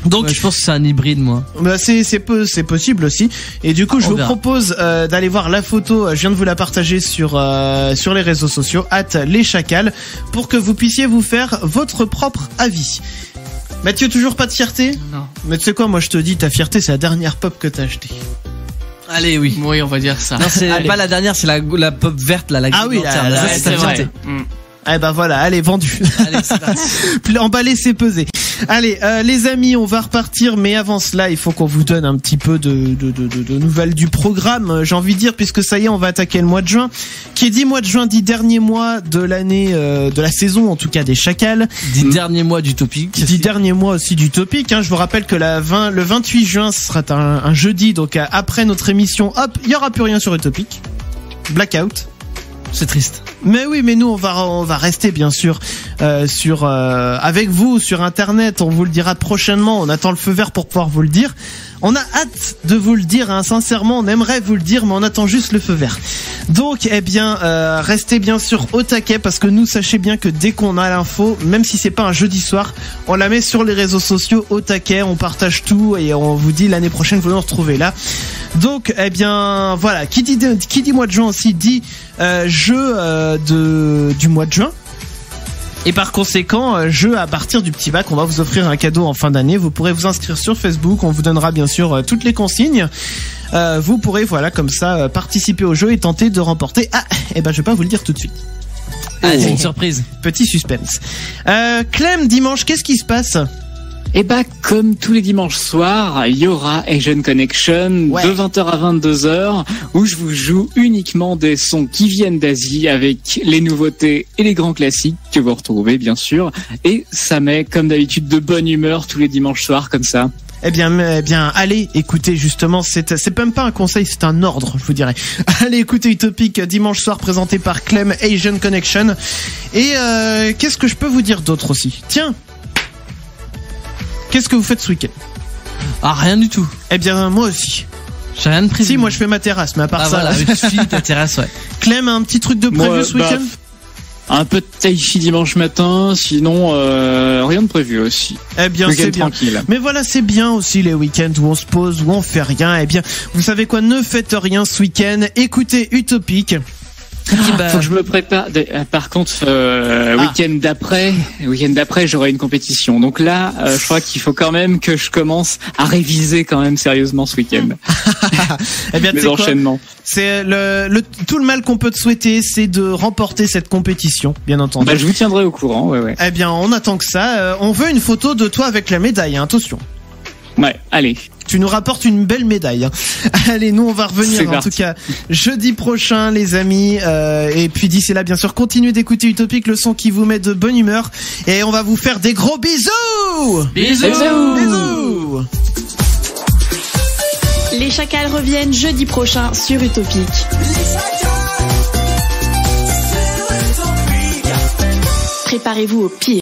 Donc Donc, je pense que c'est un hybride moi. bah c'est possible aussi. Et du coup, je On vous verra. propose d'aller voir la photo. Je viens de vous la partager sur les réseaux sociaux @leschacals pour que vous puissiez vous faire votre propre avis. Mathieu, toujours pas de fierté? Non. Mais tu sais quoi, moi je te dis, ta fierté, c'est la dernière pop que t'as achetée. Allez oui. Oui, on va dire ça. Non, c'est Allez. pas la dernière, c'est la pop verte là, la Ah oui, entière, la- là, la- c'est ta c'est fierté. vrai. Eh ben voilà, allez, vendu. Allez, c'est parti. Emballé, c'est pesé. Allez, les amis, on va repartir, mais avant cela, il faut qu'on vous donne un petit peu de nouvelles du programme, j'ai envie de dire, puisque ça y est, on va attaquer le mois de juin. Qui dit mois de juin, dit dernier mois de l'année, de la saison, en tout cas des Chacals. 10 derniers mois du topic. Dit dernier mois aussi du topic, hein. Je vous rappelle que le 28 juin, ce sera un jeudi, donc après notre émission, hop, il y aura plus rien sur Utopic. Blackout. C'est triste. Mais oui, mais nous on va rester bien sûr avec vous sur internet. On vous le dira prochainement. On attend le feu vert pour pouvoir vous le dire. On a hâte de vous le dire, hein. Sincèrement, on aimerait vous le dire, mais on attend juste le feu vert. Donc, eh bien, restez bien sûr au taquet, parce que nous, sachez bien que dès qu'on a l'info, même si c'est pas un jeudi soir, on la met sur les réseaux sociaux au taquet, on partage tout et on vous dit l'année prochaine vous nous retrouvez là. Donc, eh bien, voilà. Qui dit mois de juin aussi dit jeu du mois de juin. Et par conséquent, jeu à partir du petit bac, on va vous offrir un cadeau en fin d'année. Vous pourrez vous inscrire sur Facebook, on vous donnera bien sûr toutes les consignes. Vous pourrez, voilà, comme ça, participer au jeu et tenter de remporter. Ah, eh ben je vais pas vous le dire tout de suite. Ah, c'est une surprise. Petit suspense. Clem, dimanche, qu'est-ce qui se passe? Et bah, comme tous les dimanches soirs, il y aura Asian Connection Ouais. de 20h à 22h où je vous joue uniquement des sons qui viennent d'Asie avec les nouveautés et les grands classiques que vous retrouvez bien sûr. Et ça met comme d'habitude de bonne humeur tous les dimanches soirs comme ça. Eh bien, allez écoutez justement, c'est même pas un conseil, c'est un ordre, je vous dirais. Allez écouter Utopic dimanche soir présenté par Clem, Asian Connection. Et qu'est-ce que je peux vous dire d'autre aussi? Tiens, qu'est-ce que vous faites ce week-end? Ah, rien du tout. Eh bien, moi aussi. J'ai rien de prévu. Si, moi je fais ma terrasse, mais à part Ah ça, voilà, tu files ta terrasse, ouais. Clem a un petit truc de prévu Moi, ce week-end? Un peu de tai-chi dimanche matin, sinon rien de prévu aussi. Eh bien, Week-end c'est bien. tranquille. Mais voilà, c'est bien aussi les week-ends où on se pose, où on fait rien. Eh bien, vous savez quoi, ne faites rien ce week-end. Écoutez Utopic. Faut que je me prépare. Par contre, week-end d'après, j'aurai une compétition. Donc là, je crois qu'il faut quand même que je commence à réviser quand même sérieusement ce week-end. Eh bien, tu Mes sais quoi, enchaînements. c'est tout le mal qu'on peut te souhaiter, c'est de remporter cette compétition, bien entendu. Bah, je vous tiendrai au courant. Ouais. Eh bien, on attend que ça. On veut une photo de toi avec la médaille, hein, attention. Ouais, allez. Tu nous rapportes une belle médaille, hein. Allez, nous on va revenir C'est en parti. tout cas jeudi prochain, les amis. Et puis d'ici là, bien sûr, continuez d'écouter Utopic, le son qui vous met de bonne humeur. Et on va vous faire des gros bisous. Bisous. Bisous. Les Chacals reviennent jeudi prochain sur Utopic. Préparez-vous au pire.